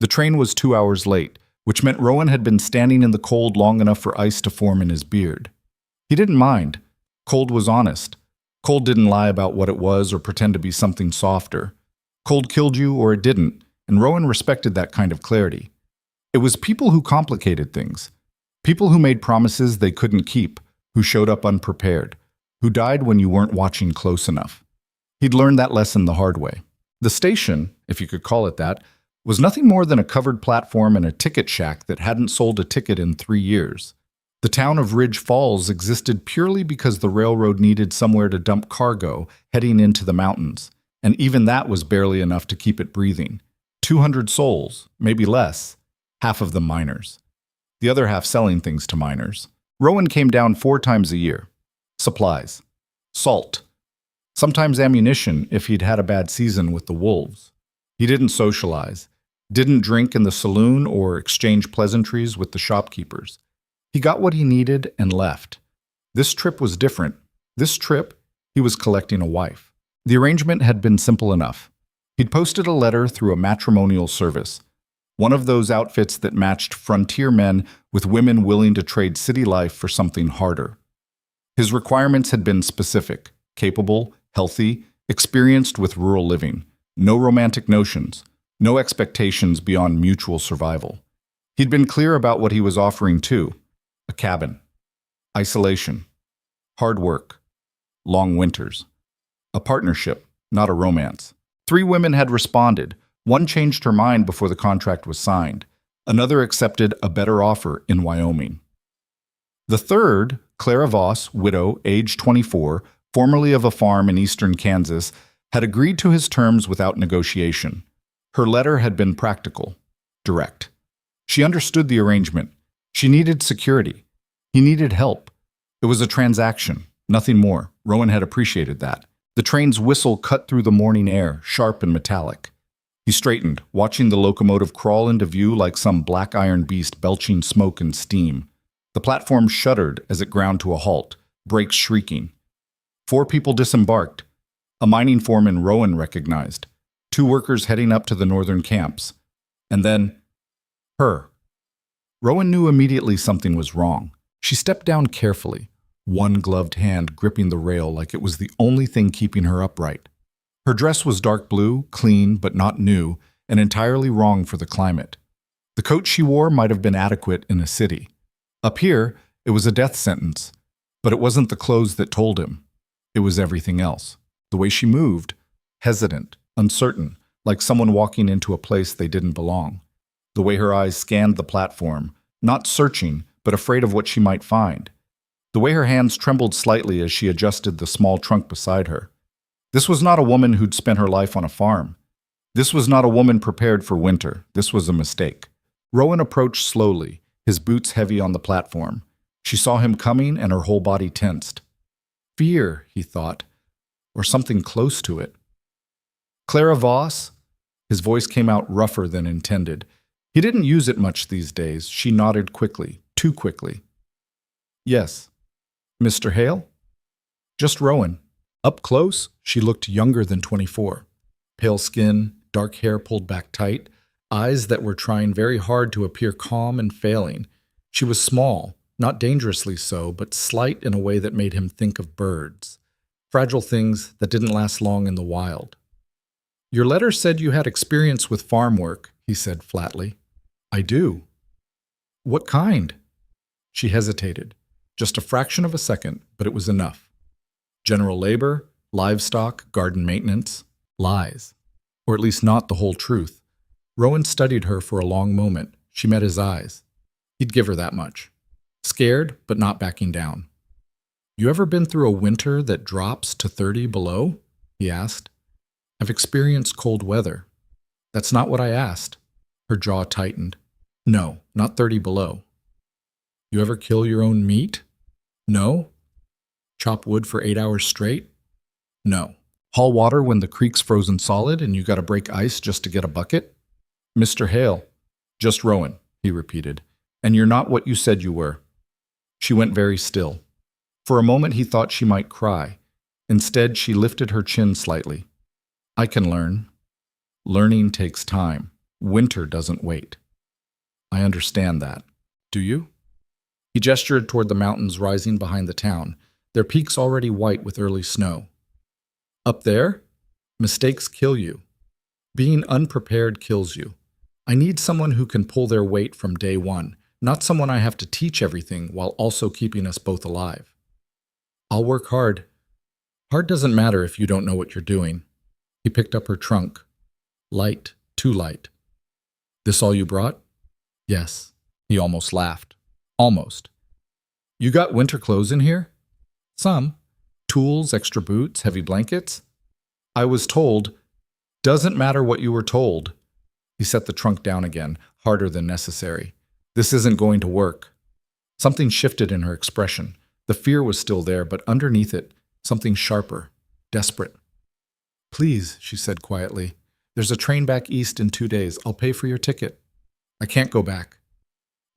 The train was 2 hours late, which meant Rowan had been standing in the cold long enough for ice to form in his beard. He didn't mind. Cold was honest. Cold didn't lie about what it was or pretend to be something softer. Cold killed you or it didn't, and Rowan respected that kind of clarity. It was people who complicated things. People who made promises they couldn't keep, who showed up unprepared, who died when you weren't watching close enough. He'd learned that lesson the hard way. The station, if you could call it that, was nothing more than a covered platform and a ticket shack that hadn't sold a ticket in 3 years. The town of Ridge Falls existed purely because the railroad needed somewhere to dump cargo heading into the mountains, and even that was barely enough to keep it breathing. 200 souls, maybe less, half of them miners. The other half selling things to miners. Rowan came down 4 times a year. Supplies. Salt. Sometimes ammunition if he'd had a bad season with the wolves. He didn't socialize, didn't drink in the saloon or exchange pleasantries with the shopkeepers. He got what he needed and left. This trip was different. This trip, he was collecting a wife. The arrangement had been simple enough. He'd posted a letter through a matrimonial service, one of those outfits that matched frontier men with women willing to trade city life for something harder. His requirements had been specific, capable, healthy, experienced with rural living. No romantic notions, no expectations beyond mutual survival. He'd been clear about what he was offering too. A cabin, isolation, hard work, long winters. A partnership, not a romance. 3 women had responded. One changed her mind before the contract was signed. Another accepted a better offer in Wyoming. The third, Clara Voss, widow, age 24, formerly of a farm in eastern Kansas, had agreed to his terms without negotiation. Her letter had been practical, direct. She understood the arrangement. She needed security. He needed help. It was a transaction, nothing more. Rowan had appreciated that. The train's whistle cut through the morning air, sharp and metallic. He straightened, watching the locomotive crawl into view like some black iron beast belching smoke and steam. The platform shuddered as it ground to a halt, brakes shrieking. 4 people disembarked. A mining foreman Rowan recognized. 2 workers heading up to the northern camps. And then, her. Rowan knew immediately something was wrong. She stepped down carefully, one gloved hand gripping the rail like it was the only thing keeping her upright. Her dress was dark blue, clean but not new, and entirely wrong for the climate. The coat she wore might have been adequate in a city. Up here, it was a death sentence, but it wasn't the clothes that told him. It was everything else. The way she moved, hesitant, uncertain, like someone walking into a place they didn't belong. The way her eyes scanned the platform, not searching, but afraid of what she might find. The way her hands trembled slightly as she adjusted the small trunk beside her. This was not a woman who'd spent her life on a farm. This was not a woman prepared for winter. This was a mistake. Rowan approached slowly, his boots heavy on the platform. She saw him coming and her whole body tensed. Fear, he thought, or something close to it. Clara Voss? His voice came out rougher than intended. He didn't use it much these days. She nodded quickly, too quickly. Yes. Mr. Hale? Just Rowan. Up close, she looked younger than 24. Pale skin, dark hair pulled back tight, eyes that were trying very hard to appear calm and failing. She was small, not dangerously so, but slight in a way that made him think of birds. Fragile things that didn't last long in the wild. Your letter said you had experience with farm work, he said flatly. I do. What kind? She hesitated. Just a fraction of a second, but it was enough. General labor, livestock, garden maintenance, lies. Or at least not the whole truth. Rowan studied her for a long moment. She met his eyes. He'd give her that much. Scared, but not backing down. You ever been through a winter that drops to 30 below? He asked. I've experienced cold weather. That's not what I asked. Her jaw tightened. No, not 30 below. You ever kill your own meat? No. Chop wood for 8 hours straight? No. Haul water when the creek's frozen solid and you gotta break ice just to get a bucket? Mr. Hale. Just Rowan, he repeated. And you're not what you said you were. She went very still. For a moment he thought she might cry. Instead, she lifted her chin slightly. I can learn. Learning takes time. Winter doesn't wait. I understand that. Do you? He gestured toward the mountains rising behind the town, their peaks already white with early snow. Up there? Mistakes kill you. Being unprepared kills you. I need someone who can pull their weight from day one, not someone I have to teach everything while also keeping us both alive. I'll work hard. Hard doesn't matter if you don't know what you're doing. He picked up her trunk. Light, too light. This all you brought? Yes. He almost laughed. Almost. You got winter clothes in here? Some. Tools, extra boots, heavy blankets. I was told. Doesn't matter what you were told. He set the trunk down again, harder than necessary. This isn't going to work. Something shifted in her expression. The fear was still there, but underneath it, something sharper, desperate. Please, she said quietly. There's a train back east in 2 days. I'll pay for your ticket. I can't go back.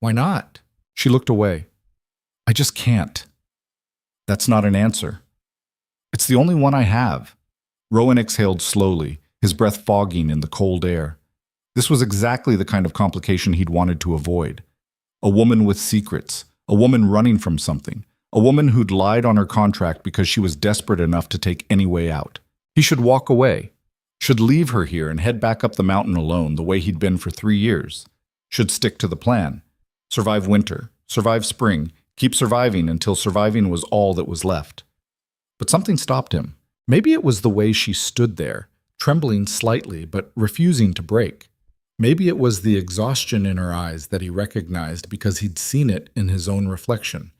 Why not? She looked away. I just can't. That's not an answer. It's the only one I have. Rowan exhaled slowly, his breath fogging in the cold air. This was exactly the kind of complication he'd wanted to avoid. A woman with secrets, a woman running from something, a woman who'd lied on her contract because she was desperate enough to take any way out. He should walk away, should leave her here and head back up the mountain alone the way he'd been for 3 years, should stick to the plan, survive winter, survive spring, keep surviving until surviving was all that was left. But something stopped him. Maybe it was the way she stood there, trembling slightly but refusing to break. Maybe it was the exhaustion in her eyes that he recognized because he'd seen it in his own reflection.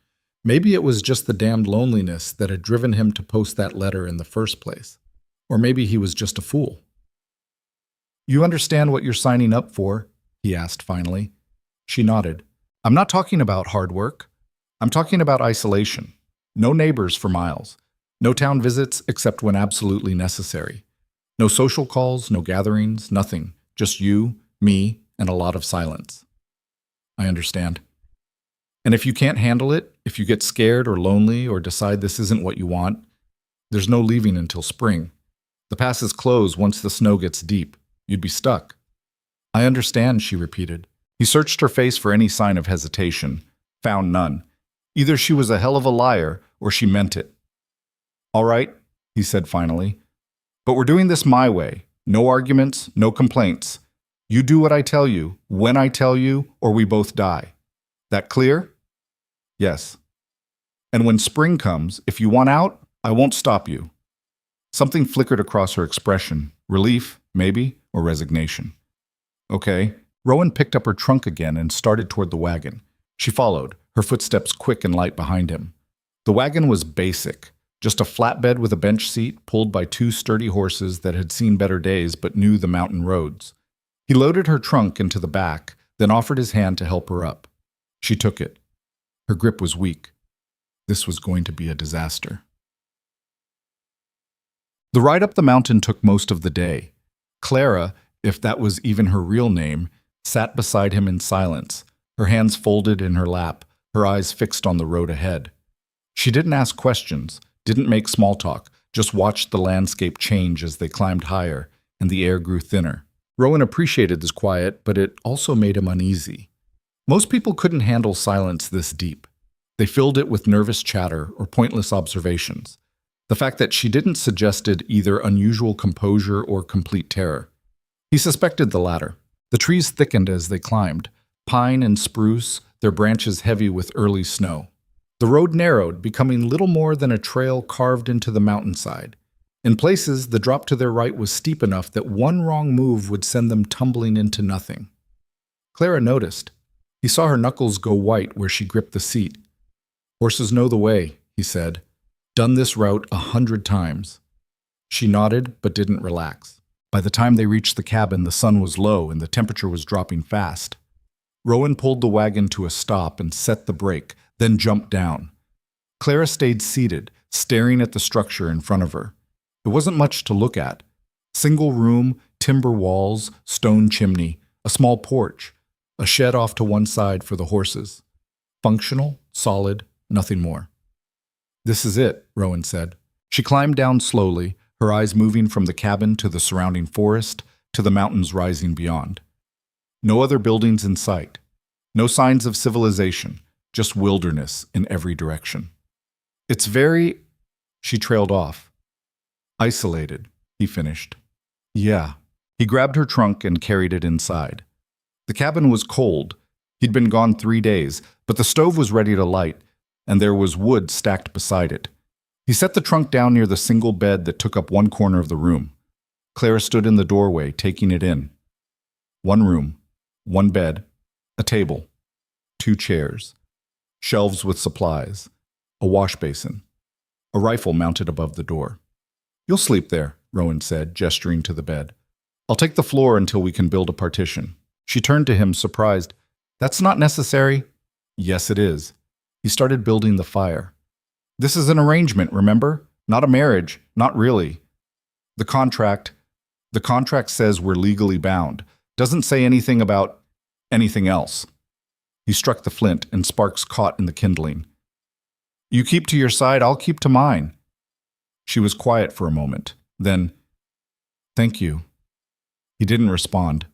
Maybe it was just the damned loneliness that had driven him to post that letter in the first place. Or maybe he was just a fool. You understand what you're signing up for? He asked finally. She nodded. I'm not talking about hard work. I'm talking about isolation. No neighbors for miles. No town visits except when absolutely necessary. No social calls, no gatherings, nothing. Just you, me, and a lot of silence. I understand. And if you can't handle it, if you get scared or lonely or decide this isn't what you want, there's no leaving until spring. The passes close once the snow gets deep. You'd be stuck. I understand, she repeated. He searched her face for any sign of hesitation, found none. Either she was a hell of a liar or she meant it. All right, he said finally. But we're doing this my way. No arguments, no complaints. You do what I tell you, when I tell you, or we both die. That clear? Yes. And when spring comes, if you want out, I won't stop you. Something flickered across her expression. Relief, maybe, or resignation. Okay. Rowan picked up her trunk again and started toward the wagon. She followed, her footsteps quick and light behind him. The wagon was basic, just a flatbed with a bench seat pulled by 2 sturdy horses that had seen better days but knew the mountain roads. He loaded her trunk into the back, then offered his hand to help her up. She took it. Her grip was weak. This was going to be a disaster. The ride up the mountain took most of the day. Clara, if that was even her real name, sat beside him in silence, her hands folded in her lap, her eyes fixed on the road ahead. She didn't ask questions, didn't make small talk, just watched the landscape change as they climbed higher, and the air grew thinner. Rowan appreciated this quiet, but it also made him uneasy. Most people couldn't handle silence this deep. They filled it with nervous chatter or pointless observations. The fact that she didn't suggested either unusual composure or complete terror. He suspected the latter. The trees thickened as they climbed, pine and spruce, their branches heavy with early snow. The road narrowed, becoming little more than a trail carved into the mountainside. In places, the drop to their right was steep enough that one wrong move would send them tumbling into nothing. Clara noticed. He saw her knuckles go white where she gripped the seat. Horses know the way, he said. Done this route 100 times. She nodded, but didn't relax. By the time they reached the cabin, the sun was low and the temperature was dropping fast. Rowan pulled the wagon to a stop and set the brake, then jumped down. Clara stayed seated, staring at the structure in front of her. It wasn't much to look at. Single room, timber walls, stone chimney, a small porch, a shed off to one side for the horses. Functional, solid, nothing more. This is it, Rowan said. She climbed down slowly, her eyes moving from the cabin to the surrounding forest, to the mountains rising beyond. No other buildings in sight. No signs of civilization, just wilderness in every direction. It's very... She trailed off. Isolated, he finished. Yeah. He grabbed her trunk and carried it inside. The cabin was cold. He'd been gone 3 days, but the stove was ready to light, and there was wood stacked beside it. He set the trunk down near the single bed that took up one corner of the room. Clara stood in the doorway, taking it in. One room, one bed, a table, 2 chairs, shelves with supplies, a wash basin, a rifle mounted above the door. You'll sleep there, Rowan said, gesturing to the bed. I'll take the floor until we can build a partition. She turned to him, surprised. That's not necessary. Yes, it is. He started building the fire. This is an arrangement, remember? Not a marriage, not really. The contract says we're legally bound. Doesn't say anything about anything else. He struck the flint, and sparks caught in the kindling. You keep to your side, I'll keep to mine. She was quiet for a moment. Then, thank you. He didn't respond.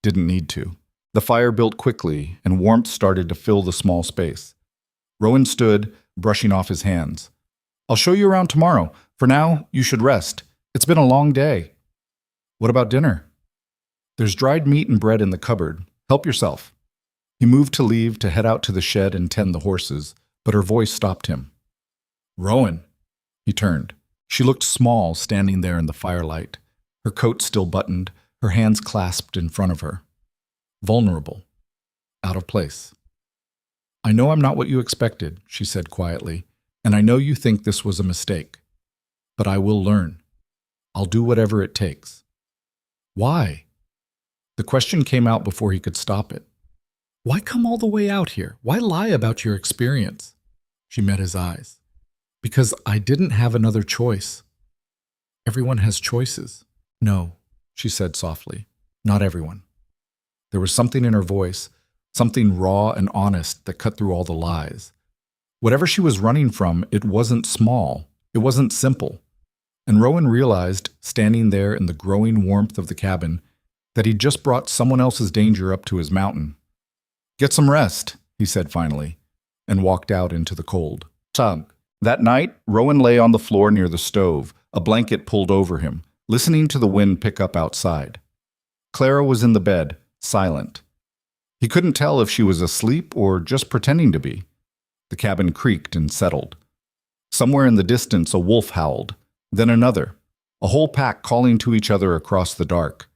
Didn't need to. The fire built quickly, and warmth started to fill the small space. Rowan stood, brushing off his hands. I'll show you around tomorrow. For now, you should rest. It's been a long day. What about dinner? There's dried meat and bread in the cupboard. Help yourself. He moved to leave to head out to the shed and tend the horses, but her voice stopped him. Rowan. He turned. She looked small standing there in the firelight, her coat still buttoned, her hands clasped in front of her. Vulnerable. Out of place. I know I'm not what you expected, she said quietly, and I know you think this was a mistake. But I will learn. I'll do whatever it takes. Why? The question came out before he could stop it. Why come all the way out here? Why lie about your experience? She met his eyes. Because I didn't have another choice. Everyone has choices. No, she said softly. Not everyone. There was something in her voice, something raw and honest that cut through all the lies. Whatever she was running from, it wasn't small. It wasn't simple. And Rowan realized, standing there in the growing warmth of the cabin, that he'd just brought someone else's danger up to his mountain. Get some rest, he said finally, and walked out into the cold. Tug. That night, Rowan lay on the floor near the stove, a blanket pulled over him, listening to the wind pick up outside. Clara was in the bed, silent. He couldn't tell if she was asleep or just pretending to be. The cabin creaked and settled. Somewhere in the distance, a wolf howled, then another, a whole pack calling to each other across the dark.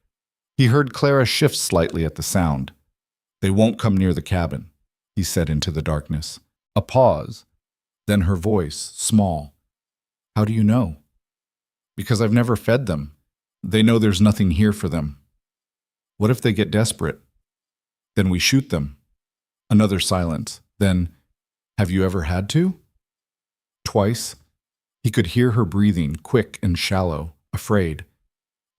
He heard Clara shift slightly at the sound. They won't come near the cabin, he said into the darkness. A pause. Then her voice, small. How do you know? Because I've never fed them. They know there's nothing here for them. What if they get desperate? Then we shoot them. Another silence. Then, have you ever had to? Twice. He could hear her breathing, quick and shallow, afraid.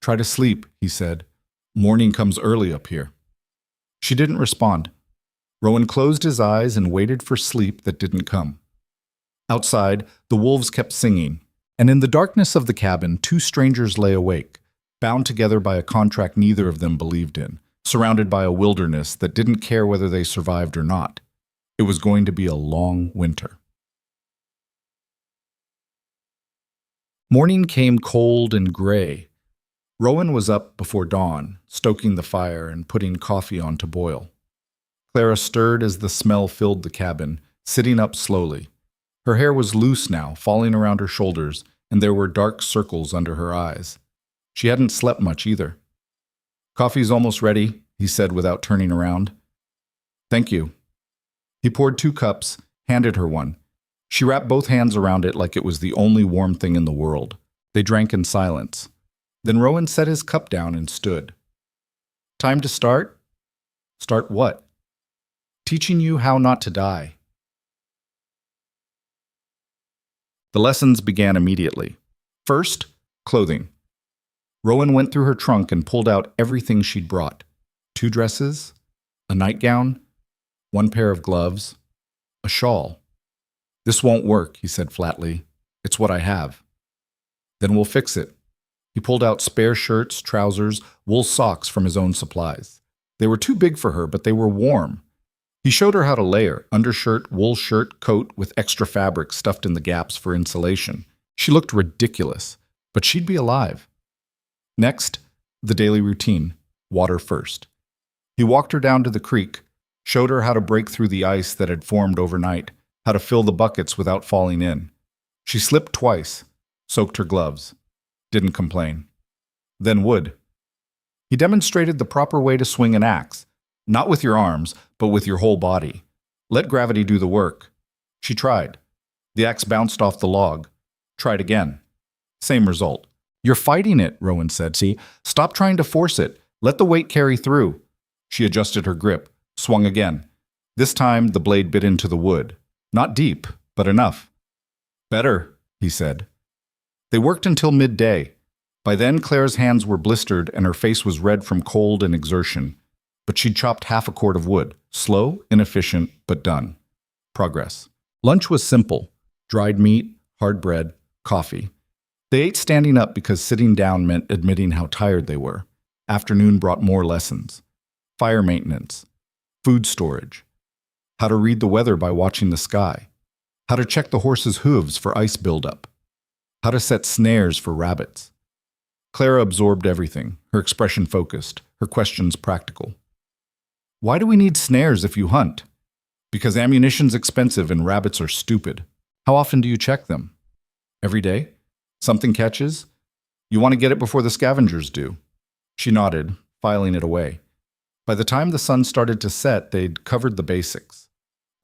Try to sleep, he said. Morning comes early up here. She didn't respond. Rowan closed his eyes and waited for sleep that didn't come. Outside, the wolves kept singing, and in the darkness of the cabin, 2 strangers lay awake, bound together by a contract neither of them believed in, surrounded by a wilderness that didn't care whether they survived or not. It was going to be a long winter. Morning came cold and gray. Rowan was up before dawn, stoking the fire and putting coffee on to boil. Clara stirred as the smell filled the cabin, sitting up slowly. Her hair was loose now, falling around her shoulders, and there were dark circles under her eyes. She hadn't slept much either. Coffee's almost ready, he said without turning around. Thank you. He poured 2 cups, handed her one. She wrapped both hands around it like it was the only warm thing in the world. They drank in silence. Then Rowan set his cup down and stood. Time to start? Start what? Teaching you how not to die. The lessons began immediately. First, clothing. Rowan went through her trunk and pulled out everything she'd brought. 2 dresses, a nightgown, 1 pair of gloves, a shawl. This won't work, he said flatly. It's what I have. Then we'll fix it. He pulled out spare shirts, trousers, wool socks from his own supplies. They were too big for her, but they were warm. He showed her how to layer: undershirt, wool shirt, coat with extra fabric stuffed in the gaps for insulation. She looked ridiculous, but she'd be alive. Next, the daily routine: water first. He walked her down to the creek, showed her how to break through the ice that had formed overnight, how to fill the buckets without falling in. She slipped twice, soaked her gloves, didn't complain. Then wood. He demonstrated the proper way to swing an axe, not with your arms, but with your whole body. Let gravity do the work. She tried. The axe bounced off the log. Tried again. Same result. You're fighting it, Rowan said. See, stop trying to force it. Let the weight carry through. She adjusted her grip, swung again. This time the blade bit into the wood. Not deep, but enough. Better, he said. They worked until midday. By then, Claire's hands were blistered and her face was red from cold and exertion. But she'd chopped half a cord of wood. Slow, inefficient, but done. Progress. Lunch was simple: dried meat, hard bread, coffee. They ate standing up because sitting down meant admitting how tired they were. Afternoon brought more lessons: fire maintenance, food storage, how to read the weather by watching the sky, how to check the horse's hooves for ice buildup, how to set snares for rabbits. Clara absorbed everything, her expression focused, her questions practical. Why do we need snares if you hunt? Because ammunition's expensive and rabbits are stupid. How often do you check them? Every day? Something catches? You want to get it before the scavengers do. She nodded, filing it away. By the time the sun started to set, they'd covered the basics.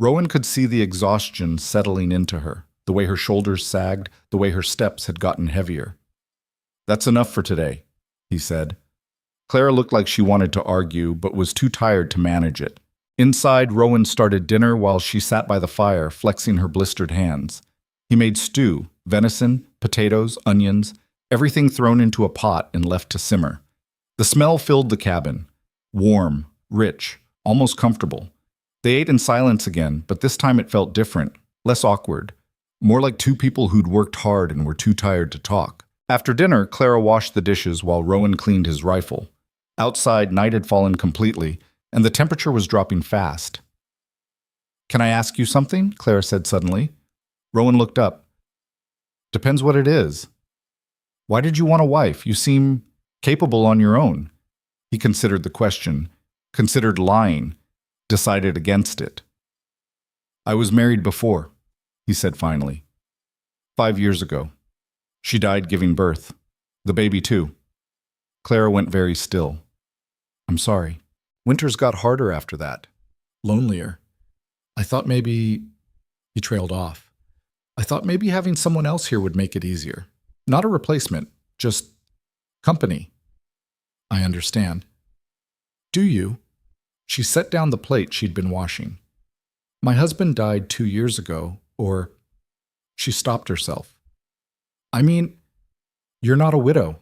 Rowan could see the exhaustion settling into her, the way her shoulders sagged, the way her steps had gotten heavier. That's enough for today, he said. Clara looked like she wanted to argue, but was too tired to manage it. Inside, Rowan started dinner while she sat by the fire, flexing her blistered hands. He made stew: venison, potatoes, onions, everything thrown into a pot and left to simmer. The smell filled the cabin. Warm, rich, almost comfortable. They ate in silence again, but this time it felt different, less awkward. More like two people who'd worked hard and were too tired to talk. After dinner, Clara washed the dishes while Rowan cleaned his rifle. Outside, night had fallen completely, and the temperature was dropping fast. "Can I ask you something?" Clara said suddenly. Rowan looked up. "Depends what it is." "Why did you want a wife? You seem capable on your own." He considered the question, considered lying, decided against it. "I was married before," he said finally. 5 years ago. She died giving birth. The baby too. Clara went very still. "I'm sorry." Winters got harder after that. Lonelier. I thought maybe... He trailed off. I thought maybe having someone else here would make it easier. Not a replacement, just company. I understand. Do you? She set down the plate she'd been washing. My husband died 2 years ago, or... She stopped herself. I mean, you're not a widow.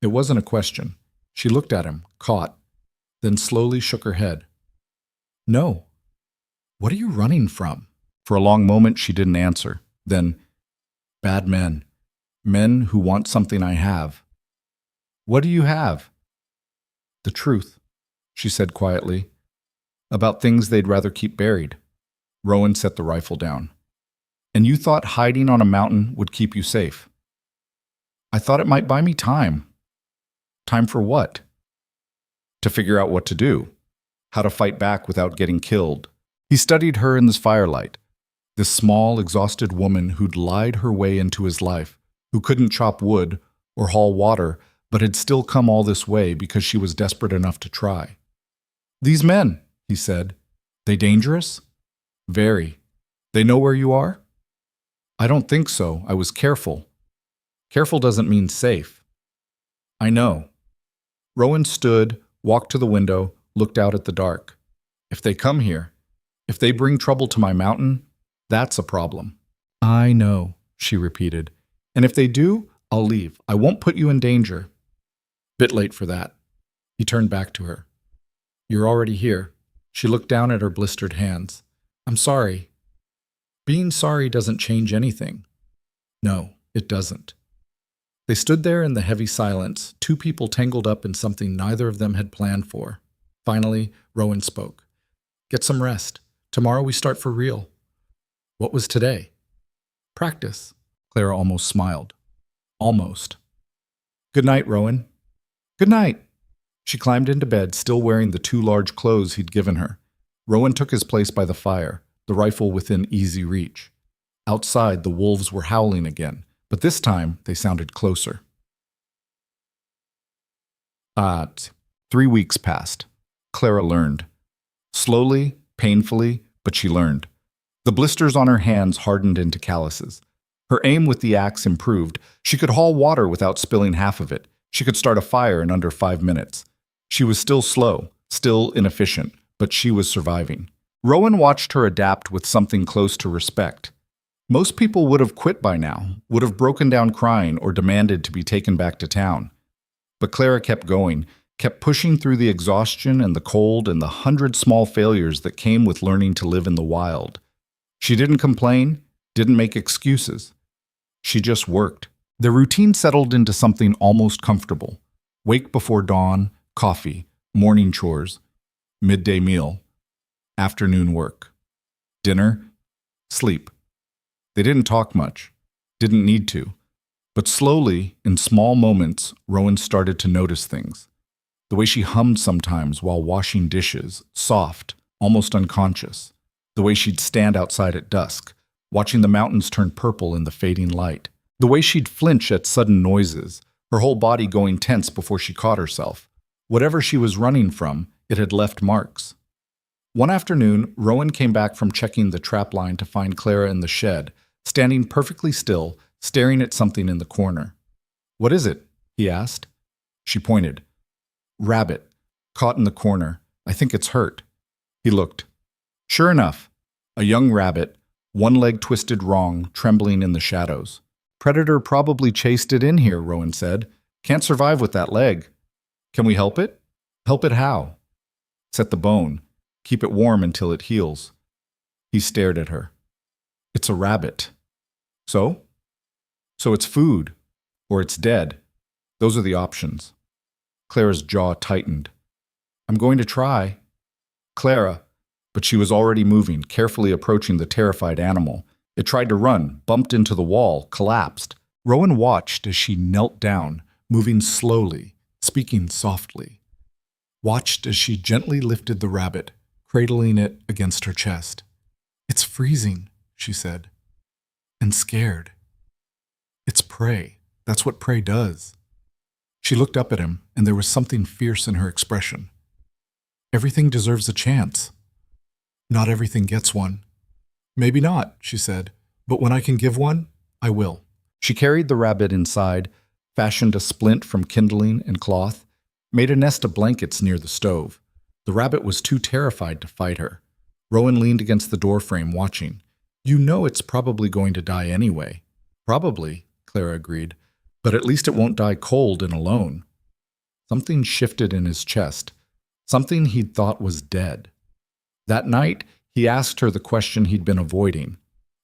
It wasn't a question. She looked at him, caught, then slowly shook her head. No. What are you running from? For a long moment she didn't answer. Then, bad men. Men who want something I have. What do you have? The truth, she said quietly. About things they'd rather keep buried. Rowan set the rifle down. And you thought hiding on a mountain would keep you safe. I thought it might buy me time. Time for what? To figure out what to do. How to fight back without getting killed. He studied her in this firelight. This small, exhausted woman who'd lied her way into his life, who couldn't chop wood or haul water, but had still come all this way because she was desperate enough to try. These men, he said, they dangerous? Very. They know where you are? I don't think so. I was careful. Careful doesn't mean safe. I know. Rowan stood, walked to the window, looked out at the dark. If they come here, if they bring trouble to my mountain, that's a problem. I know, she repeated. And if they do, I'll leave. I won't put you in danger. Bit late for that. He turned back to her. You're already here. She looked down at her blistered hands. I'm sorry. Being sorry doesn't change anything. No, it doesn't. They stood there in the heavy silence, two people tangled up in something neither of them had planned for. Finally, Rowan spoke. Get some rest. Tomorrow we start for real. What was today? Practice. Clara almost smiled. Almost. Good night, Rowan. Good night. She climbed into bed, still wearing the 2 large clothes he'd given her. Rowan took his place by the fire, the rifle within easy reach. Outside, the wolves were howling again, but this time they sounded closer. 3 weeks passed. Clara learned. Slowly, painfully, but she learned. The blisters on her hands hardened into calluses. Her aim with the axe improved. She could haul water without spilling half of it. She could start a fire in under 5 minutes. She was still slow, still inefficient, but she was surviving. Rowan watched her adapt with something close to respect. Most people would have quit by now, would have broken down crying or demanded to be taken back to town. But Clara kept going, kept pushing through the exhaustion and the cold and the 100 small failures that came with learning to live in the wild. She didn't complain, didn't make excuses. She just worked. Their routine settled into something almost comfortable. Wake before dawn, coffee, morning chores, midday meal, afternoon work, dinner, sleep. They didn't talk much, didn't need to. But slowly, in small moments, Rowan started to notice things. The way she hummed sometimes while washing dishes, soft, almost unconscious. The way she'd stand outside at dusk, watching the mountains turn purple in the fading light. The way she'd flinch at sudden noises, her whole body going tense before she caught herself. Whatever she was running from, it had left marks. One afternoon, Rowan came back from checking the trap line to find Clara in the shed, standing perfectly still, staring at something in the corner. "What is it?" he asked. She pointed. "Rabbit. Caught in the corner. I think it's hurt." He looked. Sure enough, a young rabbit, one leg twisted wrong, trembling in the shadows. "Predator probably chased it in here," Rowan said. "Can't survive with that leg." "Can we help it?" "Help it how?" "Set the bone. Keep it warm until it heals." He stared at her. "It's a rabbit." "So?" "So it's food. Or it's dead. Those are the options." Clara's jaw tightened. "I'm going to try." "Clara," but she was already moving, carefully approaching the terrified animal. It tried to run, bumped into the wall, collapsed. Rowan watched as she knelt down, moving slowly, speaking softly. Watched as she gently lifted the rabbit, cradling it against her chest. "It's freezing," she said. "And scared. It's prey. That's what prey does." She looked up at him, and there was something fierce in her expression. "Everything deserves a chance. Not everything gets one." "Maybe not," she said, "but when I can give one, I will." She carried the rabbit inside, fashioned a splint from kindling and cloth, made a nest of blankets near the stove. The rabbit was too terrified to fight her. Rowan leaned against the doorframe, watching. "You know it's probably going to die anyway." "Probably," Clara agreed, "but at least it won't die cold and alone." Something shifted in his chest, something he'd thought was dead. That night, he asked her the question he'd been avoiding.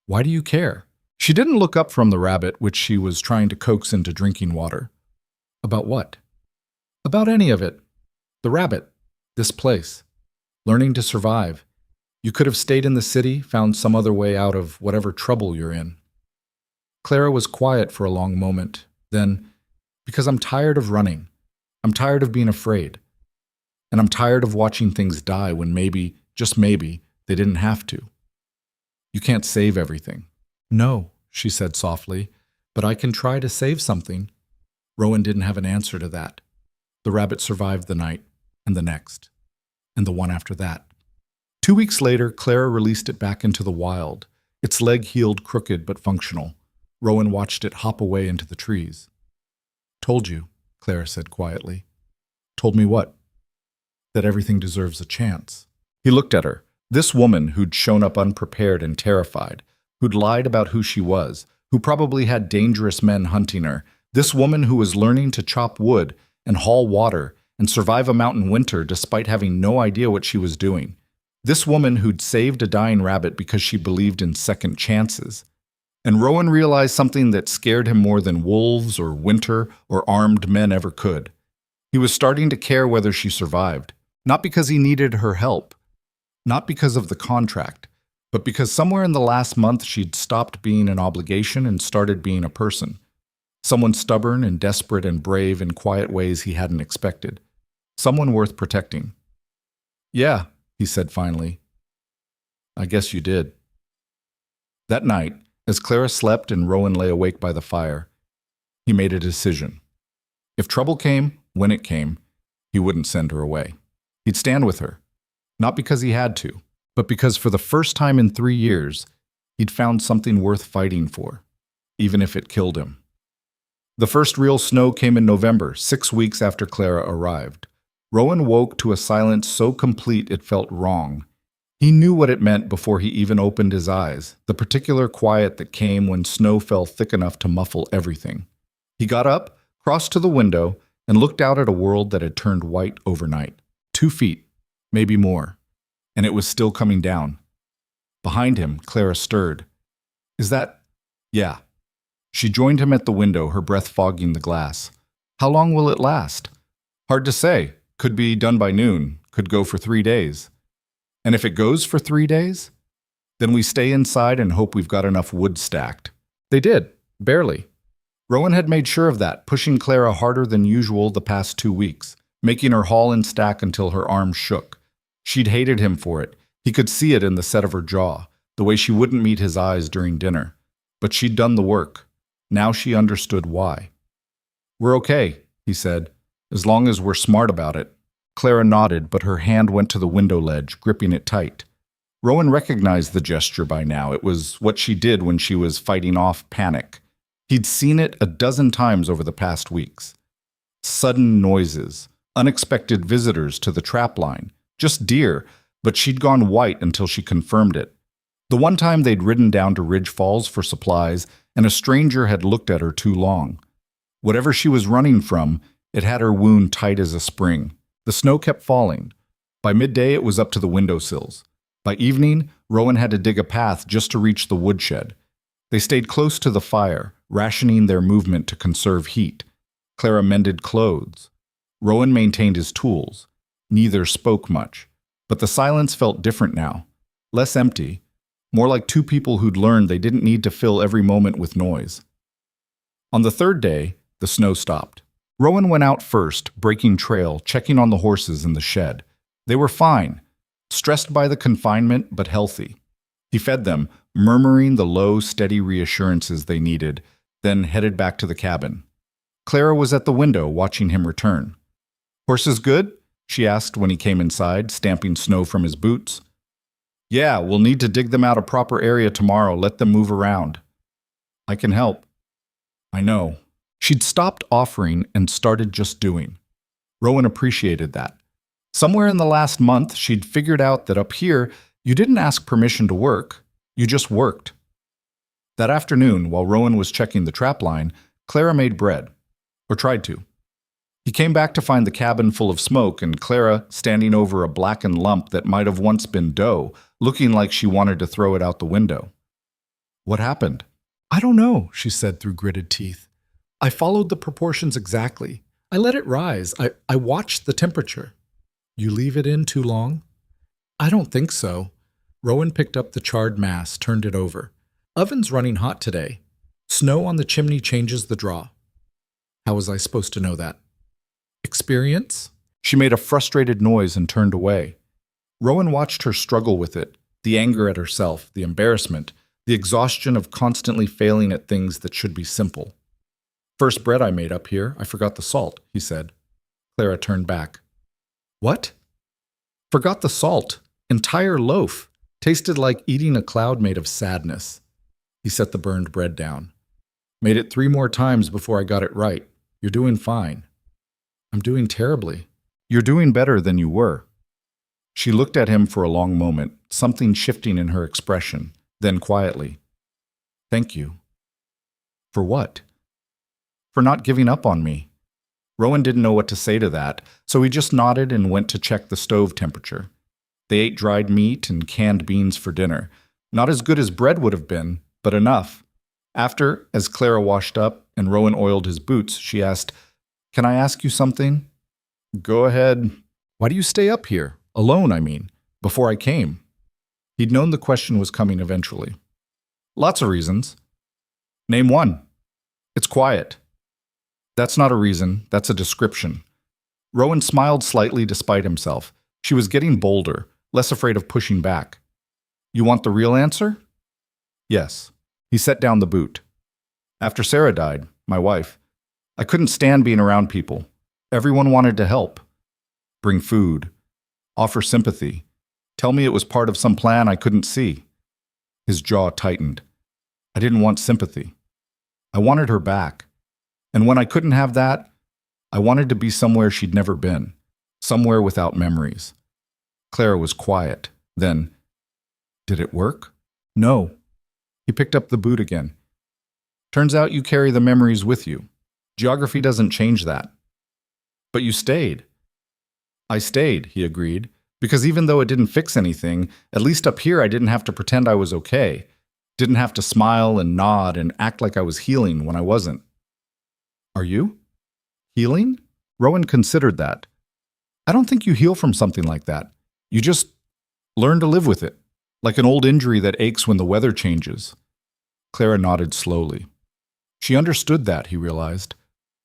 "Why do you care?" She didn't look up from the rabbit, which she was trying to coax into drinking water. "About what?" "About any of it. The rabbit. This place. Learning to survive. You could have stayed in the city, found some other way out of whatever trouble you're in." Clara was quiet for a long moment. Then, "Because I'm tired of running. I'm tired of being afraid. And I'm tired of watching things die when maybe, just maybe, they didn't have to. You can't save everything." "No," she said softly, "but I can try to save something." Rowan didn't have an answer to that. The rabbit survived the night, and the next, and the one after that. 2 weeks later, Clara released it back into the wild. Its leg healed crooked but functional. Rowan watched it hop away into the trees. "Told you," Clara said quietly. "Told me what?" "That everything deserves a chance." He looked at her, this woman who'd shown up unprepared and terrified, who'd lied about who she was, who probably had dangerous men hunting her, this woman who was learning to chop wood and haul water and survive a mountain winter despite having no idea what she was doing. This woman who'd saved a dying rabbit because she believed in second chances. And Rowan realized something that scared him more than wolves or winter or armed men ever could. He was starting to care whether she survived. Not because he needed her help, not because of the contract, but because somewhere in the last month she'd stopped being an obligation and started being a person. Someone stubborn and desperate and brave in quiet ways he hadn't expected. Someone worth protecting. "Yeah," he said finally. "I guess you did." That night, as Clara slept and Rowan lay awake by the fire, he made a decision. If trouble came, when it came, he wouldn't send her away. He'd stand with her, not because he had to, but because for the first time in 3 years, he'd found something worth fighting for, even if it killed him. The first real snow came in November, 6 weeks after Clara arrived. Rowan woke to a silence so complete it felt wrong. He knew what it meant before he even opened his eyes, the particular quiet that came when snow fell thick enough to muffle everything. He got up, crossed to the window, and looked out at a world that had turned white overnight. 2 feet, maybe more, and it was still coming down. Behind him, Clara stirred. "Is that—" "Yeah." She joined him at the window, her breath fogging the glass. "How long will it last?" "Hard to say. Could be done by noon. Could go for 3 days." "And if it goes for 3 days?" "Then we stay inside and hope we've got enough wood stacked." They did, barely. Rowan had made sure of that, pushing Clara harder than usual the past 2 weeks, making her haul and stack until her arms shook. She'd hated him for it. He could see it in the set of her jaw, the way she wouldn't meet his eyes during dinner. But she'd done the work. Now she understood why. "We're okay," he said, "as long as we're smart about it." Clara nodded, but her hand went to the window ledge, gripping it tight. Rowan recognized the gesture by now. It was what she did when she was fighting off panic. He'd seen it a dozen times over the past weeks. Sudden noises, unexpected visitors to the trap line, just deer, but she'd gone white until she confirmed it. The one time they'd ridden down to Ridge Falls for supplies, and a stranger had looked at her too long. Whatever she was running from, it had her wound tight as a spring. The snow kept falling. By midday, it was up to the windowsills. By evening, Rowan had to dig a path just to reach the woodshed. They stayed close to the fire, rationing their movement to conserve heat. Clara mended clothes. Rowan maintained his tools. Neither spoke much. But the silence felt different now. Less empty. More like two people who'd learned they didn't need to fill every moment with noise. On the third day, the snow stopped. Rowan went out first, breaking trail, checking on the horses in the shed. They were fine, stressed by the confinement, but healthy. He fed them, murmuring the low, steady reassurances they needed, then headed back to the cabin. Clara was at the window, watching him return. "Horses good?" she asked when he came inside, stamping snow from his boots. "Yeah, we'll need to dig them out a proper area tomorrow, let them move around." "I can help." "I know." She'd stopped offering and started just doing. Rowan appreciated that. Somewhere in the last month, she'd figured out that up here, you didn't ask permission to work, you just worked. That afternoon, while Rowan was checking the trap line, Clara made bread, or tried to. He came back to find the cabin full of smoke and Clara standing over a blackened lump that might have once been dough, looking like she wanted to throw it out the window. "What happened?" "I don't know," she said through gritted teeth. "I followed the proportions exactly. I let it rise. I watched the temperature." "You leave it in too long?" "I don't think so." Rowan picked up the charred mass, turned it over. "Oven's running hot today. Snow on the chimney changes the draw." "How was I supposed to know that?" "Experience?" She made a frustrated noise and turned away. Rowan watched her struggle with it, the anger at herself, the embarrassment, the exhaustion of constantly failing at things that should be simple. "First bread I made up here, I forgot the salt," he said. Clara turned back. "What?" "Forgot the salt. Entire loaf. Tasted like eating a cloud made of sadness." He set the burned bread down. "Made it 3 more times before I got it right. You're doing fine." "I'm doing terribly." "You're doing better than you were." She looked at him for a long moment, something shifting in her expression, then quietly. "Thank you." "For what?" "For not giving up on me." Rowan didn't know what to say to that, so he just nodded and went to check the stove temperature. They ate dried meat and canned beans for dinner. Not as good as bread would have been, but enough. After, as Clara washed up and Rowan oiled his boots, she asked, "Can I ask you something?" "Go ahead." Why do you stay up here? Alone, I mean. Before I came. He'd known the question was coming eventually. Lots of reasons. Name one. It's quiet. That's not a reason, that's a description. Rowan smiled slightly despite himself. She was getting bolder, less afraid of pushing back. You want the real answer? Yes. He set down the boot. After Sarah died, my wife, I couldn't stand being around people. Everyone wanted to help. Bring food. Offer sympathy. Tell me it was part of some plan I couldn't see. His jaw tightened. I didn't want sympathy. I wanted her back. And when I couldn't have that, I wanted to be somewhere she'd never been. Somewhere without memories. Clara was quiet. Then, did it work? No. He picked up the boot again. Turns out you carry the memories with you. Geography doesn't change that. But you stayed. I stayed, he agreed, because even though it didn't fix anything, at least up here I didn't have to pretend I was okay. Didn't have to smile and nod and act like I was healing when I wasn't. Are you? Healing? Rowan considered that. I don't think you heal from something like that. You just learn to live with it, like an old injury that aches when the weather changes. Clara nodded slowly. She understood that, he realized.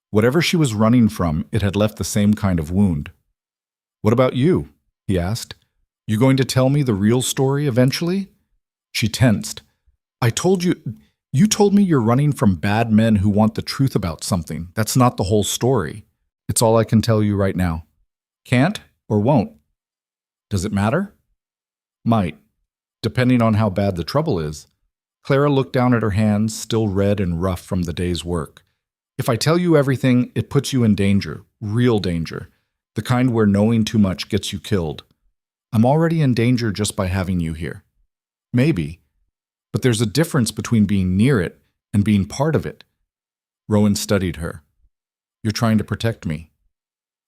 Whatever she was running from, it had left the same kind of wound. What about you? He asked. You going to tell me the real story eventually? She tensed. You told me you're running from bad men who want the truth about something. That's not the whole story. It's all I can tell you right now. Can't or won't? Does it matter? Might, depending on how bad the trouble is. Clara looked down at her hands, still red and rough from the day's work. If I tell you everything, it puts you in danger, real danger, the kind where knowing too much gets you killed. I'm already in danger just by having you here. Maybe. But there's a difference between being near it and being part of it. Rowan studied her. You're trying to protect me.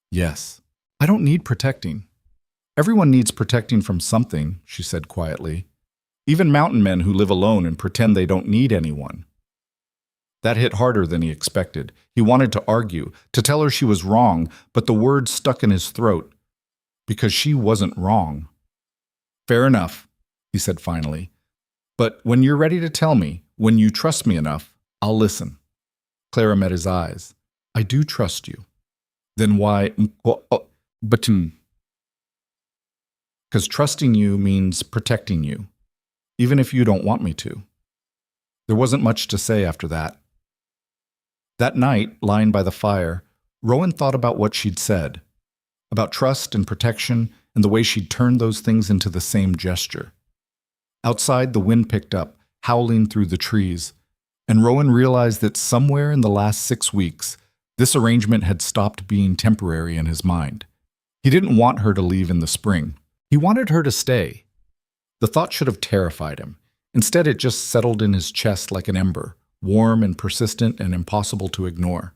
Yes. I don't need protecting. Everyone needs protecting from something, she said quietly. Even mountain men who live alone and pretend they don't need anyone. That hit harder than he expected. He wanted to argue, to tell her she was wrong, but the words stuck in his throat. Because she wasn't wrong. Fair enough, he said finally. But when you're ready to tell me, when you trust me enough, I'll listen. Clara met his eyes. I do trust you. Then why? Because trusting you means protecting you, even if you don't want me to. There wasn't much to say after that. That night, lying by the fire, Rowan thought about what she'd said, about trust and protection and the way she'd turned those things into the same gesture. Outside, the wind picked up, howling through the trees, and Rowan realized that somewhere in the last 6 weeks, this arrangement had stopped being temporary in his mind. He didn't want her to leave in the spring. He wanted her to stay. The thought should have terrified him. Instead, it just settled in his chest like an ember, warm and persistent and impossible to ignore.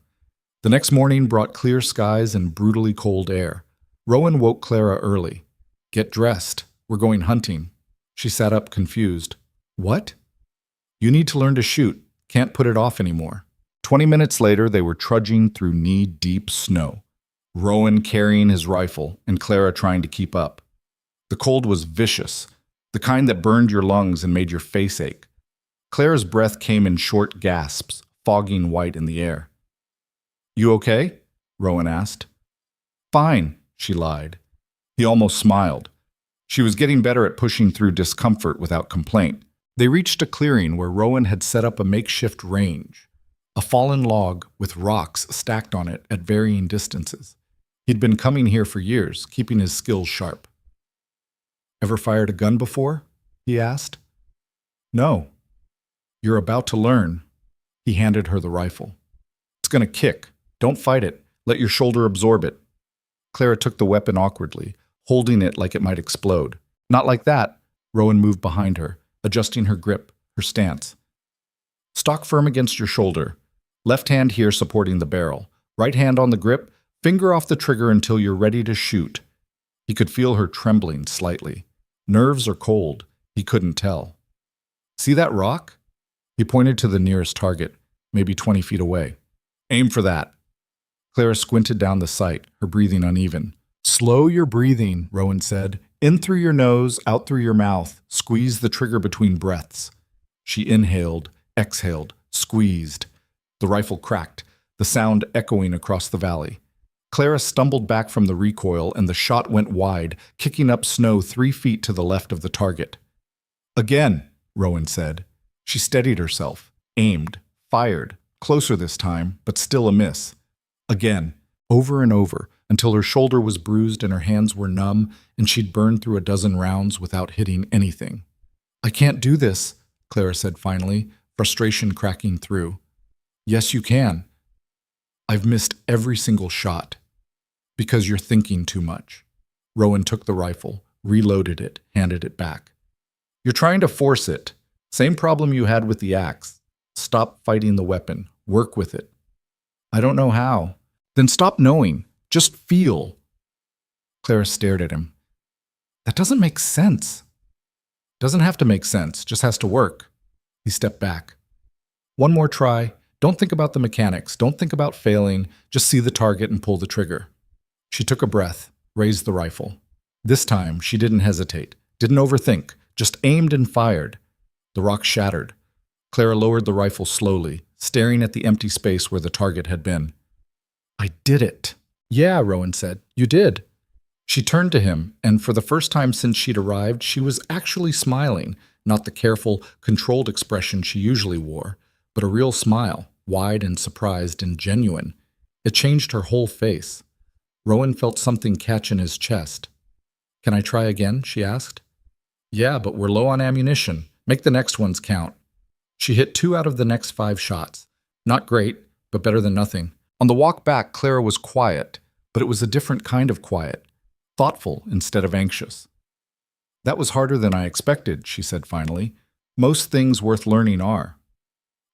The next morning brought clear skies and brutally cold air. Rowan woke Clara early. Get dressed. We're going hunting. She sat up confused. What? You need to learn to shoot. Can't put it off anymore. 20 minutes later, they were trudging through knee-deep snow. Rowan carrying his rifle and Clara trying to keep up. The cold was vicious, the kind that burned your lungs and made your face ache. Clara's breath came in short gasps, fogging white in the air. You okay? Rowan asked. Fine, she lied. He almost smiled. She was getting better at pushing through discomfort without complaint. They reached a clearing where Rowan had set up a makeshift range, a fallen log with rocks stacked on it at varying distances. He'd been coming here for years, keeping his skills sharp. Ever fired a gun before? He asked. No. You're about to learn. He handed her the rifle. It's going to kick. Don't fight it. Let your shoulder absorb it. Clara took the weapon awkwardly, holding it like it might explode. Not like that. Rowan moved behind her, adjusting her grip, her stance. Stock firm against your shoulder. Left hand here supporting the barrel. Right hand on the grip. Finger off the trigger until you're ready to shoot. He could feel her trembling slightly. Nerves or cold, he couldn't tell. See that rock? He pointed to the nearest target, maybe 20 feet away. Aim for that. Clara squinted down the sight, her breathing uneven. Slow your breathing, Rowan said. In through your nose, out through your mouth. Squeeze the trigger between breaths. She inhaled, exhaled, squeezed. The rifle cracked, the sound echoing across the valley. Clara stumbled back from the recoil, and the shot went wide, kicking up snow 3 feet to the left of the target. Again, Rowan said. She steadied herself, aimed, fired, closer this time, but still a miss. Again, over and over, until her shoulder was bruised and her hands were numb, and she'd burned through a dozen rounds without hitting anything. I can't do this, Clara said finally, frustration cracking through. Yes, you can. I've missed every single shot. Because you're thinking too much. Rowan took the rifle, reloaded it, handed it back. You're trying to force it. Same problem you had with the axe. Stop fighting the weapon. Work with it. I don't know how. Then stop knowing. Just feel. Clara stared at him. That doesn't make sense. Doesn't have to make sense, just has to work. He stepped back. One more try. Don't think about the mechanics. Don't think about failing. Just see the target and pull the trigger. She took a breath, raised the rifle. This time, she didn't hesitate, didn't overthink, just aimed and fired. The rock shattered. Clara lowered the rifle slowly, staring at the empty space where the target had been. I did it. Yeah, Rowan said. You did. She turned to him, and for the first time since she'd arrived, she was actually smiling, not the careful, controlled expression she usually wore, but a real smile, wide and surprised and genuine. It changed her whole face. Rowan felt something catch in his chest. Can I try again? She asked. Yeah, but we're low on ammunition. Make the next ones count. She hit 2 out of the next 5 shots. Not great, but better than nothing. On the walk back, Clara was quiet, but it was a different kind of quiet. Thoughtful instead of anxious. That was harder than I expected, she said finally. Most things worth learning are.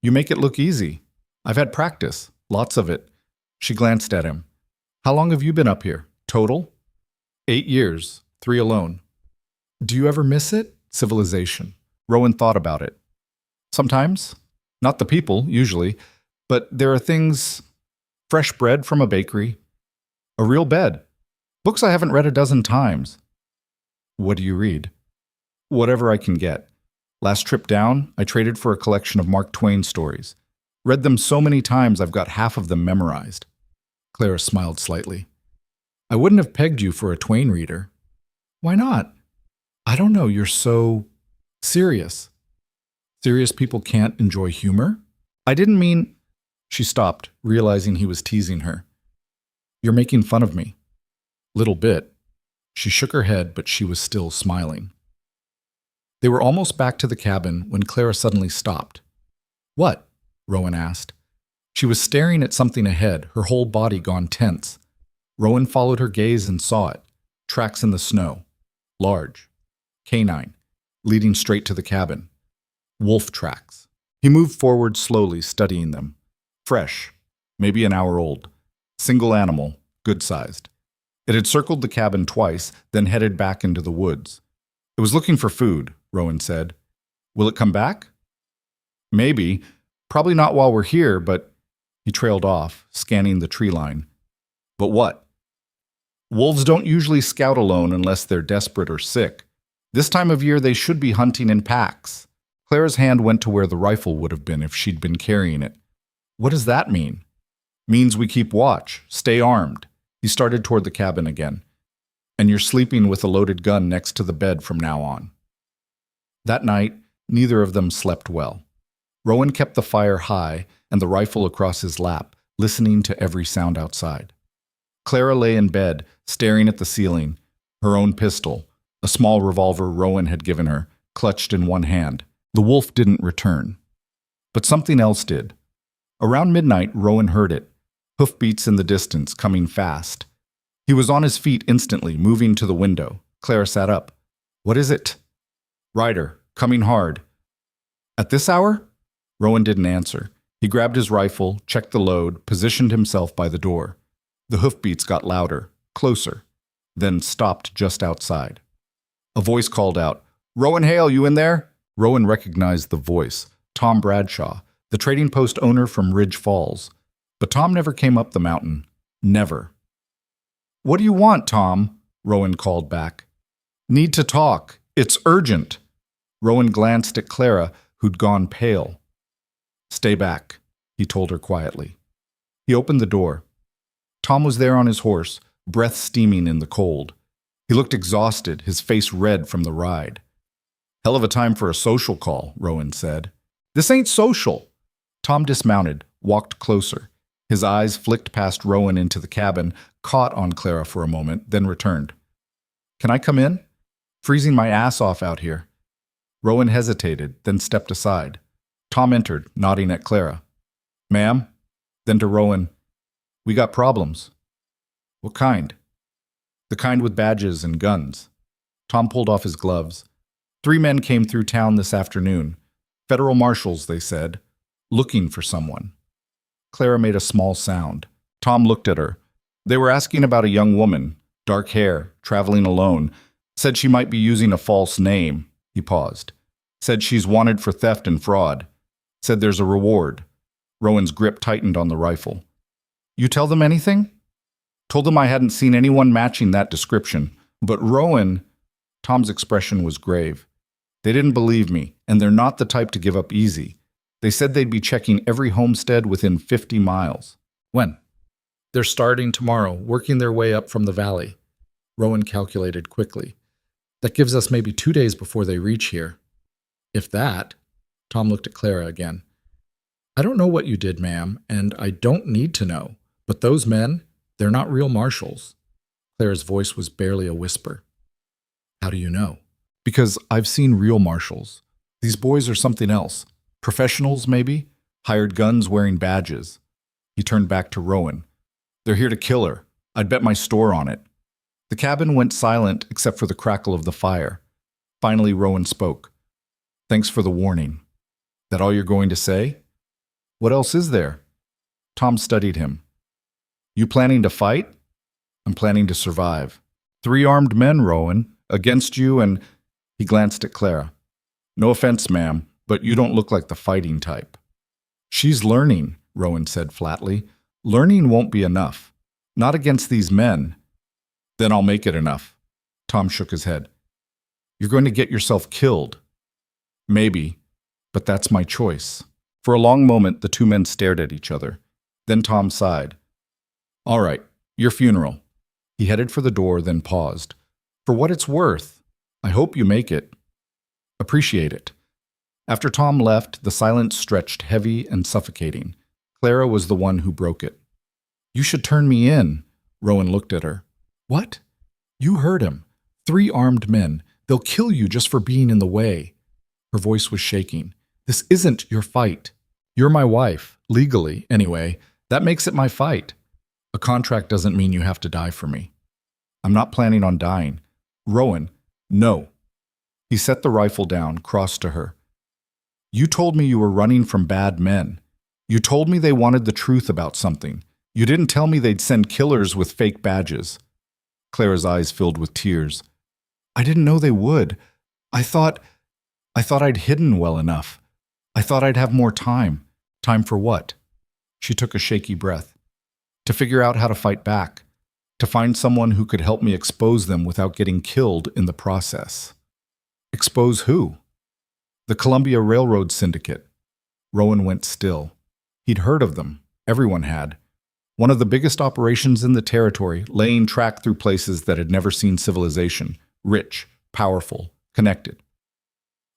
You make it look easy. I've had practice, lots of it. She glanced at him. How long have you been up here? Total? 8 years, 3 alone. Do you ever miss it? Civilization. Rowan thought about it. Sometimes. Not the people, usually. But there are things... Fresh bread from a bakery. A real bed. Books I haven't read a dozen times. What do you read? Whatever I can get. Last trip down, I traded for a collection of Mark Twain stories. Read them so many times I've got half of them memorized. Clara smiled slightly. I wouldn't have pegged you for a Twain reader. Why not? I don't know, you're so... serious. Serious people can't enjoy humor? I didn't mean... She stopped, realizing he was teasing her. You're making fun of me. Little bit. She shook her head, but she was still smiling. They were almost back to the cabin when Clara suddenly stopped. What? Rowan asked. She was staring at something ahead, her whole body gone tense. Rowan followed her gaze and saw it. Tracks in the snow. Large. Canine. Leading straight to the cabin. Wolf tracks. He moved forward slowly, studying them. Fresh. Maybe an hour old. Single animal. Good-sized. It had circled the cabin twice, then headed back into the woods. It was looking for food, Rowan said. Will it come back? Maybe. Probably not while we're here, but... He trailed off, scanning the tree line. But what? Wolves don't usually scout alone unless they're desperate or sick. This time of year they should be hunting in packs. Clara's hand went to where the rifle would have been if she'd been carrying it. What does that mean? Means we keep watch, stay armed. He started toward the cabin again. And you're sleeping with a loaded gun next to the bed from now on. That night, neither of them slept well. Rowan kept the fire high and the rifle across his lap, listening to every sound outside. Clara lay in bed, staring at the ceiling, her own pistol, a small revolver Rowan had given her, clutched in one hand. The wolf didn't return. But something else did. Around midnight, Rowan heard it, hoofbeats in the distance, coming fast. He was on his feet instantly, moving to the window. Clara sat up. What is it? Rider, coming hard. At this hour? Rowan didn't answer. He grabbed his rifle, checked the load, positioned himself by the door. The hoofbeats got louder, closer, then stopped just outside. A voice called out, Rowan Hale, you in there? Rowan recognized the voice, Tom Bradshaw, the trading post owner from Ridge Falls. But Tom never came up the mountain. Never. What do you want, Tom? Rowan called back. Need to talk. It's urgent. Rowan glanced at Clara, who'd gone pale. Stay back, he told her quietly. He opened the door. Tom was there on his horse, breath steaming in the cold. He looked exhausted, his face red from the ride. Hell of a time for a social call, Rowan said. This ain't social. Tom dismounted, walked closer. His eyes flicked past Rowan into the cabin, caught on Clara for a moment, then returned. Can I come in? Freezing my ass off out here. Rowan hesitated, then stepped aside. Tom entered, nodding at Clara. Ma'am? Then to Rowan, we got problems. What kind? The kind with badges and guns. Tom pulled off his gloves. 3 men came through town this afternoon. Federal marshals, they said, looking for someone. Clara made a small sound. Tom looked at her. They were asking about a young woman, dark hair, traveling alone. Said she might be using a false name. He paused. Said she's wanted for theft and fraud. Said there's a reward. Rowan's grip tightened on the rifle. You tell them anything? Told them I hadn't seen anyone matching that description. But Rowan... Tom's expression was grave. They didn't believe me, and they're not the type to give up easy. They said they'd be checking every homestead within 50 miles. When? They're starting tomorrow, working their way up from the valley. Rowan calculated quickly. That gives us maybe 2 days before they reach here. If that... Tom looked at Clara again. I don't know what you did, ma'am, and I don't need to know. But those men, they're not real marshals. Clara's voice was barely a whisper. How do you know? Because I've seen real marshals. These boys are something else. Professionals, maybe? Hired guns wearing badges. He turned back to Rowan. They're here to kill her. I'd bet my store on it. The cabin went silent except for the crackle of the fire. Finally, Rowan spoke. Thanks for the warning. That all you're going to say? What else is there? Tom studied him. You planning to fight? I'm planning to survive. 3 armed men, Rowan, against you and... He glanced at Clara. No offense, ma'am, but you don't look like the fighting type. She's learning, Rowan said flatly. Learning won't be enough. Not against these men. Then I'll make it enough. Tom shook his head. You're going to get yourself killed. Maybe, but that's my choice. For a long moment, the 2 men stared at each other. Then Tom sighed. All right, your funeral. He headed for the door, then paused. For what it's worth, I hope you make it. Appreciate it. After Tom left, the silence stretched heavy and suffocating. Clara was the one who broke it. You should turn me in. Rowan looked at her. What? You heard him. 3 armed men. They'll kill you just for being in the way. Her voice was shaking. This isn't your fight. You're my wife, legally, anyway. That makes it my fight. A contract doesn't mean you have to die for me. I'm not planning on dying. Rowan, no. He set the rifle down, crossed to her. You told me you were running from bad men. You told me they wanted the truth about something. You didn't tell me they'd send killers with fake badges. Clara's eyes filled with tears. I didn't know they would. I thought I'd hidden well enough. I thought I'd have more time. Time for what? She took a shaky breath. To figure out how to fight back. To find someone who could help me expose them without getting killed in the process. Expose who? The Columbia Railroad Syndicate. Rowan went still. He'd heard of them. Everyone had. One of the biggest operations in the territory, laying track through places that had never seen civilization. Rich, powerful, connected.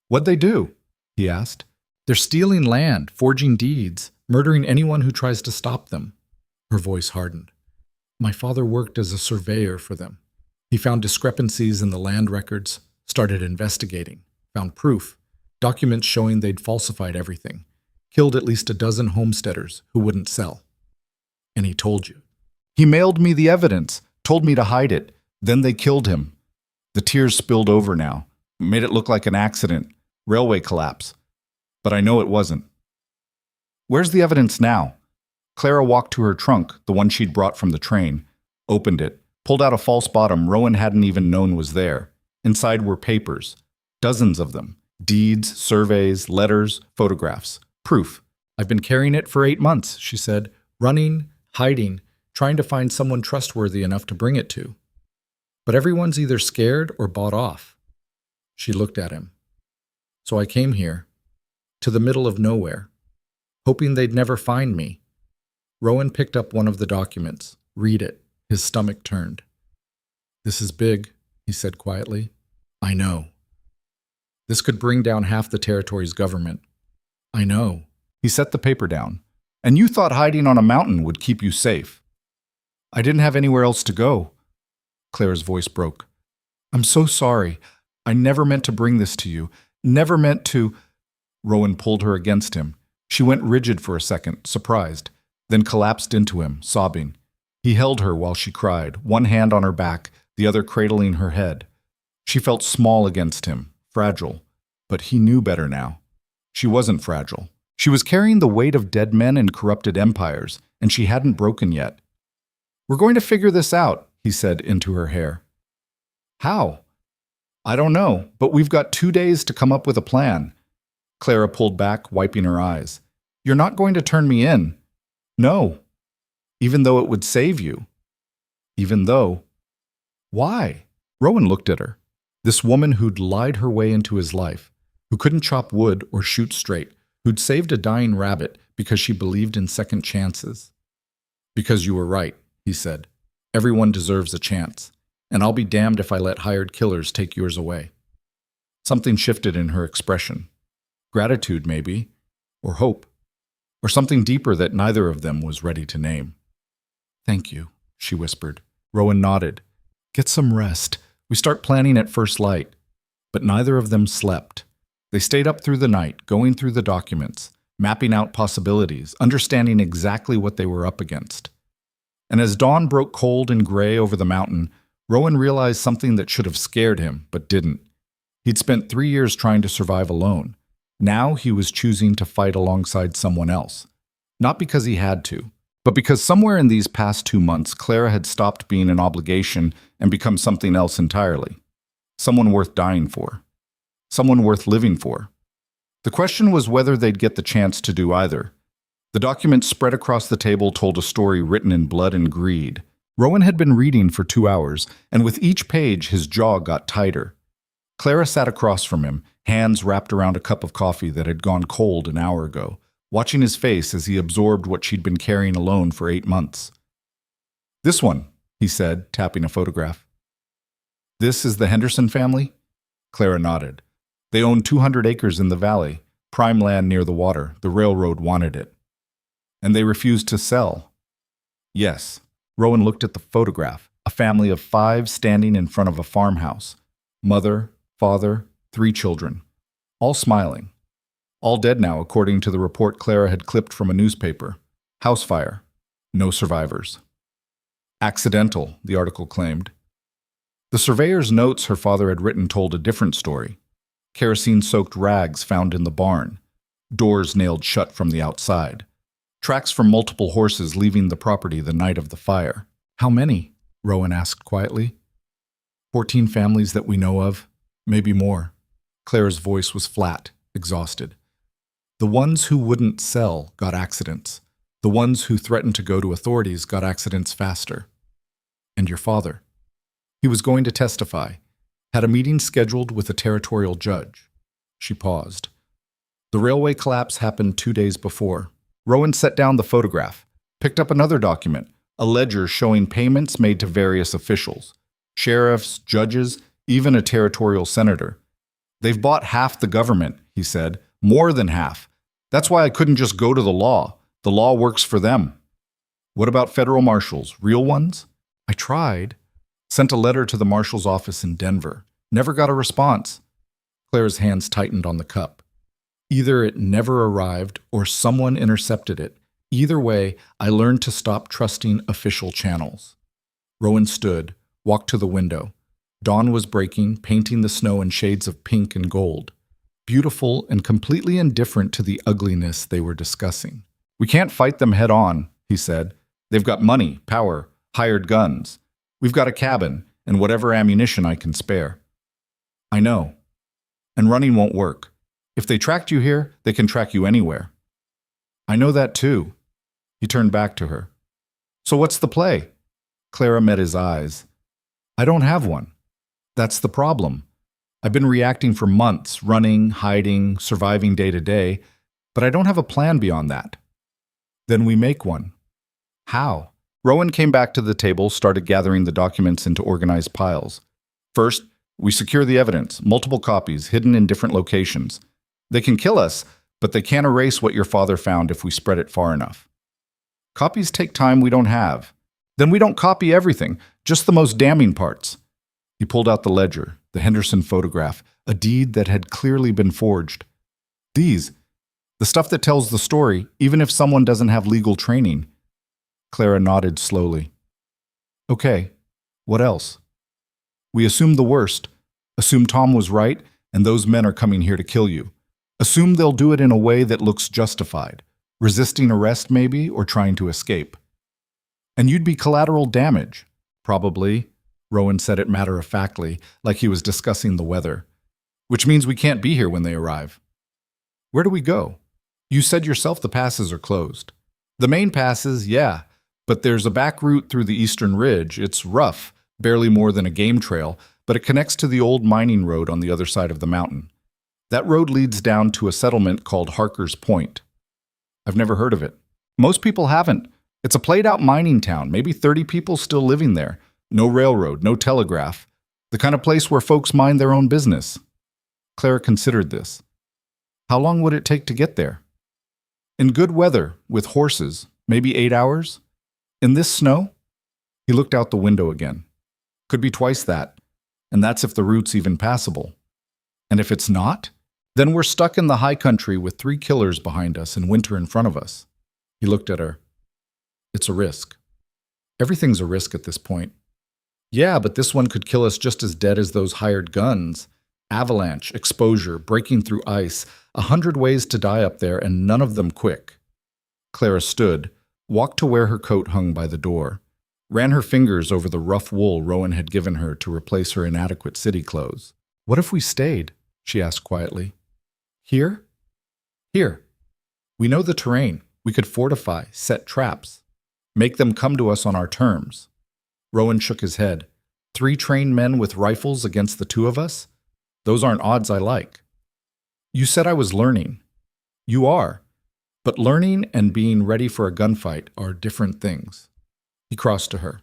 What'd they do? He asked. They're stealing land, forging deeds, murdering anyone who tries to stop them. Her voice hardened. My father worked as a surveyor for them. He found discrepancies in the land records, started investigating, found proof, documents showing they'd falsified everything, killed at least 12 homesteaders who wouldn't sell. And he told you. He mailed me the evidence, told me to hide it. Then they killed him. The tears spilled over now, made it look like an accident, railway collapse. But I know it wasn't. Where's the evidence now? Clara walked to her trunk, the one she'd brought from the train, opened it, pulled out a false bottom Rowan hadn't even known was there. Inside were papers, dozens of them, deeds, surveys, letters, photographs, proof. I've been carrying it for 8 months, she said, running, hiding, trying to find someone trustworthy enough to bring it to. But everyone's either scared or bought off. She looked at him. So I came here, to the middle of nowhere, hoping they'd never find me. Rowan picked up one of the documents. Read it. His stomach turned. This is big, he said quietly. I know. This could bring down half the territory's government. I know. He set the paper down. And you thought hiding on a mountain would keep you safe. I didn't have anywhere else to go. Claire's voice broke. I'm so sorry. I never meant to bring this to you. Never meant to. Rowan pulled her against him. She went rigid for a second, surprised, then collapsed into him, sobbing. He held her while she cried, one hand on her back, the other cradling her head. She felt small against him, fragile, but he knew better now. She wasn't fragile. She was carrying the weight of dead men and corrupted empires, and she hadn't broken yet. We're going to figure this out, he said into her hair. How? I don't know, but we've got 2 days to come up with a plan. Clara pulled back, wiping her eyes. You're not going to turn me in. No. Even though it would save you. Even though. Why? Rowan looked at her. This woman who'd lied her way into his life, who couldn't chop wood or shoot straight, who'd saved a dying rabbit because she believed in second chances. Because you were right, he said. Everyone deserves a chance, and I'll be damned if I let hired killers take yours away. Something shifted in her expression. Gratitude, maybe, or hope, or something deeper that neither of them was ready to name. Thank you, she whispered. Rowan nodded. Get some rest. We start planning at first light. But neither of them slept. They stayed up through the night, going through the documents, mapping out possibilities, understanding exactly what they were up against. And as dawn broke cold and gray over the mountain, Rowan realized something that should have scared him, but didn't. He'd spent 3 years trying to survive alone. Now he was choosing to fight alongside someone else. Not because he had to, but because somewhere in these past 2 months, Clara had stopped being an obligation and become something else entirely. Someone worth dying for. Someone worth living for. The question was whether they'd get the chance to do either. The document spread across the table told a story written in blood and greed. Rowan had been reading for 2 hours, and with each page his jaw got tighter. Clara sat across from him, hands wrapped around a cup of coffee that had gone cold an hour ago, watching his face as he absorbed what she'd been carrying alone for 8 months. This one, he said, tapping a photograph. This is the Henderson family? Clara nodded. They own 200 acres in the valley, prime land near the water. The railroad wanted it. And they refused to sell. Yes. Rowan looked at the photograph, a family of 5 standing in front of a farmhouse. Mother, father, 3 children. All smiling. All dead now, according to the report Clara had clipped from a newspaper. House fire. No survivors. Accidental, the article claimed. The surveyor's notes her father had written told a different story. Kerosene-soaked rags found in the barn. Doors nailed shut from the outside. Tracks from multiple horses leaving the property the night of the fire. How many? Rowan asked quietly. 14 families that we know of. Maybe more. Clara's voice was flat, exhausted. The ones who wouldn't sell got accidents. The ones who threatened to go to authorities got accidents faster. And your father. He was going to testify. Had a meeting scheduled with a territorial judge. She paused. The railway collapse happened 2 days before. Rowan set down the photograph, picked up another document, a ledger showing payments made to various officials. Sheriffs, judges, even a territorial senator. They've bought half the government, he said. More than half. That's why I couldn't just go to the law. The law works for them. What about federal marshals? Real ones? I tried. Sent a letter to the marshal's office in Denver. Never got a response. Claire's hands tightened on the cup. Either it never arrived or someone intercepted it. Either way, I learned to stop trusting official channels. Rowan stood, walked to the window. Dawn was breaking, painting the snow in shades of pink and gold. Beautiful and completely indifferent to the ugliness they were discussing. We can't fight them head on, he said. They've got money, power, hired guns. We've got a cabin and whatever ammunition I can spare. I know. And running won't work. If they tracked you here, they can track you anywhere. I know that too. He turned back to her. So what's the play? Clara met his eyes. I don't have one. That's the problem. I've been reacting for months, running, hiding, surviving day to day, but I don't have a plan beyond that. Then we make one. How? Rowan came back to the table, started gathering the documents into organized piles. First, we secure the evidence, multiple copies, hidden in different locations. They can kill us, but they can't erase what your father found if we spread it far enough. Copies take time we don't have. Then we don't copy everything, just the most damning parts. He pulled out the ledger, the Henderson photograph, a deed that had clearly been forged. These, the stuff that tells the story, even if someone doesn't have legal training. Clara nodded slowly. Okay, what else? We assume the worst. Assume Tom was right, and those men are coming here to kill you. Assume they'll do it in a way that looks justified, resisting arrest maybe, or trying to escape. And you'd be collateral damage. Probably. Rowan said it matter-of-factly, like he was discussing the weather. Which means we can't be here when they arrive. Where do we go? You said yourself the passes are closed. The main passes, yeah, but there's a back route through the eastern ridge. It's rough, barely more than a game trail, but it connects to the old mining road on the other side of the mountain. That road leads down to a settlement called Harker's Point. I've never heard of it. Most people haven't. It's a played-out mining town, maybe 30 people still living there. No railroad, no telegraph. The kind of place where folks mind their own business. Clara considered this. How long would it take to get there? In good weather, with horses, maybe 8 hours? In this snow? He looked out the window again. Could be twice that, and that's if the route's even passable. And if it's not, then we're stuck in the high country with 3 killers behind us and winter in front of us. He looked at her. It's a risk. Everything's a risk at this point. Yeah, but this one could kill us just as dead as those hired guns. Avalanche, exposure, breaking through ice, 100 ways to die up there, and none of them quick. Clara stood, walked to where her coat hung by the door, ran her fingers over the rough wool Rowan had given her to replace her inadequate city clothes. What if we stayed? She asked quietly. Here? Here. We know the terrain. We could fortify, set traps, make them come to us on our terms. Rowan shook his head. 3 trained men with rifles against the 2 of us? Those aren't odds I like. You said I was learning. You are. But learning and being ready for a gunfight are different things. He crossed to her.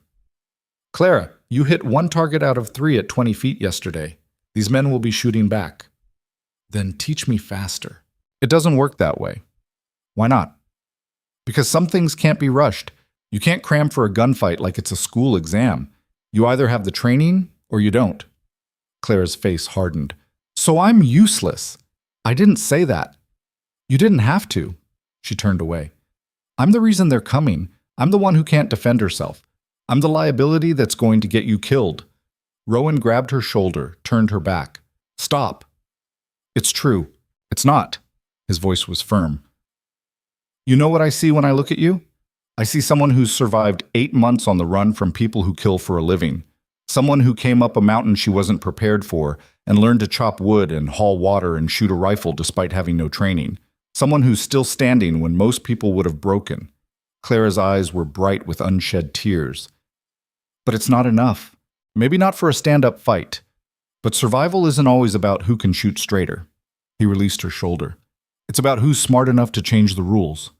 Clara, you hit 1 target out of 3 at 20 feet yesterday. These men will be shooting back. Then teach me faster. It doesn't work that way. Why not? Because some things can't be rushed. You can't cram for a gunfight like it's a school exam. You either have the training or you don't. Clara's face hardened. So I'm useless. I didn't say that. You didn't have to. She turned away. I'm the reason they're coming. I'm the one who can't defend herself. I'm the liability that's going to get you killed. Rowan grabbed her shoulder, turned her back. Stop. It's true. It's not. His voice was firm. You know what I see when I look at you? I see someone who's survived 8 months on the run from people who kill for a living. Someone who came up a mountain she wasn't prepared for and learned to chop wood and haul water and shoot a rifle despite having no training. Someone who's still standing when most people would have broken. Clara's eyes were bright with unshed tears. But it's not enough. Maybe not for a stand-up fight. But survival isn't always about who can shoot straighter. He released her shoulder. It's about who's smart enough to change the rules.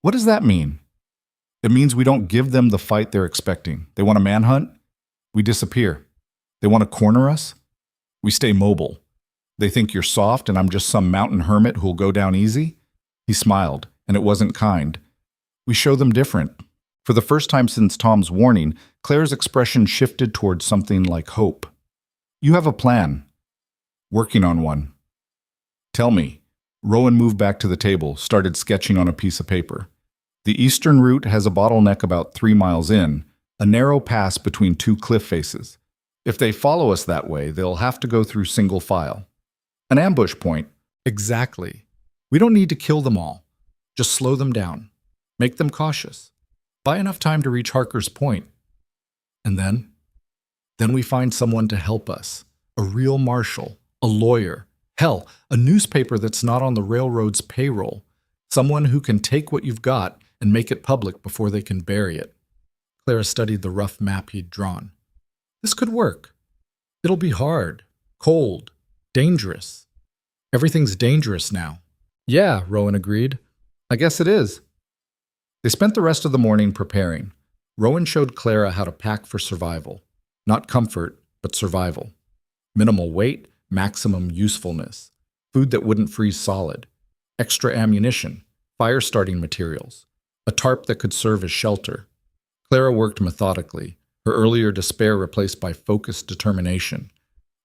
What does that mean? It means we don't give them the fight they're expecting. They want a manhunt? We disappear. They want to corner us? We stay mobile. They think you're soft and I'm just some mountain hermit who'll go down easy? He smiled, and it wasn't kind. We show them different. For the first time since Tom's warning, Claire's expression shifted towards something like hope. You have a plan. Working on one. Tell me. Rowan moved back to the table, started sketching on a piece of paper. The eastern route has a bottleneck about 3 miles in, a narrow pass between 2 cliff faces. If they follow us that way, they'll have to go through single file. An ambush point. Exactly. We don't need to kill them all. Just slow them down. Make them cautious. Buy enough time to reach Harker's Point. And then? Then we find someone to help us. A real marshal. A lawyer. Hell, a newspaper that's not on the railroad's payroll. Someone who can take what you've got and make it public before they can bury it. Clara studied the rough map he'd drawn. This could work. It'll be hard, cold, dangerous. Everything's dangerous now. Yeah, Rowan agreed. I guess it is. They spent the rest of the morning preparing. Rowan showed Clara how to pack for survival. Not comfort, but survival. Minimal weight, maximum usefulness. Food that wouldn't freeze solid. Extra ammunition. Fire-starting materials. A tarp that could serve as shelter. Clara worked methodically, her earlier despair replaced by focused determination.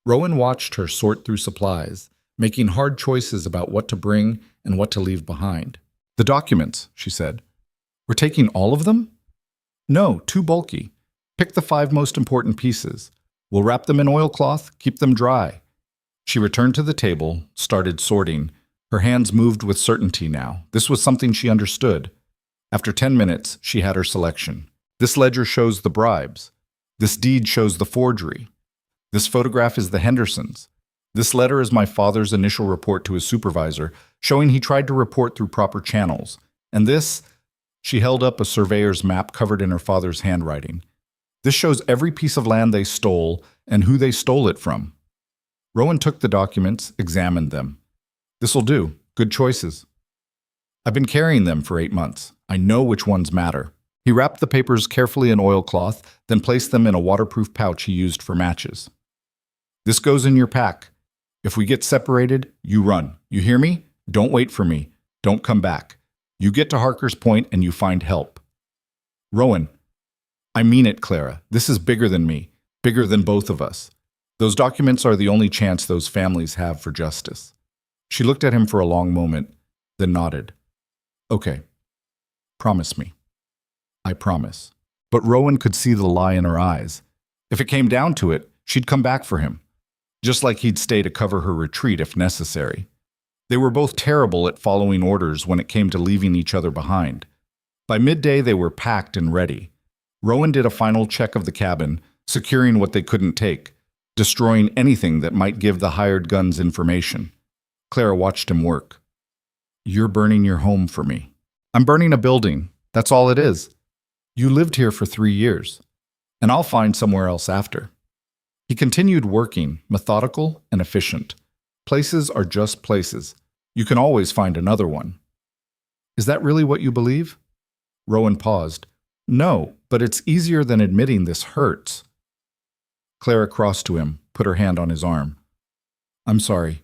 Rowan watched her sort through supplies, making hard choices about what to bring and what to leave behind. The documents, she said. We're taking all of them? No, too bulky. Pick the 5 most important pieces. We'll wrap them in oilcloth, keep them dry. She returned to the table, started sorting. Her hands moved with certainty now. This was something she understood. After 10 minutes, she had her selection. This ledger shows the bribes. This deed shows the forgery. This photograph is the Hendersons. This letter is my father's initial report to his supervisor, showing he tried to report through proper channels. And this, she held up a surveyor's map covered in her father's handwriting. This shows every piece of land they stole and who they stole it from. Rowan took the documents, examined them. This'll do. Good choices. I've been carrying them for 8 months. I know which ones matter. He wrapped the papers carefully in oilcloth, then placed them in a waterproof pouch he used for matches. This goes in your pack. If we get separated, you run. You hear me? Don't wait for me. Don't come back. You get to Harker's Point and you find help. Rowan, I mean it, Clara. This is bigger than me, bigger than both of us. Those documents are the only chance those families have for justice. She looked at him for a long moment, then nodded. Okay. Promise me. I promise. But Rowan could see the lie in her eyes. If it came down to it, she'd come back for him, just like he'd stay to cover her retreat if necessary. They were both terrible at following orders when it came to leaving each other behind. By midday, they were packed and ready. Rowan did a final check of the cabin, securing what they couldn't take, destroying anything that might give the hired guns information. Clara watched him work. You're burning your home for me. I'm burning a building. That's all it is. You lived here for 3 years, and I'll find somewhere else after. He continued working, methodical and efficient. Places are just places. You can always find another one. Is that really what you believe? Rowan paused. No, but it's easier than admitting this hurts. Clara crossed to him, put her hand on his arm. I'm sorry.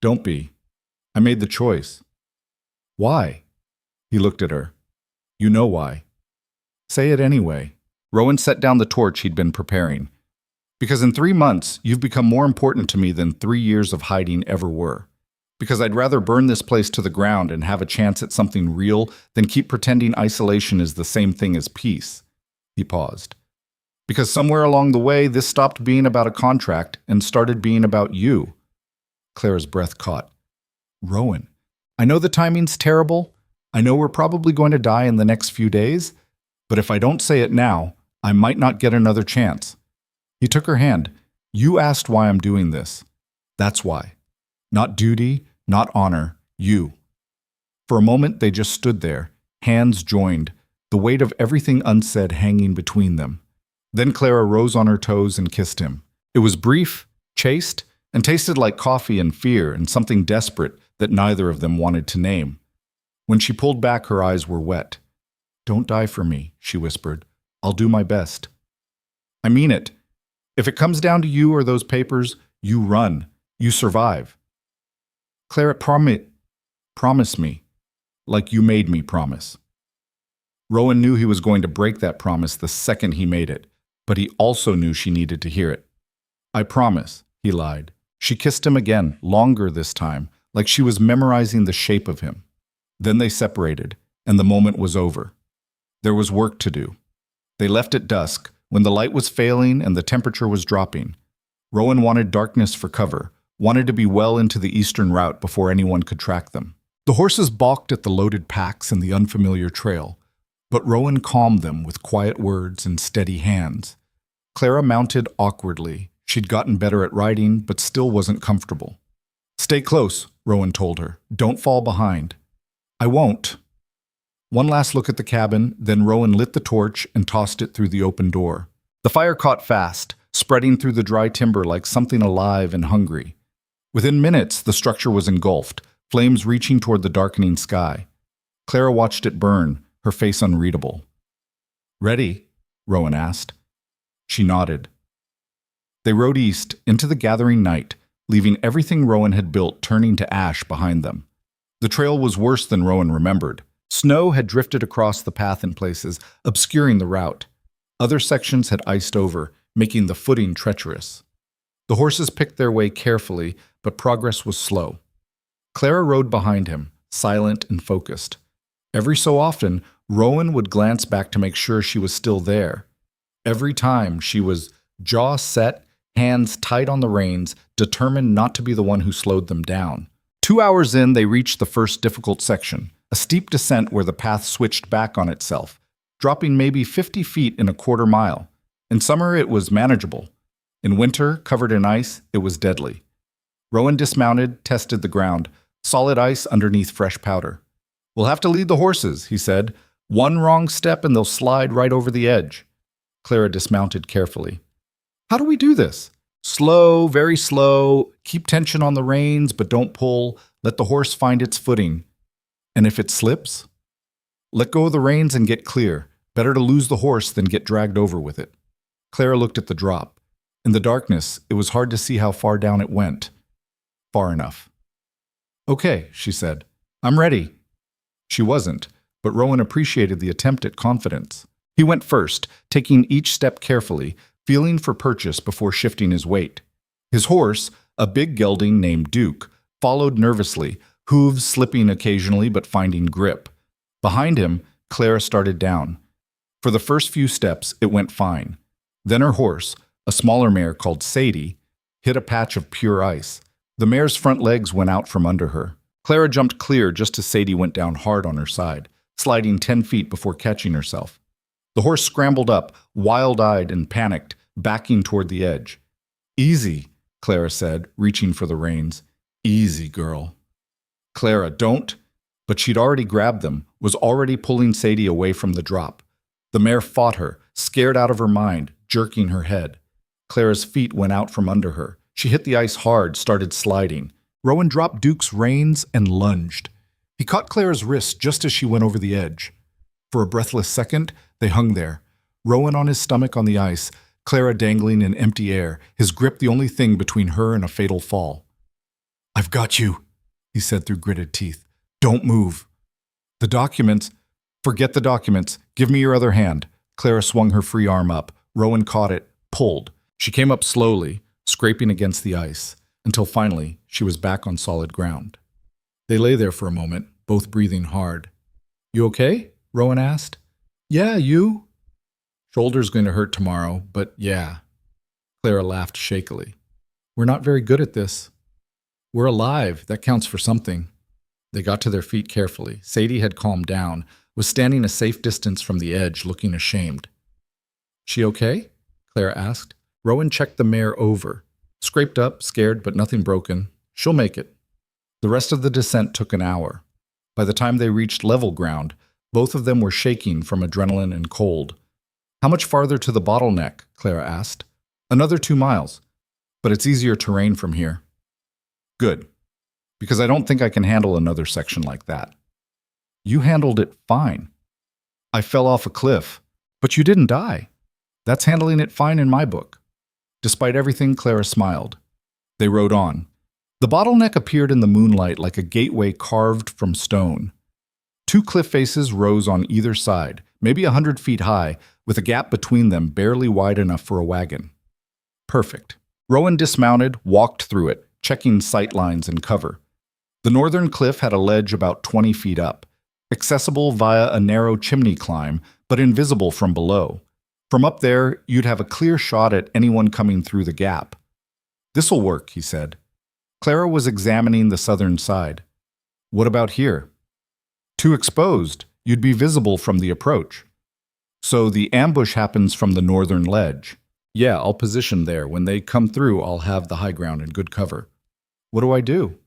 Don't be. I made the choice. Why? He looked at her. You know why. Say it anyway. Rowan set down the torch he'd been preparing. Because in 3 months, you've become more important to me than 3 years of hiding ever were. Because I'd rather burn this place to the ground and have a chance at something real than keep pretending isolation is the same thing as peace. He paused. Because somewhere along the way, this stopped being about a contract and started being about you. Clara's breath caught. Rowan, I know the timing's terrible. I know we're probably going to die in the next few days. But if I don't say it now, I might not get another chance. He took her hand. You asked why I'm doing this. That's why. Not duty, not honor, you. For a moment, they just stood there, hands joined, the weight of everything unsaid hanging between them. Then Clara rose on her toes and kissed him. It was brief, chaste, and tasted like coffee and fear and something desperate that neither of them wanted to name. When she pulled back, her eyes were wet. Don't die for me, she whispered. I'll do my best. I mean it. If it comes down to you or those papers, you run. You survive. Clara, promise me, like you made me promise. Rowan knew he was going to break that promise the second he made it, but he also knew she needed to hear it. I promise, he lied. She kissed him again, longer this time, like she was memorizing the shape of him. Then they separated, and the moment was over. There was work to do. They left at dusk, when the light was failing and the temperature was dropping. Rowan wanted darkness for cover, wanted to be well into the eastern route before anyone could track them. The horses balked at the loaded packs and the unfamiliar trail, but Rowan calmed them with quiet words and steady hands. Clara mounted awkwardly. She'd gotten better at riding, but still wasn't comfortable. Stay close, Rowan told her. Don't fall behind. I won't. One last look at the cabin, then Rowan lit the torch and tossed it through the open door. The fire caught fast, spreading through the dry timber like something alive and hungry. Within minutes, the structure was engulfed, flames reaching toward the darkening sky. Clara watched it burn, her face unreadable. "Ready?" Rowan asked. She nodded. They rode east, into the gathering night, leaving everything Rowan had built turning to ash behind them. The trail was worse than Rowan remembered. Snow had drifted across the path in places, obscuring the route. Other sections had iced over, making the footing treacherous. The horses picked their way carefully, but progress was slow. Clara rode behind him, silent and focused. Every so often, Rowan would glance back to make sure she was still there. Every time, she was jaw set, hands tight on the reins, determined not to be the one who slowed them down. 2 hours in, they reached the first difficult section, a steep descent where the path switched back on itself, dropping maybe 50 feet in a quarter mile. In summer, it was manageable. In winter, covered in ice, it was deadly. Rowan dismounted, tested the ground. Solid ice underneath fresh powder. "We'll have to lead the horses," he said. "One wrong step and they'll slide right over the edge." Clara dismounted carefully. "How do we do this?" "Slow, very slow. Keep tension on the reins, but don't pull. Let the horse find its footing. And if it slips? Let go of the reins and get clear. Better to lose the horse than get dragged over with it." Clara looked at the drop. In the darkness, it was hard to see how far down it went. Far enough. "Okay," she said. "I'm ready." She wasn't, but Rowan appreciated the attempt at confidence. He went first, taking each step carefully, feeling for purchase before shifting his weight. His horse, a big gelding named Duke, followed nervously, hooves slipping occasionally but finding grip. Behind him, Clara started down. For the first few steps, it went fine. Then her horse, a smaller mare called Sadie, hit a patch of pure ice. The mare's front legs went out from under her. Clara jumped clear just as Sadie went down hard on her side, sliding 10 feet before catching herself. The horse scrambled up, wild-eyed and panicked, backing toward the edge. "Easy," Clara said, reaching for the reins. "Easy, girl." "Clara, don't." But she'd already grabbed them, was already pulling Sadie away from the drop. The mare fought her, scared out of her mind, jerking her head. Clara's feet went out from under her. She hit the ice hard, started sliding. Rowan dropped Duke's reins and lunged. He caught Clara's wrist just as she went over the edge. For a breathless second, they hung there, Rowan on his stomach on the ice, Clara dangling in empty air, his grip the only thing between her and a fatal fall. "I've got you," he said through gritted teeth. "Don't move." "The documents." "Forget the documents. Give me your other hand." Clara swung her free arm up. Rowan caught it, pulled. She came up slowly, scraping against the ice, until finally she was back on solid ground. They lay there for a moment, both breathing hard. "You okay?" Rowan asked. "Yeah, you?" "Shoulder's going to hurt tomorrow, but yeah." Clara laughed shakily. "We're not very good at this." "We're alive. That counts for something." They got to their feet carefully. Sadie had calmed down, was standing a safe distance from the edge, looking ashamed. "She okay?" Clara asked. Rowan checked the mare over. Scraped up, scared, but nothing broken. "She'll make it." The rest of the descent took an hour. By the time they reached level ground, both of them were shaking from adrenaline and cold. "How much farther to the bottleneck?" Clara asked. "Another 2 miles. But it's easier terrain from here." "Good. Because I don't think I can handle another section like that." "You handled it fine." "I fell off a cliff." "But you didn't die." "That's handling it fine in my book." Despite everything, Clara smiled. They rode on. The bottleneck appeared in the moonlight like a gateway carved from stone. 2 cliff faces rose on either side, maybe 100 feet high, with a gap between them barely wide enough for a wagon. Perfect. Rowan dismounted, walked through it, checking sight lines and cover. The northern cliff had a ledge about 20 feet up, accessible via a narrow chimney climb, but invisible from below. From up there, you'd have a clear shot at anyone coming through the gap. "This'll work," he said. Clara was examining the southern side. "What about here?" "Too exposed. You'd be visible from the approach." "So the ambush happens from the northern ledge." "Yeah, I'll position there. When they come through, I'll have the high ground and good cover." "What do I do?"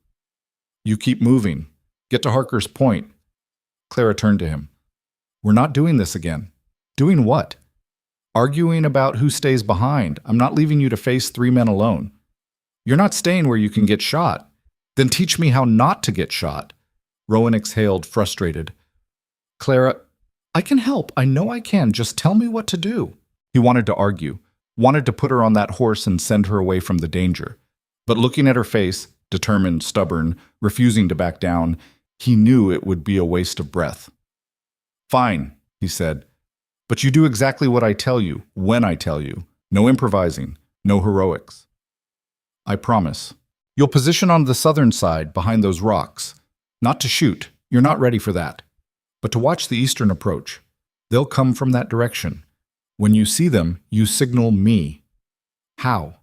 "You keep moving. Get to Harker's Point." Clara turned to him. We're not doing this again. Doing what? Arguing about who stays behind. I'm not leaving you to face 3 men alone. You're not staying where you can get shot. Then teach me how not to get shot. Rowan exhaled, frustrated. Clara, I can help. I know I can. Just tell me what to do. He wanted to argue, wanted to put her on that horse and send her away from the danger. But looking at her face, determined, stubborn, refusing to back down, he knew it would be a waste of breath. Fine, he said. But you do exactly what I tell you, when I tell you. No improvising, no heroics. I promise. You'll position on the southern side, behind those rocks. Not to shoot, you're not ready for that. But to watch the eastern approach. They'll come from that direction. When you see them, you signal me. How?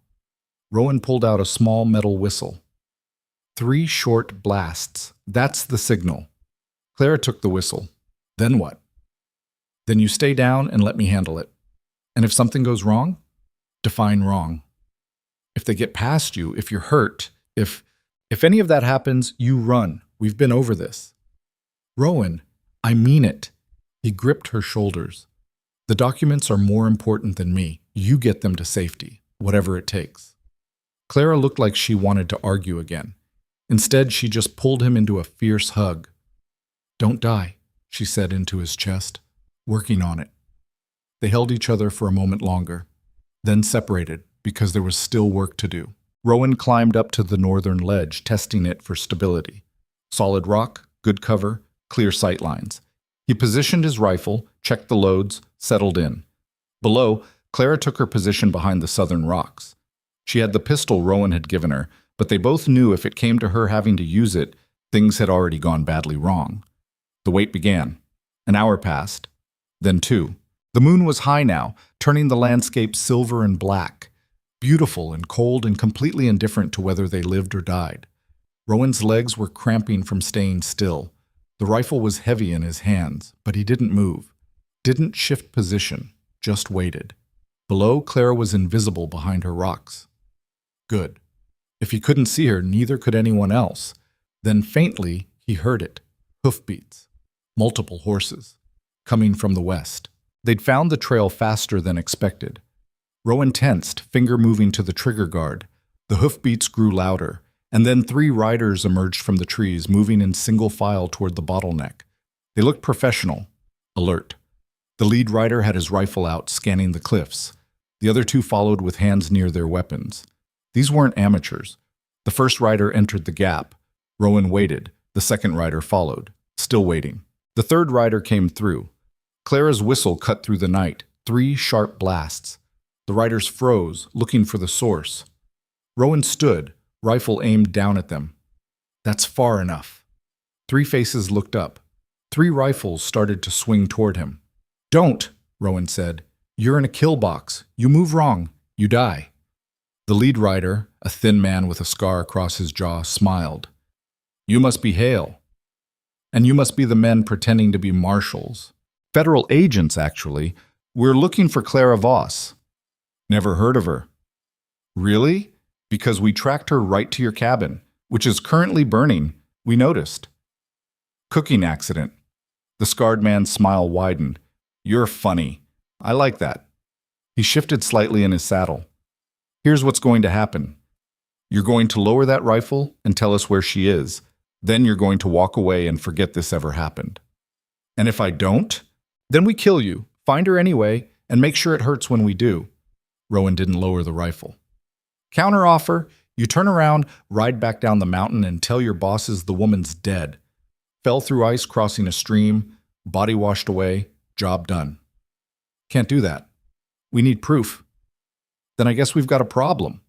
Rowan pulled out a small metal whistle. 3 short blasts. That's the signal. Clara took the whistle. Then what? Then you stay down and let me handle it. And if something goes wrong, define wrong. If they get past you, if you're hurt, if any of that happens, you run. We've been over this. Rowan, I mean it. He gripped her shoulders. The documents are more important than me. You get them to safety, whatever it takes. Clara looked like she wanted to argue again. Instead, she just pulled him into a fierce hug. Don't die, she said into his chest. Working on it. They held each other for a moment longer, then separated because there was still work to do. Rowan climbed up to the northern ledge, testing it for stability. Solid rock, good cover, clear sight lines. He positioned his rifle, checked the loads, settled in. Below, Clara took her position behind the southern rocks. She had the pistol Rowan had given her, but they both knew if it came to her having to use it, things had already gone badly wrong. The wait began. An hour passed. Then 2. The moon was high now, turning the landscape silver and black, beautiful and cold and completely indifferent to whether they lived or died. Rowan's legs were cramping from staying still. The rifle was heavy in his hands, but he didn't move, didn't shift position, just waited. Below, Clara was invisible behind her rocks. Good. If he couldn't see her, neither could anyone else. Then faintly, he heard it. Hoofbeats. Multiple horses. Coming from the west. They'd found the trail faster than expected. Rowan tensed, finger moving to the trigger guard. The hoofbeats grew louder, and then 3 riders emerged from the trees, moving in single file toward the bottleneck. They looked professional, alert. The lead rider had his rifle out, scanning the cliffs. The other 2 followed with hands near their weapons. These weren't amateurs. The first rider entered the gap. Rowan waited. The second rider followed, still waiting. The third rider came through. Clara's whistle cut through the night, 3 sharp blasts. The riders froze, looking for the source. Rowan stood, rifle aimed down at them. That's far enough. 3 faces looked up. 3 rifles started to swing toward him. Don't, Rowan said. You're in a kill box. You move wrong, you die. The lead rider, a thin man with a scar across his jaw, smiled. You must be Hale. And you must be the men pretending to be marshals. Federal agents, actually. We're looking for Clara Voss. Never heard of her. Really? Because we tracked her right to your cabin, which is currently burning. We noticed. Cooking accident. The scarred man's smile widened. You're funny. I like that. He shifted slightly in his saddle. Here's what's going to happen. You're going to lower that rifle and tell us where she is. Then you're going to walk away and forget this ever happened. And if I don't, then we kill you, find her anyway, and make sure it hurts when we do. Rowan didn't lower the rifle. Counteroffer, you turn around, ride back down the mountain, and tell your bosses the woman's dead. Fell through ice crossing a stream, body washed away, job done. Can't do that. We need proof. Then I guess we've got a problem.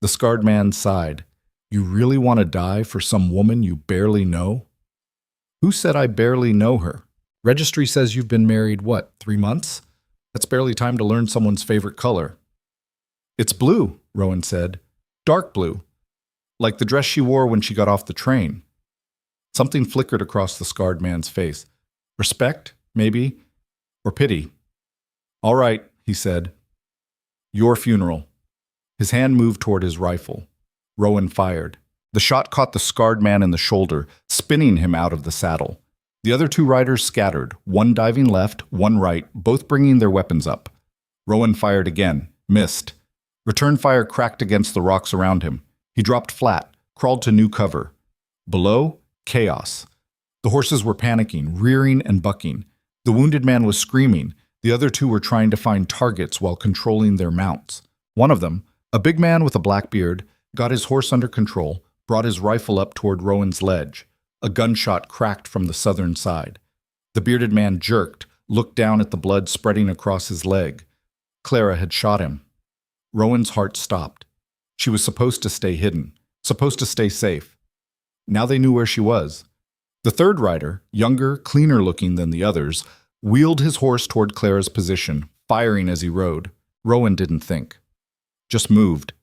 The scarred man sighed. You really want to die for some woman you barely know? Who said I barely know her? Registry says you've been married, 3 months? That's barely time to learn someone's favorite color. It's blue, Rowan said. Dark blue. Like the dress she wore when she got off the train. Something flickered across the scarred man's face. Respect, maybe, or pity. All right, he said. Your funeral. His hand moved toward his rifle. Rowan fired. The shot caught the scarred man in the shoulder, spinning him out of the saddle. The other two riders scattered, one diving left, one right, both bringing their weapons up. Rowan fired again, missed. Return fire cracked against the rocks around him. He dropped flat, crawled to new cover. Below, chaos. The horses were panicking, rearing and bucking. The wounded man was screaming. The other two were trying to find targets while controlling their mounts. One of them, a big man with a black beard, got his horse under control, brought his rifle up toward Rowan's ledge. A gunshot cracked from the southern side. The bearded man jerked, looked down at the blood spreading across his leg. Clara had shot him. Rowan's heart stopped. She was supposed to stay hidden, supposed to stay safe. Now they knew where she was. The third rider, younger, cleaner looking than the others, wheeled his horse toward Clara's position, firing as he rode. Rowan didn't think. Just moved.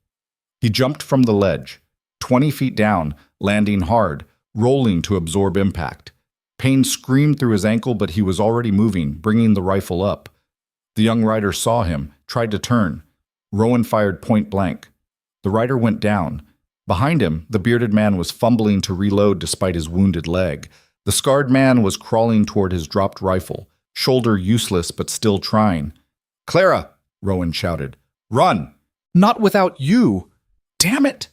He jumped from the ledge, 20 feet down, landing hard, rolling to absorb impact. Pain screamed through his ankle, but he was already moving, bringing the rifle up. The young rider saw him, tried to turn. Rowan fired point blank. The rider went down. Behind him, the bearded man was fumbling to reload despite his wounded leg. The scarred man was crawling toward his dropped rifle, shoulder useless but still trying. "Clara!" Rowan shouted. "Run! Not without you! Damn it!"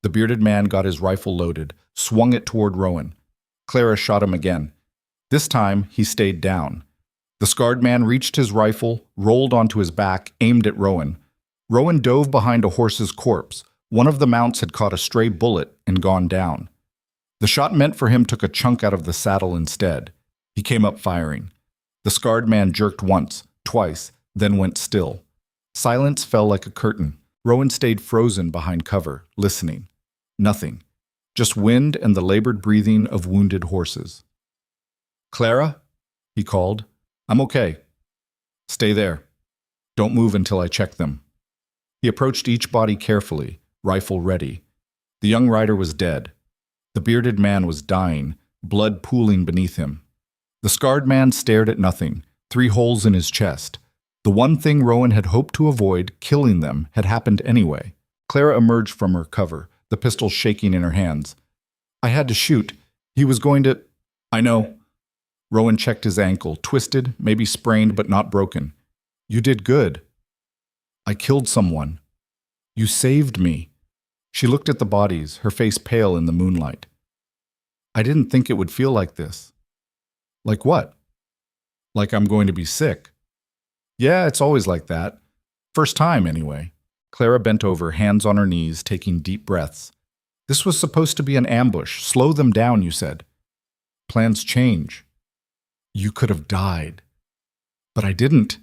The bearded man got his rifle loaded, swung it toward Rowan. Clara shot him again. This time, he stayed down. The scarred man reached his rifle, rolled onto his back, aimed at Rowan. Rowan dove behind a horse's corpse. One of the mounts had caught a stray bullet and gone down. The shot meant for him took a chunk out of the saddle instead. He came up firing. The scarred man jerked once, twice, then went still. Silence fell like a curtain. Rowan stayed frozen behind cover, listening. Nothing. Just wind and the labored breathing of wounded horses. "Clara?" he called. "I'm okay. Stay there. Don't move until I check them." He approached each body carefully, rifle ready. The young rider was dead. The bearded man was dying, blood pooling beneath him. The scarred man stared at nothing, 3 holes in his chest. The one thing Rowan had hoped to avoid, killing them, had happened anyway. Clara emerged from her cover, the pistol shaking in her hands. "I had to shoot. He was going to—" "I know." Rowan checked his ankle, twisted, maybe sprained but not broken. "You did good." "I killed someone. You saved me." She looked at the bodies, her face pale in the moonlight. "I didn't think it would feel like this." "Like what?" "Like I'm going to be sick." "Yeah, it's always like that. First time, anyway." Clara bent over, hands on her knees, taking deep breaths. "This was supposed to be an ambush. Slow them down, you said." "Plans change." "You could have died." "But I didn't."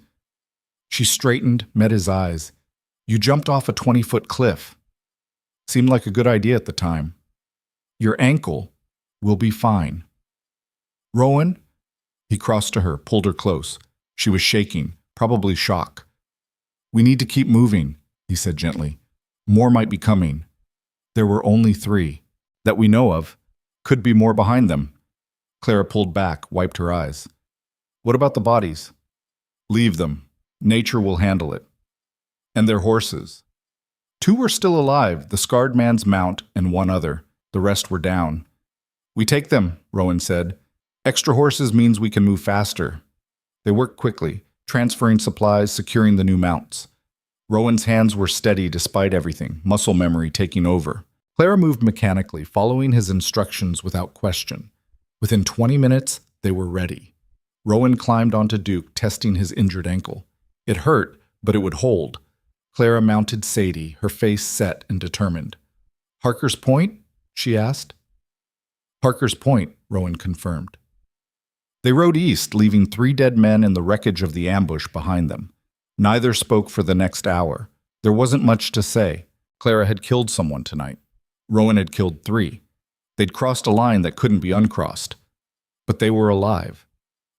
She straightened, met his eyes. "You jumped off a 20-foot cliff. Seemed like a good idea at the time. Your ankle will be fine." "Rowan?" He crossed to her, pulled her close. She was shaking, probably shock. "We need to keep moving," he said gently. "More might be coming. There were only 3. That we know of. Could be more behind them." Clara pulled back, wiped her eyes. "What about the bodies?" "Leave them. Nature will handle it." "And their horses?" 2 were still alive, the scarred man's mount and 1 other. The rest were down. "We take them," Rowan said. "Extra horses means we can move faster." They worked quickly, transferring supplies, securing the new mounts. Rowan's hands were steady despite everything, muscle memory taking over. Clara moved mechanically, following his instructions without question. Within 20 minutes, they were ready. Rowan climbed onto Duke, testing his injured ankle. It hurt, but it would hold. Clara mounted Sadie, her face set and determined. "Harker's Point?" she asked. "Harker's Point," Rowan confirmed. They rode east, leaving 3 dead men in the wreckage of the ambush behind them. Neither spoke for the next hour. There wasn't much to say. Clara had killed someone tonight. Rowan had killed 3. They'd crossed a line that couldn't be uncrossed. But they were alive.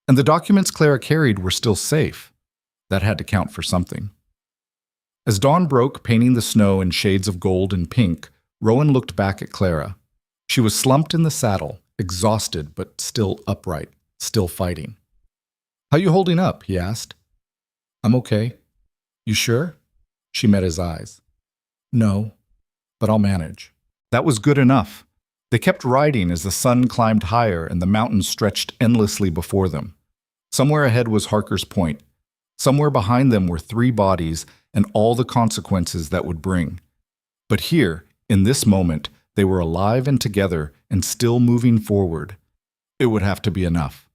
And the documents Clara carried were still safe. That had to count for something. As dawn broke, painting the snow in shades of gold and pink, Rowan looked back at Clara. She was slumped in the saddle, exhausted but still upright, still fighting. "How you holding up?" he asked. "I'm okay." "You sure?" She met his eyes. "No, but I'll manage." That was good enough. They kept riding as the sun climbed higher and the mountains stretched endlessly before them. Somewhere ahead was Harker's Point. Somewhere behind them were three bodies and all the consequences that would bring. But here, in this moment, they were alive and together and still moving forward. It would have to be enough.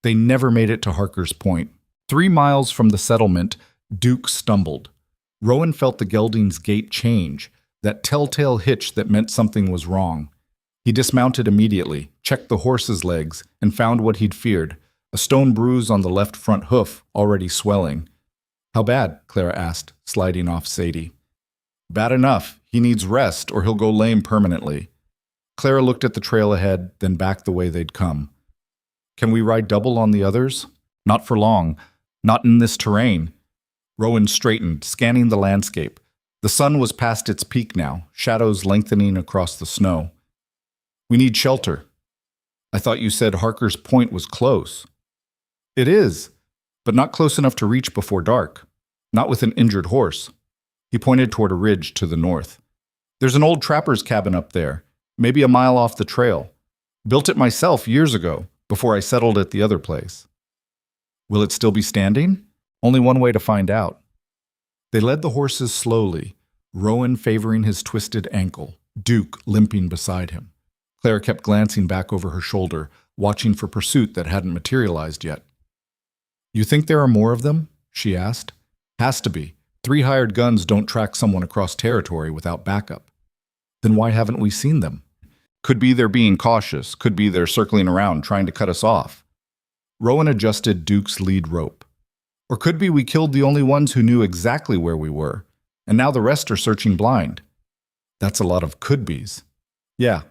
They never made it to Harker's Point. 3 miles from the settlement, Duke stumbled. Rowan felt the gelding's gait change, that telltale hitch that meant something was wrong. He dismounted immediately, checked the horse's legs, and found what he'd feared, a stone bruise on the left front hoof, already swelling. "How bad?" Clara asked, sliding off Sadie. "Bad enough. He needs rest, or he'll go lame permanently." Clara looked at the trail ahead, then back the way they'd come. "Can we ride double on the others?" "Not for long. Not in this terrain." Rowan straightened, scanning the landscape. The sun was past its peak now, shadows lengthening across the snow. "We need shelter." "I thought you said Harker's Point was close." "It is, but not close enough to reach before dark. Not with an injured horse." He pointed toward a ridge to the north. "There's an old trapper's cabin up there, maybe a mile off the trail. Built it myself years ago, before I settled at the other place." "Will it still be standing?" "Only one way to find out." They led the horses slowly, Rowan favoring his twisted ankle, Duke limping beside him. Clara kept glancing back over her shoulder, watching for pursuit that hadn't materialized yet. "You think there are more of them?" she asked. "Has to be. 3 hired guns don't track someone across territory without backup." "Then why haven't we seen them?" "Could be they're being cautious. Could be they're circling around, trying to cut us off." Rowan adjusted Duke's lead rope. "Or could be we killed the only ones who knew exactly where we were, and now the rest are searching blind." "That's a lot of could-bes." "Yeah.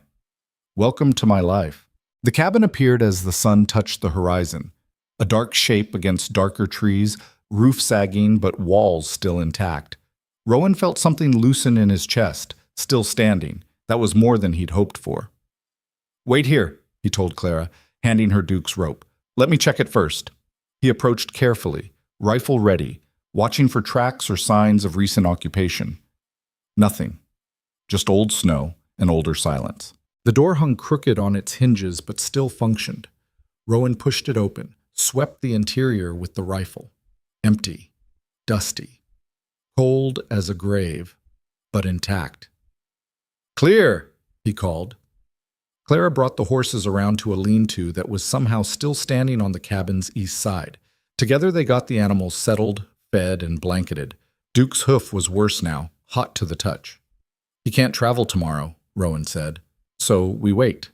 Welcome to my life." The cabin appeared as the sun touched the horizon, a dark shape against darker trees, roof sagging but walls still intact. Rowan felt something loosen in his chest, still standing. That was more than he'd hoped for. "Wait here," he told Clara, handing her Duke's rope. "Let me check it first." He approached carefully, rifle ready, watching for tracks or signs of recent occupation. Nothing. Just old snow and older silence. The door hung crooked on its hinges but still functioned. Rowan pushed it open, swept the interior with the rifle. Empty. Dusty. Cold as a grave, but intact. "Clear!" he called. Clara brought the horses around to a lean-to that was somehow still standing on the cabin's east side. Together they got the animals settled, fed, and blanketed. Duke's hoof was worse now, hot to the touch. "He can't travel tomorrow," Rowan said. "So we wait."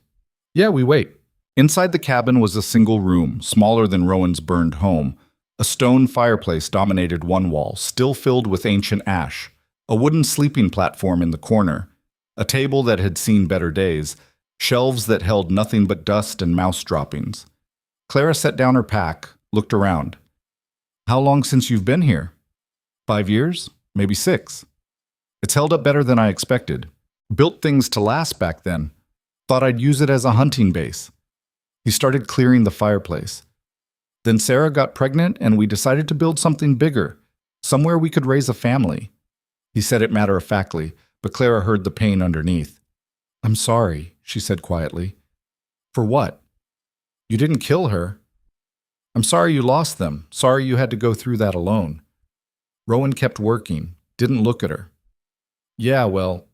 "Yeah, we wait." Inside the cabin was a single room, smaller than Rowan's burned home. A stone fireplace dominated one wall, still filled with ancient ash. A wooden sleeping platform in the corner. A table that had seen better days. Shelves that held nothing but dust and mouse droppings. Clara set down her pack, looked around. "How long since you've been here?" 5 years? Maybe 6. "It's held up better than I expected. Built things to last back then. Thought I'd use it as a hunting base." He started clearing the fireplace. "Then Sarah got pregnant and we decided to build something bigger, somewhere we could raise a family." He said it matter-of-factly, but Clara heard the pain underneath. "I'm sorry," she said quietly. "For what?" "You didn't kill her." "I'm sorry you lost them. Sorry you had to go through that alone." Rowan kept working, didn't look at her. "Yeah, well,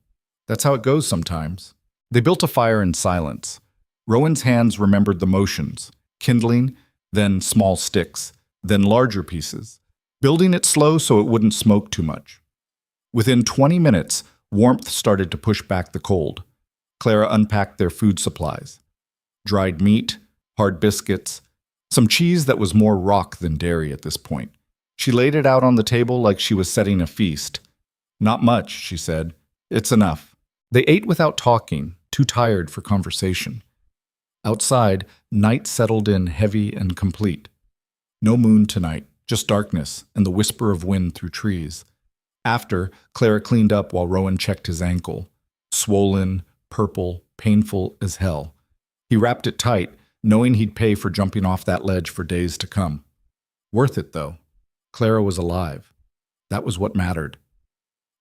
that's how it goes sometimes." They built a fire in silence. Rowan's hands remembered the motions, kindling, then small sticks, then larger pieces, building it slow so it wouldn't smoke too much. Within 20 minutes, warmth started to push back the cold. Clara unpacked their food supplies. Dried meat, hard biscuits, some cheese that was more rock than dairy at this point. She laid it out on the table like she was setting a feast. "Not much," she said. "It's enough." They ate without talking, too tired for conversation. Outside, night settled in heavy and complete. No moon tonight, just darkness and the whisper of wind through trees. After, Clara cleaned up while Rowan checked his ankle. Swollen, purple, painful as hell. He wrapped it tight, knowing he'd pay for jumping off that ledge for days to come. Worth it, though. Clara was alive. That was what mattered.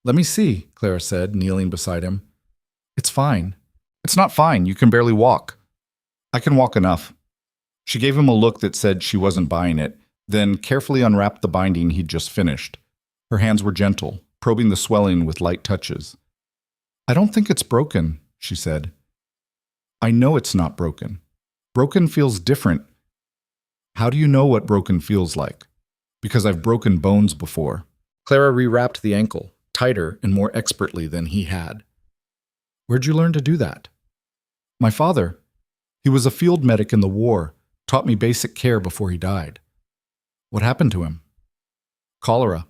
"Let me see," Clara said, kneeling beside him. "It's fine." It's not fine. You can barely walk. I can walk enough. She gave him a look that said she wasn't buying it, then carefully unwrapped the binding he'd just finished. Her hands were gentle, probing the swelling with light touches. I don't think it's broken, she said. I know it's not broken. Broken feels different. How do you know what broken feels like? Because I've broken bones before. Clara rewrapped the ankle, tighter and more expertly than he had. Where'd you learn to do that? My father. He was a field medic in the war, taught me basic care before he died. What happened to him? Cholera.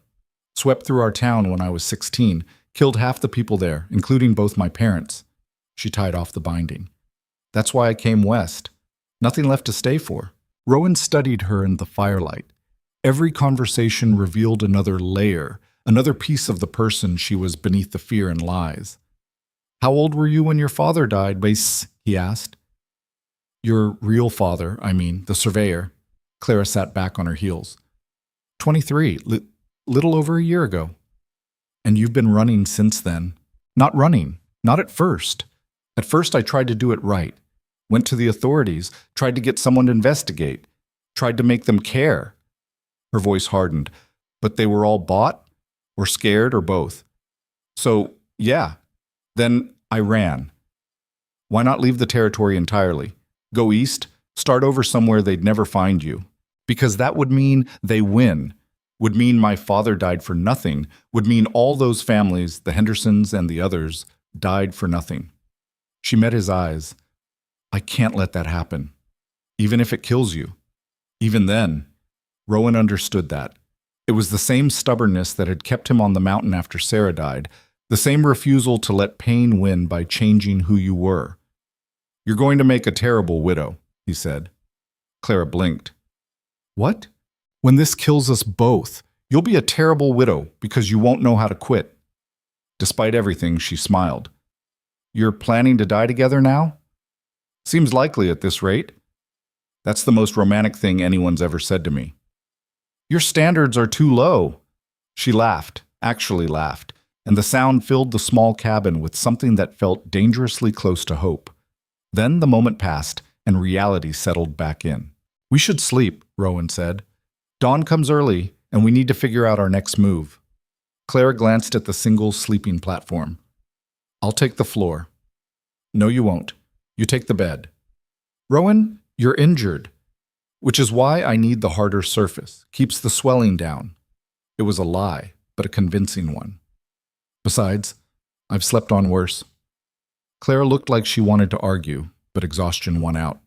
Swept through our town when I was 16, killed half the people there, including both my parents. She tied off the binding. That's why I came west. Nothing left to stay for. Rowan studied her in the firelight. Every conversation revealed another layer, another piece of the person she was beneath the fear and lies. How old were you when your father died, Base? He asked. Your real father, I mean, the surveyor. Clara sat back on her heels. 23, little over a year ago. And you've been running since then. Not running, not at first. At first I tried to do it right. Went to the authorities, tried to get someone to investigate, tried to make them care. Her voice hardened. But they were all bought, or scared, or both. So, yeah. Then I ran. Why not leave the territory entirely? Go east, start over somewhere they'd never find you. Because that would mean they win. Would mean my father died for nothing. Would mean all those families, the Hendersons and the others, died for nothing. She met his eyes. I can't let that happen. Even if it kills you. Even then. Rowan understood that. It was the same stubbornness that had kept him on the mountain after Sarah died, the same refusal to let pain win by changing who you were. You're going to make a terrible widow, he said. Clara blinked. What? When this kills us both, you'll be a terrible widow because you won't know how to quit. Despite everything, she smiled. You're planning to die together now? Seems likely at this rate. That's the most romantic thing anyone's ever said to me. Your standards are too low. She laughed, actually laughed, and the sound filled the small cabin with something that felt dangerously close to hope. Then the moment passed, and reality settled back in. We should sleep, Rowan said. Dawn comes early, and we need to figure out our next move. Clara glanced at the single sleeping platform. I'll take the floor. No, you won't. You take the bed. Rowan, you're injured. Which is why I need the harder surface. Keeps the swelling down. It was a lie, but a convincing one. Besides, I've slept on worse. Clara looked like she wanted to argue, but exhaustion won out.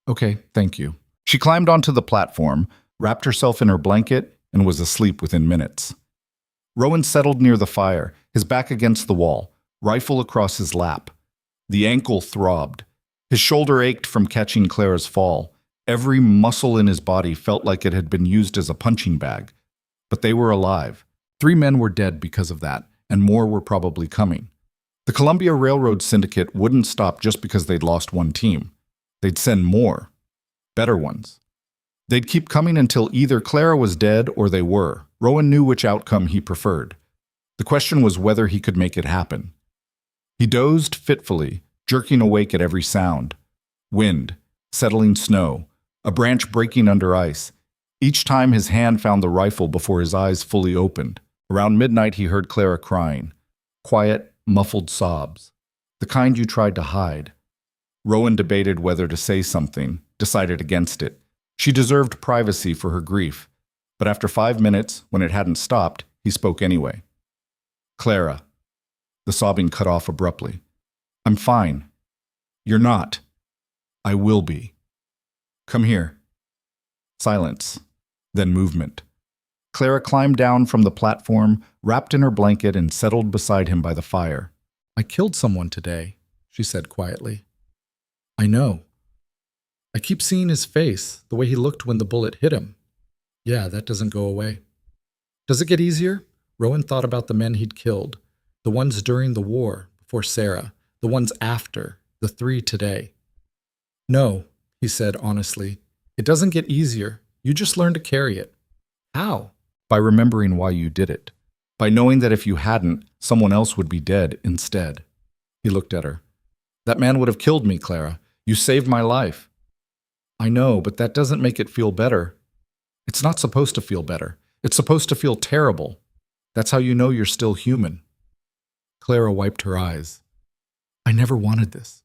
Okay, thank you. She climbed onto the platform, wrapped herself in her blanket, and was asleep within minutes. Rowan settled near the fire, his back against the wall, rifle across his lap. The ankle throbbed. His shoulder ached from catching Clara's fall. Every muscle in his body felt like it had been used as a punching bag. But they were alive. 3 men were dead because of that, and more were probably coming. The Columbia Railroad Syndicate wouldn't stop just because they'd lost one team. They'd send more. Better ones. They'd keep coming until either Clara was dead or they were. Rowan knew which outcome he preferred. The question was whether he could make it happen. He dozed fitfully, jerking awake at every sound. Wind, settling snow, a branch breaking under ice. Each time his hand found the rifle before his eyes fully opened. Around midnight he heard Clara crying. Quiet, muffled sobs. The kind you tried to hide. Rowan debated whether to say something, decided against it. She deserved privacy for her grief. But after 5 minutes, when it hadn't stopped, he spoke anyway. Clara. The sobbing cut off abruptly. I'm fine. You're not. I will be. Come here. Silence. Then movement. Clara climbed down from the platform, wrapped in her blanket, and settled beside him by the fire. I killed someone today, she said quietly. I know. I keep seeing his face, the way he looked when the bullet hit him. Yeah, that doesn't go away. Does it get easier? Rowan thought about the men he'd killed, the ones during the war, before Sarah, the ones after, the 3 today. No, he said honestly. It doesn't get easier. You just learn to carry it. How? By remembering why you did it. By knowing that if you hadn't, someone else would be dead instead. He looked at her. That man would have killed me, Clara. You saved my life. I know, but that doesn't make it feel better. It's not supposed to feel better. It's supposed to feel terrible. That's how you know you're still human. Clara wiped her eyes. I never wanted this.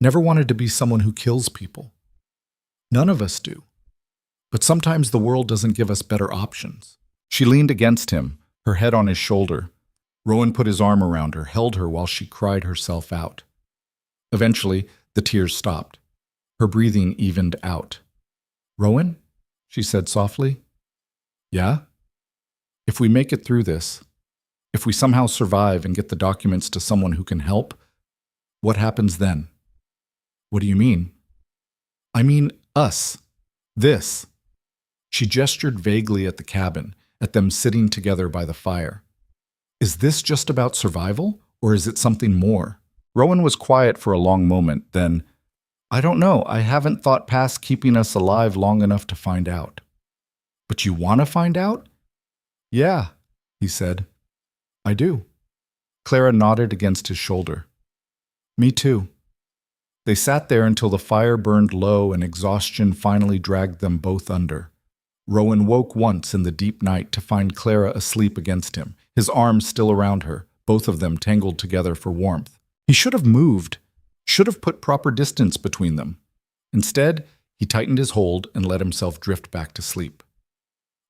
Never wanted to be someone who kills people. None of us do. But sometimes the world doesn't give us better options. She leaned against him, her head on his shoulder. Rowan put his arm around her, held her while she cried herself out. Eventually, the tears stopped. Her breathing evened out. Rowan? She said softly. Yeah? If we make it through this, if we somehow survive and get the documents to someone who can help, what happens then? What do you mean? I mean us. This. She gestured vaguely at the cabin, at them sitting together by the fire. Is this just about survival, or is it something more? Rowan was quiet for a long moment, then, I don't know, I haven't thought past keeping us alive long enough to find out. But you want to find out? Yeah, he said. I do. Clara nodded against his shoulder. Me too. They sat there until the fire burned low and exhaustion finally dragged them both under. Rowan woke once in the deep night to find Clara asleep against him, his arms still around her, both of them tangled together for warmth. He should have moved, should have put proper distance between them. Instead, he tightened his hold and let himself drift back to sleep.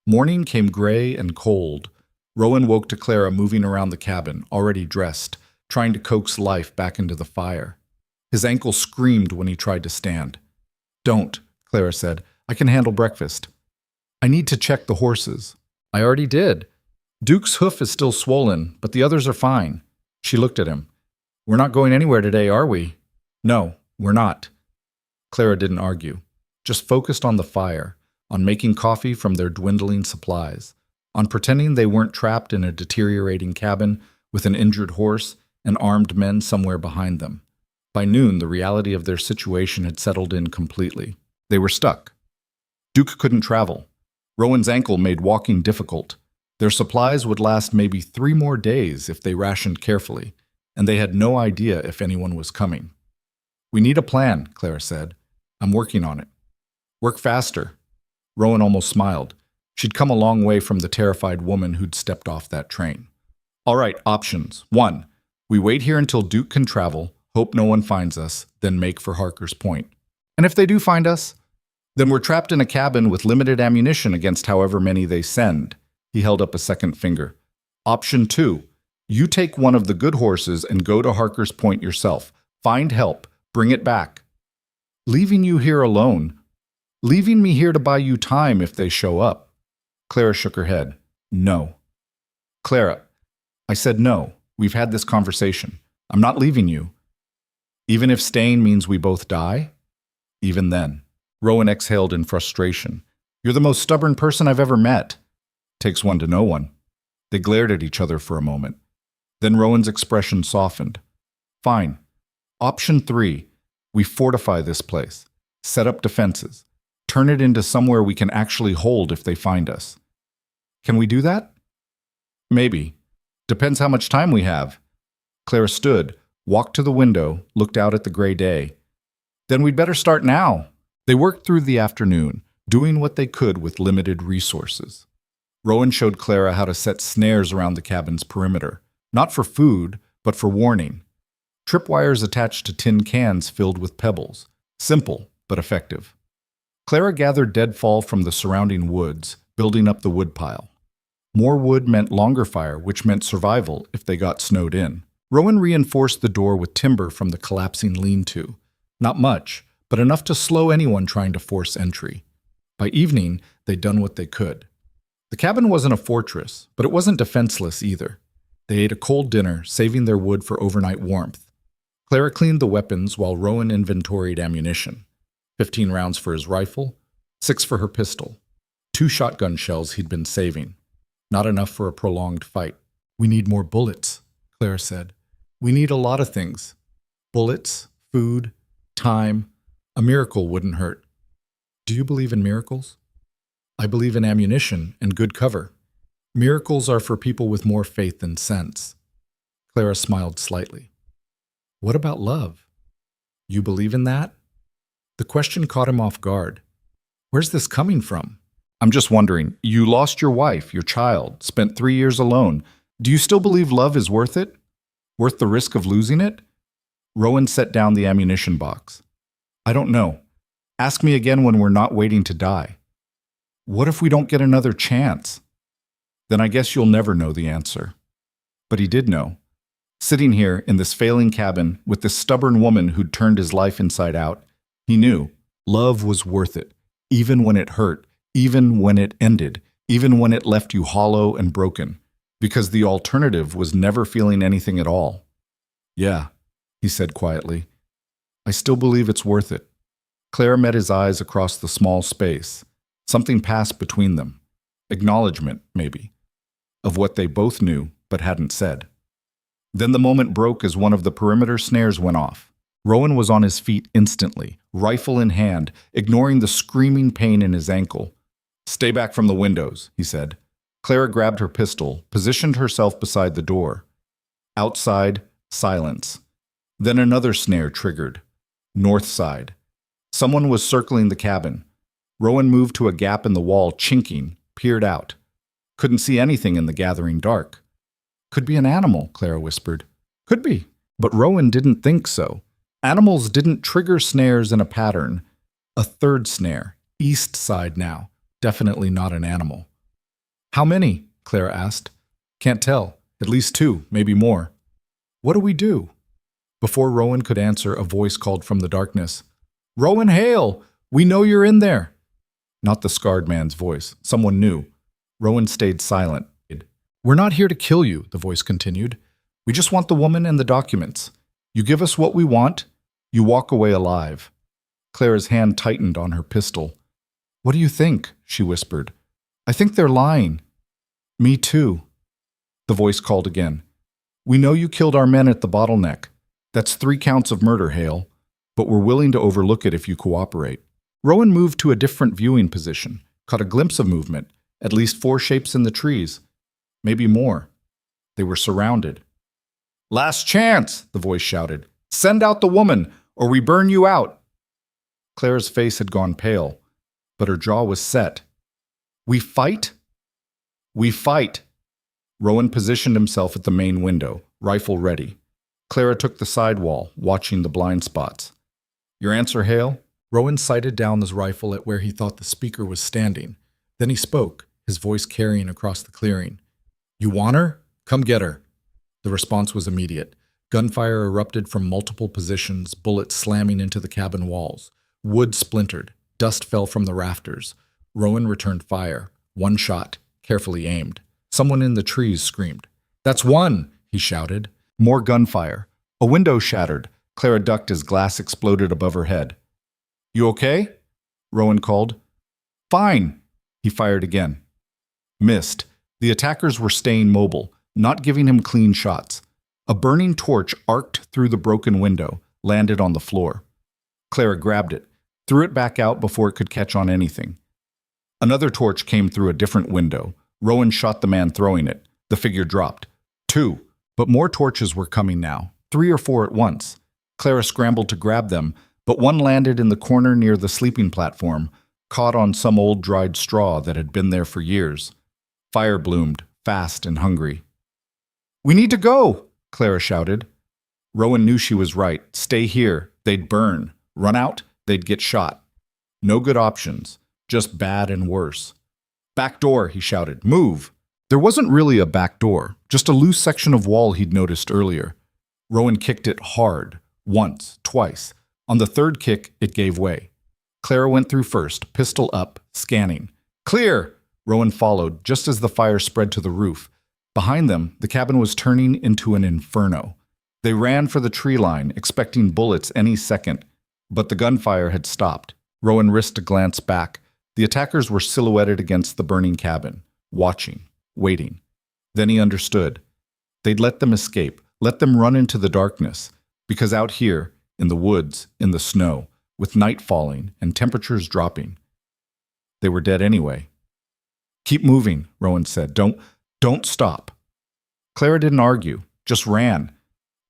Morning came gray and cold. Rowan woke to Clara moving around the cabin, already dressed, trying to coax life back into the fire. His ankle screamed when he tried to stand. Don't, Clara said. I can handle breakfast. I need to check the horses. I already did. Duke's hoof is still swollen, but the others are fine. She looked at him. We're not going anywhere today, are we? No, we're not. Clara didn't argue, just focused on the fire, on making coffee from their dwindling supplies, on pretending they weren't trapped in a deteriorating cabin with an injured horse and armed men somewhere behind them. By noon, the reality of their situation had settled in completely. They were stuck. Duke couldn't travel. Rowan's ankle made walking difficult. Their supplies would last maybe 3 more days if they rationed carefully, and they had no idea if anyone was coming. We need a plan, Clara said. I'm working on it. Work faster. Rowan almost smiled. She'd come a long way from the terrified woman who'd stepped off that train. All right, options. 1. We wait here until Duke can travel, hope no one finds us, then make for Harker's Point. And if they do find us, then we're trapped in a cabin with limited ammunition against however many they send. He held up a second finger. Option 2. You take one of the good horses and go to Harker's Point yourself. Find help. Bring it back. Leaving you here alone. Leaving me here to buy you time if they show up. Clara shook her head. No. Clara, I said no. We've had this conversation. I'm not leaving you. Even if staying means we both die? Even then. Rowan exhaled in frustration. You're the most stubborn person I've ever met. Takes one to know one. They glared at each other for a moment. Then Rowan's expression softened. Fine. Option 3. We fortify this place. Set up defenses. Turn it into somewhere we can actually hold if they find us. Can we do that? Maybe. Depends how much time we have. Clara stood, walked to the window, looked out at the gray day. Then we'd better start now. They worked through the afternoon, doing what they could with limited resources. Rowan showed Clara how to set snares around the cabin's perimeter, not for food, but for warning. Tripwires attached to tin cans filled with pebbles. Simple, but effective. Clara gathered deadfall from the surrounding woods, building up the woodpile. More wood meant longer fire, which meant survival if they got snowed in. Rowan reinforced the door with timber from the collapsing lean-to. Not much, but enough to slow anyone trying to force entry. By evening, they'd done what they could. The cabin wasn't a fortress, but it wasn't defenseless either. They ate a cold dinner, saving their wood for overnight warmth. Clara cleaned the weapons while Rowan inventoried ammunition. 15 rounds for his rifle, 6 for her pistol, 2 shotgun shells he'd been saving. Not enough for a prolonged fight. We need more bullets, Clara said. We need a lot of things. Bullets, food, time. A miracle wouldn't hurt. Do you believe in miracles? I believe in ammunition and good cover. Miracles are for people with more faith than sense. Clara smiled slightly. What about love? You believe in that? The question caught him off guard. Where's this coming from? I'm just wondering, you lost your wife, your child, spent 3 years alone. Do you still believe love is worth it? Worth the risk of losing it? Rowan set down the ammunition box. I don't know. Ask me again when we're not waiting to die. What if we don't get another chance? Then I guess you'll never know the answer. But he did know. Sitting here in this failing cabin with this stubborn woman who'd turned his life inside out, he knew love was worth it, even when it hurt, even when it ended, even when it left you hollow and broken, because the alternative was never feeling anything at all. Yeah, he said quietly. I still believe it's worth it. Claire met his eyes across the small space. Something passed between them. Acknowledgement, maybe, of what they both knew but hadn't said. Then the moment broke as one of the perimeter snares went off. Rowan was on his feet instantly, rifle in hand, ignoring the screaming pain in his ankle. Stay back from the windows, he said. Clara grabbed her pistol, positioned herself beside the door. Outside, silence. Then another snare triggered. North side. Someone was circling the cabin. Rowan moved to a gap in the wall, chinking, peered out. Couldn't see anything in the gathering dark. Could be an animal, Clara whispered. Could be. But Rowan didn't think so. Animals didn't trigger snares in a pattern. A third snare, east side now. Definitely not an animal. How many? Clara asked. Can't tell. At least 2, maybe more. What do we do? Before Rowan could answer, a voice called from the darkness. Rowan Hale! We know you're in there! Not the scarred man's voice. Someone new. Rowan stayed silent. We're not here to kill you, the voice continued. We just want the woman and the documents. You give us what we want, you walk away alive. Clara's hand tightened on her pistol. What do you think? She whispered. I think they're lying. Me too. The voice called again. We know you killed our men at the bottleneck. That's 3 counts of murder, Hale. But we're willing to overlook it if you cooperate. Rowan moved to a different viewing position, caught a glimpse of movement, at least 4 shapes in the trees. Maybe more. They were surrounded. Last chance, the voice shouted. Send out the woman, or we burn you out. Clara's face had gone pale, but her jaw was set. We fight? We fight. Rowan positioned himself at the main window, rifle ready. Clara took the side wall, watching the blind spots. Your answer, Hale? Rowan sighted down his rifle at where he thought the speaker was standing. Then he spoke, his voice carrying across the clearing. You want her? Come get her. The response was immediate. Gunfire erupted from multiple positions, bullets slamming into the cabin walls. Wood splintered. Dust fell from the rafters. Rowan returned fire. 1 shot, carefully aimed. Someone in the trees screamed. That's 1, he shouted. More gunfire. A window shattered. Clara ducked as glass exploded above her head. You okay? Rowan called. Fine. He fired again. Missed. The attackers were staying mobile, not giving him clean shots. A burning torch arced through the broken window, landed on the floor. Clara grabbed it, threw it back out before it could catch on anything. Another torch came through a different window. Rowan shot the man throwing it. The figure dropped. 2. But more torches were coming now, 3 or 4 at once. Clara scrambled to grab them, but one landed in the corner near the sleeping platform, caught on some old dried straw that had been there for years. Fire bloomed, fast and hungry. We need to go, Clara shouted. Rowan knew she was right. Stay here. They'd burn. Run out. They'd get shot. No good options. Just bad and worse. Back door, he shouted. Move. There wasn't really a back door, just a loose section of wall he'd noticed earlier. Rowan kicked it hard. Once, twice. On the 3rd kick, it gave way. Clara went through first, pistol up, scanning. Clear! Rowan followed, just as the fire spread to the roof. Behind them, the cabin was turning into an inferno. They ran for the tree line, expecting bullets any second, but the gunfire had stopped. Rowan risked a glance back. The attackers were silhouetted against the burning cabin, watching, waiting. Then he understood. They'd let them escape, let them run into the darkness, because out here, in the woods, in the snow, with night falling and temperatures dropping, they were dead anyway. Keep moving, Rowan said. Don't stop. Clara didn't argue, just ran.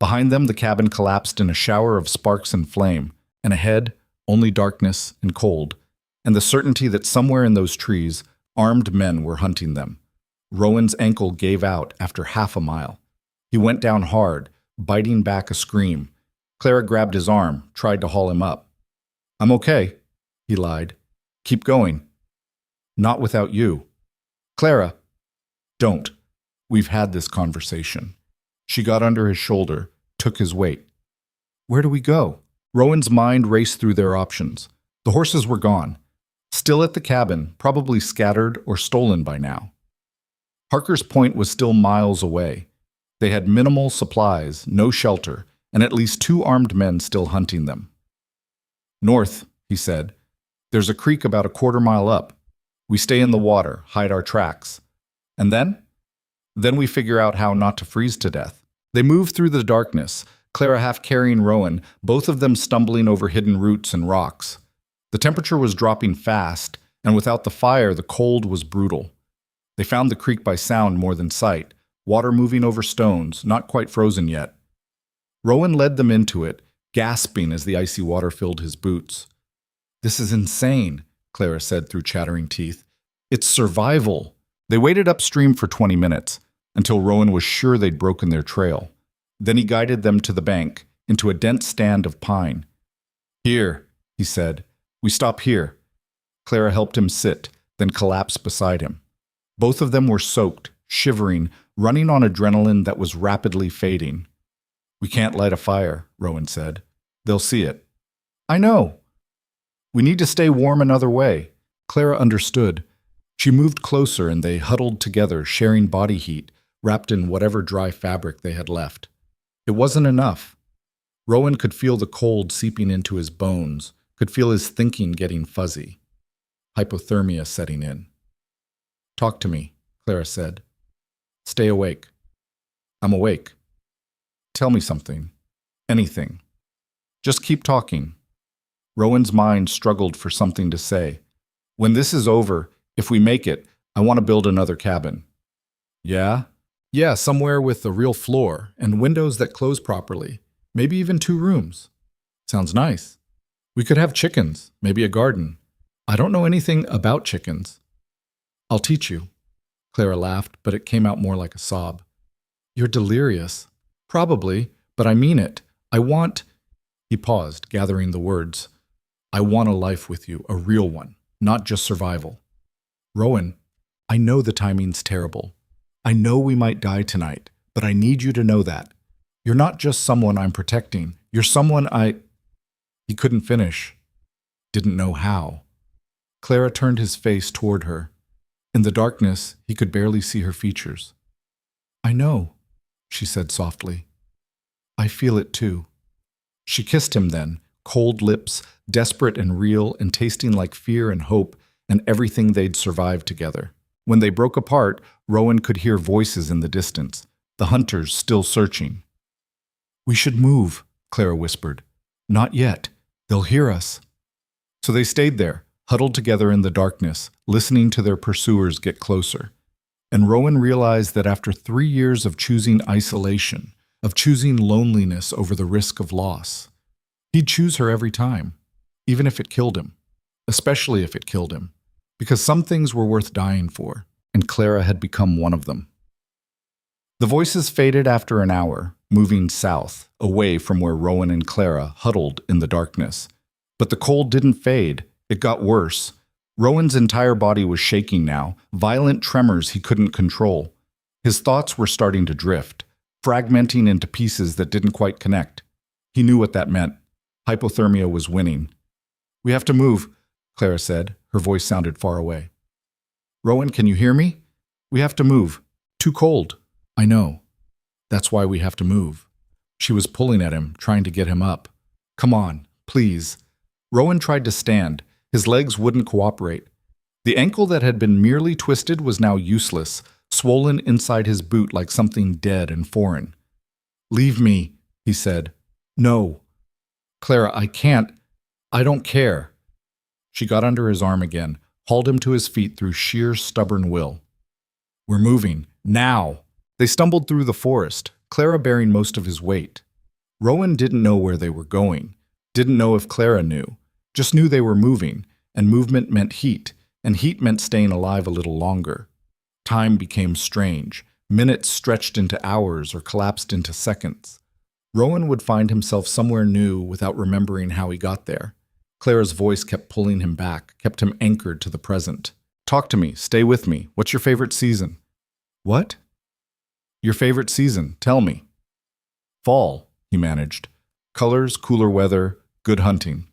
Behind them, the cabin collapsed in a shower of sparks and flame, and ahead, only darkness and cold, and the certainty that somewhere in those trees, armed men were hunting them. Rowan's ankle gave out after half a mile. He went down hard, biting back a scream. Clara grabbed his arm, tried to haul him up. "I'm okay," he lied. "Keep going." "Not without you." "Clara." "Don't. We've had this conversation." She got under his shoulder, took his weight. "Where do we go?" Rowan's mind raced through their options. The horses were gone. Still at the cabin, probably scattered or stolen by now. Harker's Point was still miles away. They had minimal supplies, no shelter, and at least 2 armed men still hunting them. "North," he said. "There's a creek about a quarter-mile up. We stay in the water, hide our tracks. And then? Then we figure out how not to freeze to death." They moved through the darkness, Clara half carrying Rowan, both of them stumbling over hidden roots and rocks. The temperature was dropping fast, and without the fire, the cold was brutal. They found the creek by sound more than sight, water moving over stones, not quite frozen yet. Rowan led them into it, gasping as the icy water filled his boots. "This is insane," Clara said through chattering teeth. "It's survival." They waited upstream for 20 minutes, until Rowan was sure they'd broken their trail. Then he guided them to the bank, into a dense stand of pine. "Here," he said. "We stop here." Clara helped him sit, then collapsed beside him. Both of them were soaked, shivering, running on adrenaline that was rapidly fading. "We can't light a fire," Rowan said. "They'll see it." "I know." "We need to stay warm another way." Clara understood. She moved closer and they huddled together, sharing body heat, wrapped in whatever dry fabric they had left. It wasn't enough. Rowan could feel the cold seeping into his bones, could feel his thinking getting fuzzy. Hypothermia setting in. "Talk to me," Clara said. "Stay awake." "I'm awake." "Tell me something. Anything. Just keep talking." Rowan's mind struggled for something to say. "When this is over, if we make it, I want to build another cabin." "Yeah? Yeah, somewhere with a real floor and windows that close properly. Maybe even 2 rooms. Sounds nice. We could have chickens, maybe a garden. I don't know anything about chickens." "I'll teach you." Clara laughed, but it came out more like a sob. "You're delirious." "Probably, but I mean it. I want—" He paused, gathering the words. "I want a life with you, a real one, not just survival." "Rowan, I know the timing's terrible. I know we might die tonight, but I need you to know that. You're not just someone I'm protecting. You're someone I—" He couldn't finish. Didn't know how. Clara turned his face toward her. In the darkness, he could barely see her features. "I know," she said softly. "I feel it too." She kissed him then, cold lips, desperate and real and tasting like fear and hope and everything they'd survived together. When they broke apart, Rowan could hear voices in the distance, the hunters still searching. "We should move," Clara whispered. "Not yet. They'll hear us." So they stayed there, huddled together in the darkness, listening to their pursuers get closer. And Rowan realized that after 3 years of choosing isolation, of choosing loneliness over the risk of loss, he'd choose her every time, even if it killed him, especially if it killed him, because some things were worth dying for, and Clara had become one of them. The voices faded after an hour, moving south, away from where Rowan and Clara huddled in the darkness. But the cold didn't fade. It got worse. Rowan's entire body was shaking now, violent tremors he couldn't control. His thoughts were starting to drift, fragmenting into pieces that didn't quite connect. He knew what that meant. Hypothermia was winning. "We have to move," Clara said. Her voice sounded far away. "Rowan, can you hear me? We have to move. Too cold." "I know. That's why we have to move." She was pulling at him, trying to get him up. "Come on, please." Rowan tried to stand. His legs wouldn't cooperate. The ankle that had been merely twisted was now useless, swollen inside his boot like something dead and foreign. "Leave me," he said. "No." "Clara, I can't. I don't care." She got under his arm again, hauled him to his feet through sheer stubborn will. "We're moving. Now." They stumbled through the forest, Clara bearing most of his weight. Rowan didn't know where they were going, didn't know if Clara knew, just knew they were moving, and movement meant heat, and heat meant staying alive a little longer. Time became strange. Minutes stretched into hours or collapsed into seconds. Rowan would find himself somewhere new without remembering how he got there. Clara's voice kept pulling him back, kept him anchored to the present. Talk to me, stay with me. What's your favorite season? What? Your favorite season, tell me. Fall, he managed. Colors, cooler weather, good hunting.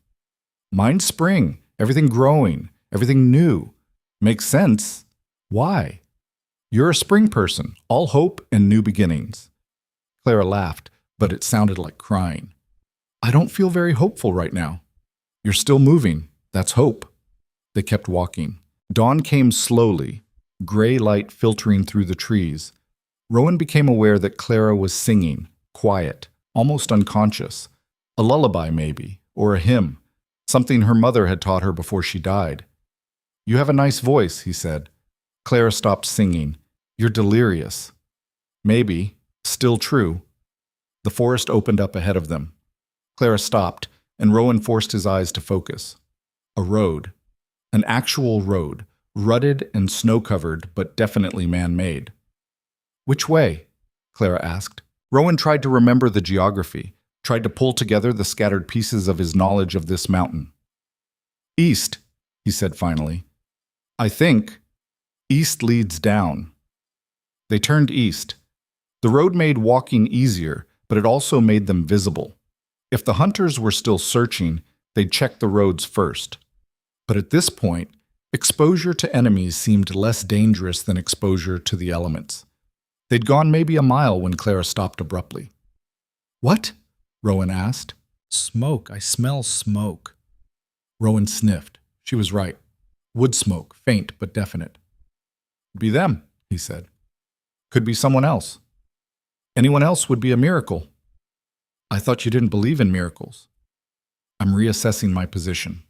Mine's spring, everything growing, everything new. Makes sense. Why? You're a spring person, all hope and new beginnings. Clara laughed, but it sounded like crying. I don't feel very hopeful right now. You're still moving. That's hope. They kept walking. Dawn came slowly, gray light filtering through the trees. Rowan became aware that Clara was singing, quiet, almost unconscious. A lullaby, maybe, or a hymn, something her mother had taught her before she died. You have a nice voice, he said. Clara stopped singing. You're delirious. Maybe. Still true. The forest opened up ahead of them. Clara stopped, and Rowan forced his eyes to focus. A road. An actual road, rutted and snow-covered, but definitely man-made. Which way? Clara asked. Rowan tried to remember the geography, tried to pull together the scattered pieces of his knowledge of this mountain. East, he said finally. I think. East leads down. They turned east. The road made walking easier, but it also made them visible. If the hunters were still searching, they'd check the roads first. But at this point, exposure to enemies seemed less dangerous than exposure to the elements. They'd gone maybe a mile when Clara stopped abruptly. What? Rowan asked. Smoke. I smell smoke. Rowan sniffed. She was right. Wood smoke, faint but definite. Be them, he said. Could be someone else. Anyone else would be a miracle. I thought you didn't believe in miracles. I'm reassessing my position.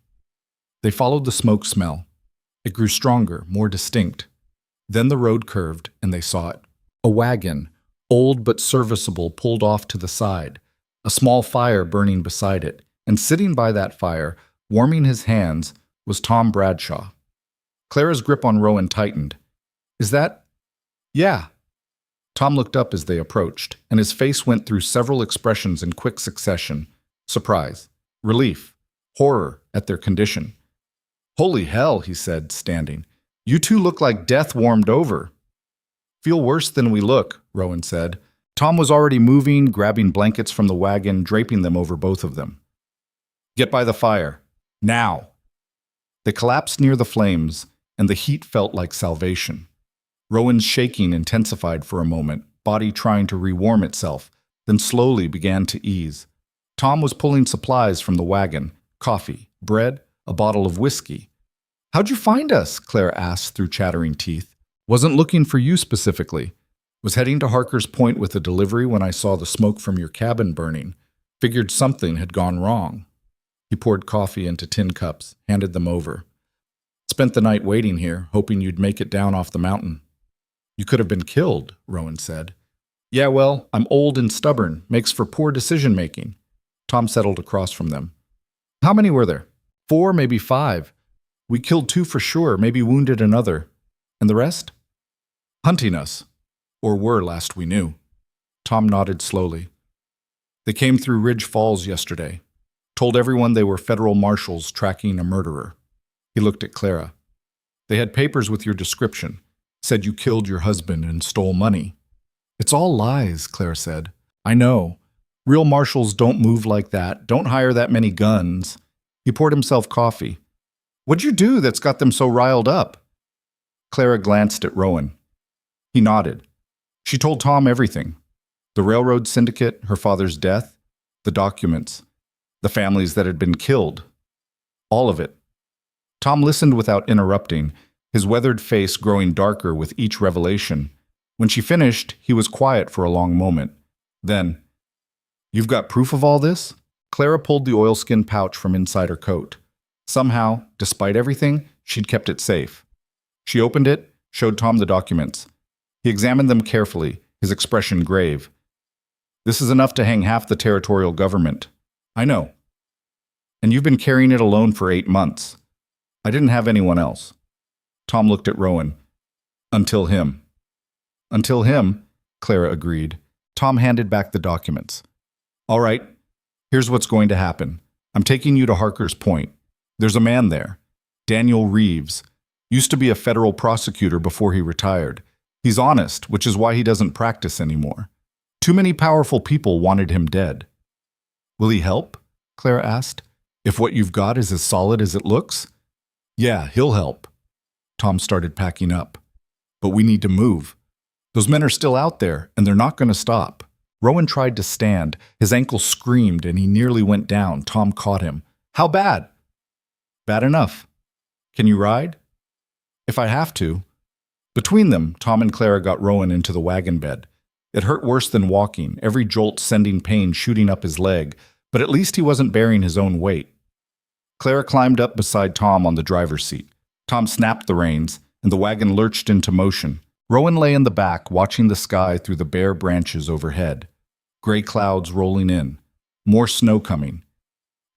They followed the smoke smell. It grew stronger, more distinct. Then the road curved, and they saw it. A wagon, old but serviceable, pulled off to the side, a small fire burning beside it, and sitting by that fire, warming his hands, was Tom Bradshaw. Clara's grip on Rowan tightened. Is that? Yeah. Tom looked up as they approached, and his face went through several expressions in quick succession. Surprise, relief, horror at their condition. Holy hell, he said, standing. You two look like death warmed over. Feel worse than we look, Rowan said. Tom was already moving, grabbing blankets from the wagon, draping them over both of them. Get by the fire. Now. They collapsed near the flames, and the heat felt like salvation. Rowan's shaking intensified for a moment, body trying to rewarm itself, then slowly began to ease. Tom was pulling supplies from the wagon, coffee, bread, a bottle of whiskey. How'd you find us? Clara asked through chattering teeth. Wasn't looking for you specifically. Was heading to Harker's Point with a delivery when I saw the smoke from your cabin burning. Figured something had gone wrong. He poured coffee into tin cups, handed them over. Spent the night waiting here, hoping you'd make it down off the mountain. You could have been killed, Rowan said. Yeah, well, I'm old and stubborn. Makes for poor decision-making. Tom settled across from them. How many were there? 4, maybe 5. We killed 2 for sure, maybe wounded another. And the rest? Hunting us. Or were last we knew. Tom nodded slowly. They came through Ridge Falls yesterday. Told everyone they were federal marshals tracking a murderer. He looked at Clara. They had papers with your description. Said you killed your husband and stole money. It's all lies, Clara said. I know. Real marshals don't move like that, don't hire that many guns. He poured himself coffee. What'd you do that's got them so riled up? Clara glanced at Rowan. He nodded. She told Tom everything. The railroad syndicate, her father's death, the documents, the families that had been killed. All of it. Tom listened without interrupting, his weathered face growing darker with each revelation. When she finished, he was quiet for a long moment. Then, You've got proof of all this? Clara pulled the oilskin pouch from inside her coat. Somehow, despite everything, she'd kept it safe. She opened it, showed Tom the documents. He examined them carefully, his expression grave. This is enough to hang half the territorial government. I know. And you've been carrying it alone for 8 months. I didn't have anyone else. Tom looked at Rowan. Until him. Until him, Clara agreed. Tom handed back the documents. All right, here's what's going to happen. I'm taking you to Harker's Point. There's a man there, Daniel Reeves. Used to be a federal prosecutor before he retired. He's honest, which is why he doesn't practice anymore. Too many powerful people wanted him dead. Will he help? Clara asked. If what you've got is as solid as it looks? Yeah, he'll help. Tom started packing up. But we need to move. Those men are still out there, and they're not going to stop. Rowan tried to stand. His ankle screamed, and he nearly went down. Tom caught him. How bad? Bad enough. Can you ride? If I have to. Between them, Tom and Clara got Rowan into the wagon bed. It hurt worse than walking, every jolt sending pain shooting up his leg, but at least he wasn't bearing his own weight. Clara climbed up beside Tom on the driver's seat. Tom snapped the reins, and the wagon lurched into motion. Rowan lay in the back, watching the sky through the bare branches overhead. Gray clouds rolling in. More snow coming.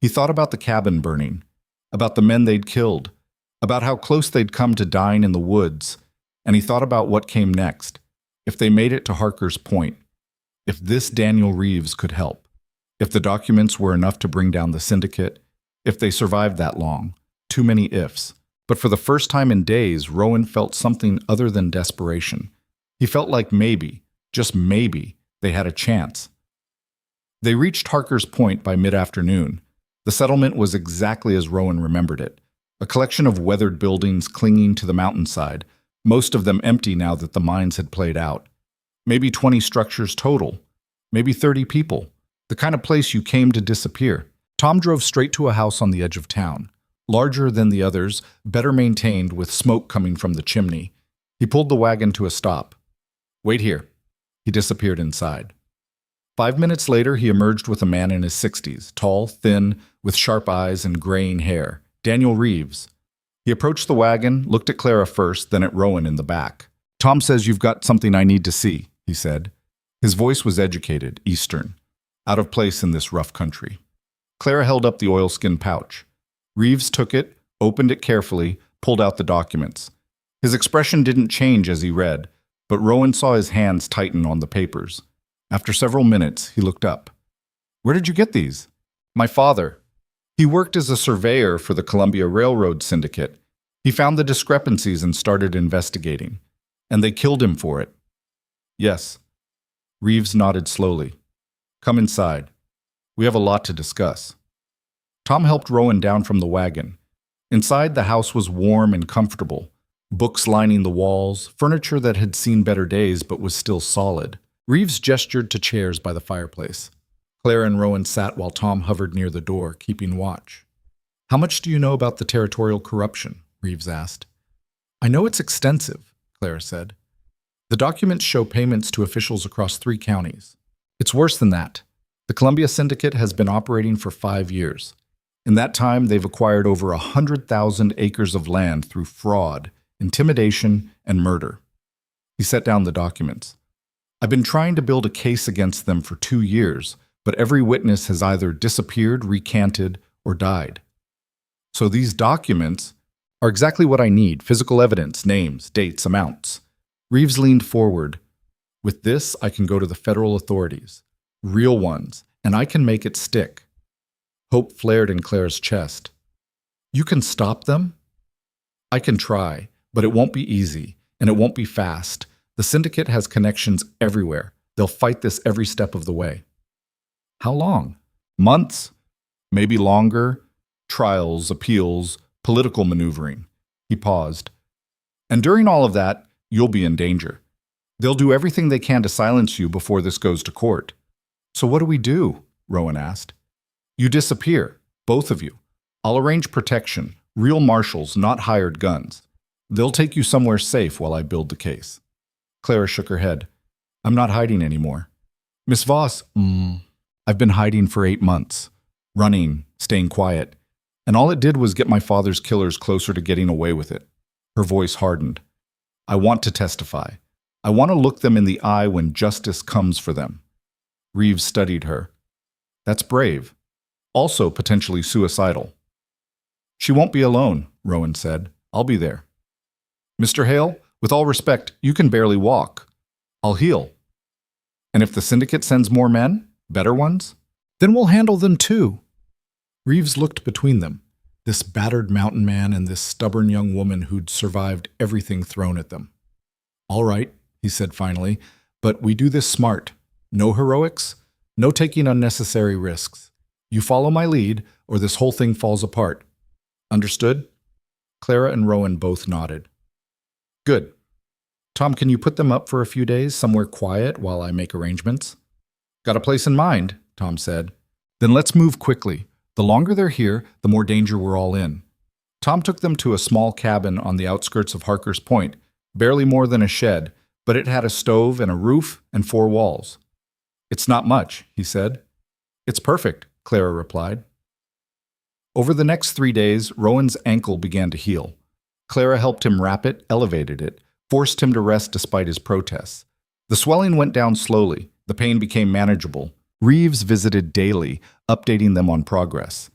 He thought about the cabin burning, about the men they'd killed, about how close they'd come to dying in the woods, and he thought about what came next. If they made it to Harker's Point, if this Daniel Reeves could help, if the documents were enough to bring down the syndicate, if they survived that long, too many ifs. But for the first time in days, Rowan felt something other than desperation. He felt like maybe, just maybe, they had a chance. They reached Harker's Point by mid-afternoon. The settlement was exactly as Rowan remembered it, a collection of weathered buildings clinging to the mountainside, most of them empty now that the mines had played out. Maybe 20 structures total, maybe 30 people, the kind of place you came to disappear. Tom drove straight to a house on the edge of town, larger than the others, better maintained with smoke coming from the chimney. He pulled the wagon to a stop. Wait here. He disappeared inside. 5 minutes later, he emerged with a man in his 60s, tall, thin, with sharp eyes and graying hair. Daniel Reeves. He approached the wagon, looked at Clara first, then at Rowan in the back. Tom says you've got something I need to see, he said. His voice was educated, Eastern, out of place in this rough country. Clara held up the oilskin pouch. Reeves took it, opened it carefully, pulled out the documents. His expression didn't change as he read, but Rowan saw his hands tighten on the papers. After several minutes, he looked up. Where did you get these? My father. He worked as a surveyor for the Columbia Railroad Syndicate. He found the discrepancies and started investigating. And they killed him for it. Yes. Reeves nodded slowly. Come inside. We have a lot to discuss. Tom helped Rowan down from the wagon. Inside, the house was warm and comfortable. Books lining the walls, furniture that had seen better days but was still solid. Reeves gestured to chairs by the fireplace. Clara and Rowan sat while Tom hovered near the door, keeping watch. How much do you know about the territorial corruption? Reeves asked. I know it's extensive, Clara said. The documents show payments to officials across 3 counties. It's worse than that. The Columbia Syndicate has been operating for 5 years. In that time, they've acquired over 100,000 acres of land through fraud, intimidation, and murder. He set down the documents. I've been trying to build a case against them for 2 years, but every witness has either disappeared, recanted, or died. So these documents are exactly what I need: physical evidence, names, dates, amounts. Reeves leaned forward. With this, I can go to the federal authorities, real ones, and I can make it stick. Hope flared in Clara's chest. You can stop them? I can try, but it won't be easy, and it won't be fast. The syndicate has connections everywhere. They'll fight this every step of the way. How long? Months? Maybe longer? Trials, appeals, political maneuvering. He paused. And during all of that, you'll be in danger. They'll do everything they can to silence you before this goes to court. So what do we do? Rowan asked. You disappear, both of you. I'll arrange protection, real marshals, not hired guns. They'll take you somewhere safe while I build the case. Clara shook her head. I'm not hiding anymore. Miss Voss, I've been hiding for 8 months. Running, staying quiet. And all it did was get my father's killers closer to getting away with it. Her voice hardened. I want to testify. I want to look them in the eye when justice comes for them. Reeves studied her. That's brave. Also potentially suicidal. She won't be alone, Rowan said. I'll be there. Mr. Hale, with all respect, you can barely walk. I'll heal. And if the syndicate sends more men, better ones, then we'll handle them too. Reeves looked between them, this battered mountain man and this stubborn young woman who'd survived everything thrown at them. All right, he said finally, but we do this smart. No heroics, no taking unnecessary risks. You follow my lead, or this whole thing falls apart. Understood? Clara and Rowan both nodded. Good. Tom, can you put them up for a few days, somewhere quiet, while I make arrangements? Got a place in mind, Tom said. Then let's move quickly. The longer they're here, the more danger we're all in. Tom took them to a small cabin on the outskirts of Harker's Point, barely more than a shed, but it had a stove and a roof and 4 walls. It's not much, he said. It's perfect, Clara replied. Over the next 3 days, Rowan's ankle began to heal. Clara helped him wrap it, elevated it, forced him to rest despite his protests. The swelling went down slowly. The pain became manageable. Reeves visited daily, updating them on progress.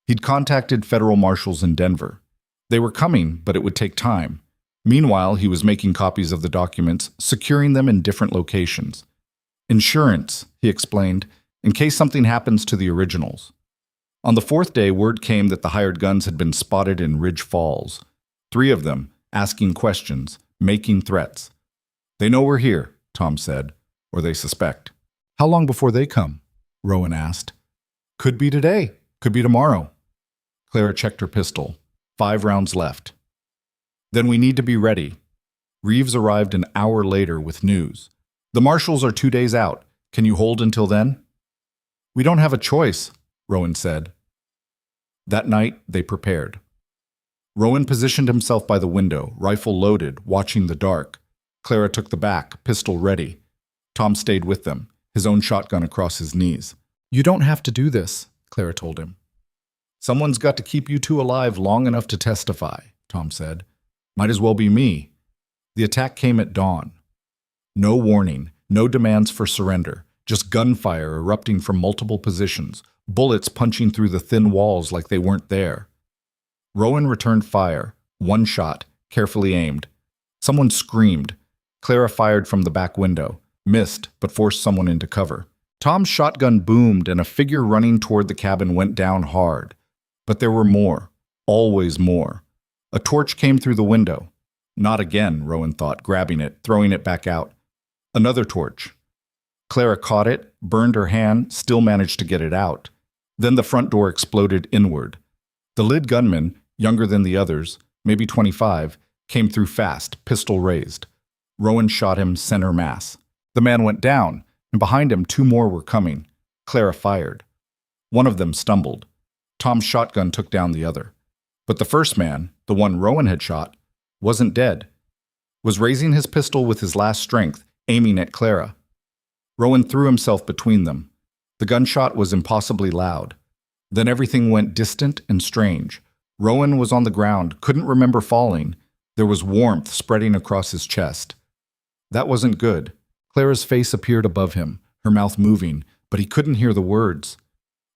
He'd contacted federal marshals in Denver. They were coming, but it would take time. Meanwhile, he was making copies of the documents, securing them in different locations. Insurance, he explained, in case something happens to the originals. On the 4th day, word came that the hired guns had been spotted in Ridge Falls. 3 of them, asking questions, making threats. They know we're here, Tom said, or they suspect. How long before they come? Rowan asked. Could be today, could be tomorrow. Clara checked her pistol. 5 rounds left. Then we need to be ready. Reeves arrived an hour later with news. The marshals are 2 days out. Can you hold until then? We don't have a choice, Rowan said. That night, they prepared. Rowan positioned himself by the window, rifle loaded, watching the dark. Clara took the back, pistol ready. Tom stayed with them, his own shotgun across his knees. You don't have to do this, Clara told him. Someone's got to keep you 2 alive long enough to testify, Tom said. Might as well be me. The attack came at dawn. No warning, no demands for surrender, just gunfire erupting from multiple positions, bullets punching through the thin walls like they weren't there. Rowan returned fire, 1 shot, carefully aimed. Someone screamed. Clara fired from the back window, missed, but forced someone into cover. Tom's shotgun boomed and a figure running toward the cabin went down hard. But there were more, always more. A torch came through the window. Not again, Rowan thought, grabbing it, throwing it back out. Another torch. Clara caught it, burned her hand, still managed to get it out. Then the front door exploded inward. The lead gunman, younger than the others, maybe 25, came through fast, pistol raised. Rowan shot him center mass. The man went down, and behind him 2 more were coming. Clara fired. One of them stumbled. Tom's shotgun took down the other. But the first man, the one Rowan had shot, wasn't dead. Was raising his pistol with his last strength, aiming at Clara. Rowan threw himself between them. The gunshot was impossibly loud. Then everything went distant and strange. Rowan was on the ground, couldn't remember falling. There was warmth spreading across his chest. That wasn't good. Clara's face appeared above him, her mouth moving, but he couldn't hear the words.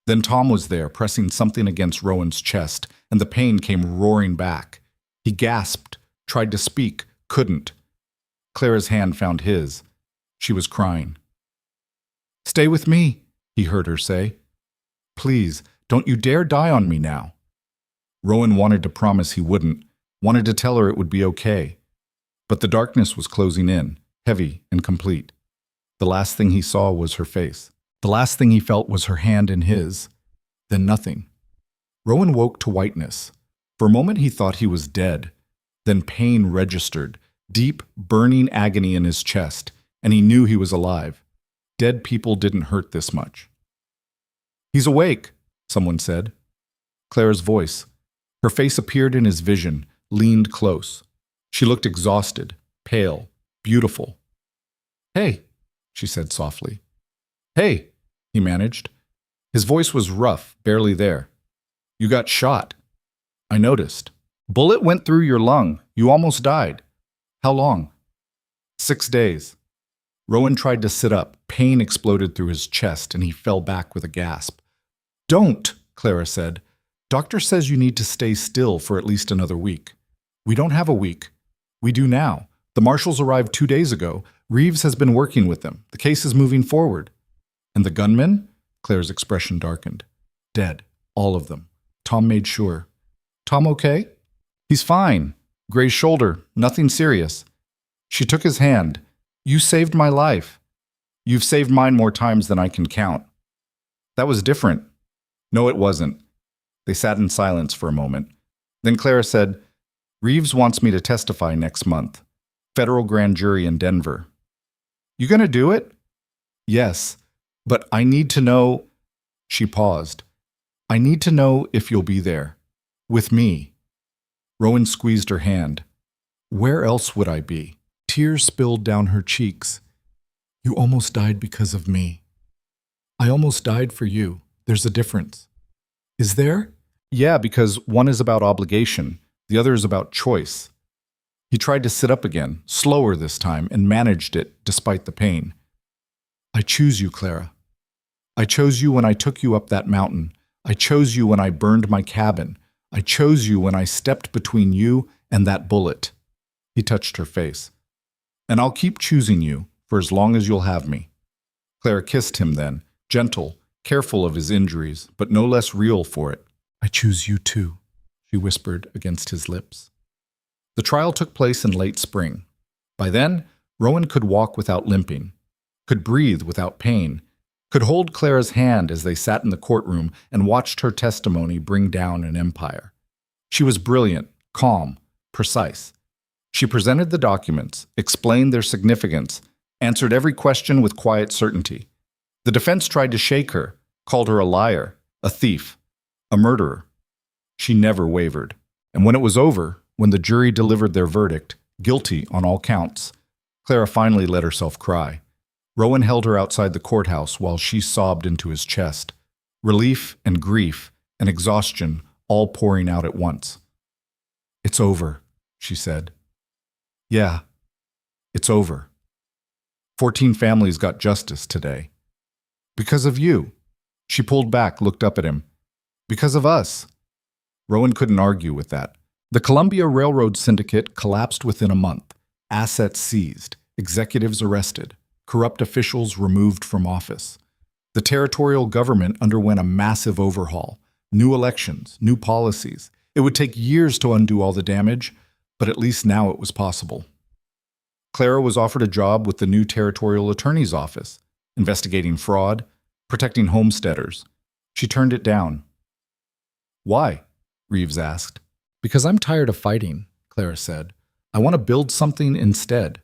Then Tom was there, pressing something against Rowan's chest, and the pain came roaring back. He gasped, tried to speak, couldn't. Clara's hand found his. She was crying. Stay with me, he heard her say. Please, don't you dare die on me now. Rowan wanted to promise he wouldn't, wanted to tell her it would be okay. But the darkness was closing in, heavy and complete. The last thing he saw was her face. The last thing he felt was her hand in his. Then nothing. Rowan woke to whiteness. For a moment he thought he was dead. Then pain registered, deep, burning agony in his chest, and he knew he was alive. Dead people didn't hurt this much. He's awake, someone said. Clara's voice. Her face appeared in his vision, leaned close. She looked exhausted, pale, beautiful. Hey, she said softly. Hey, he managed. His voice was rough, barely there. You got shot. I noticed. Bullet went through your lung. You almost died. How long? 6 days. Rowan tried to sit up. Pain exploded through his chest, and he fell back with a gasp. "Don't," Clara said. "Doctor says you need to stay still for at least another week." "We don't have a week." "We do now. The marshals arrived 2 days ago. Reeves has been working with them. The case is moving forward." "And the gunmen?" Claire's expression darkened. "Dead. All of them. Tom made sure." "Tom okay?" "He's fine. Grazed shoulder. Nothing serious." She took his hand. "You saved my life." "You've saved mine more times than I can count." "That was different." "No, it wasn't." They sat in silence for a moment. Then Clara said, "Reeves wants me to testify next month. Federal grand jury in Denver." "You gonna do it?" "Yes, but I need to know—" She paused. "I need to know if you'll be there. With me." Rowan squeezed her hand. "Where else would I be?" Tears spilled down her cheeks. "You almost died because of me. I almost died for you. There's a difference." "Is there?" "Yeah, because one is about obligation. The other is about choice." He tried to sit up again, slower this time, and managed it despite the pain. "I choose you, Clara. I chose you when I took you up that mountain. I chose you when I burned my cabin. I chose you when I stepped between you and that bullet." He touched her face. "And I'll keep choosing you for as long as you'll have me." Clara kissed him then, gentle, careful of his injuries, but no less real for it. "I choose you too," she whispered against his lips. The trial took place in late spring. By then, Rowan could walk without limping, could breathe without pain, could hold Clara's hand as they sat in the courtroom and watched her testimony bring down an empire. She was brilliant, calm, precise. She presented the documents, explained their significance, answered every question with quiet certainty. The defense tried to shake her, called her a liar, a thief, a murderer. She never wavered. And when it was over, when the jury delivered their verdict, guilty on all counts, Clara finally let herself cry. Rowan held her outside the courthouse while she sobbed into his chest. Relief and grief and exhaustion all pouring out at once. "It's over," she said. "Yeah, it's over. 14 families got justice today. Because of you." She pulled back, looked up at him. "Because of us." Rowan couldn't argue with that. The Columbia Railroad Syndicate collapsed within a month. Assets seized, executives arrested, corrupt officials removed from office. The territorial government underwent a massive overhaul. New elections, new policies. It would take years to undo all the damage, but at least now it was possible. Clara was offered a job with the new territorial attorney's office, investigating fraud, protecting homesteaders. She turned it down. "Why?" Reeves asked. "Because I'm tired of fighting," Clara said. "I want to build something instead."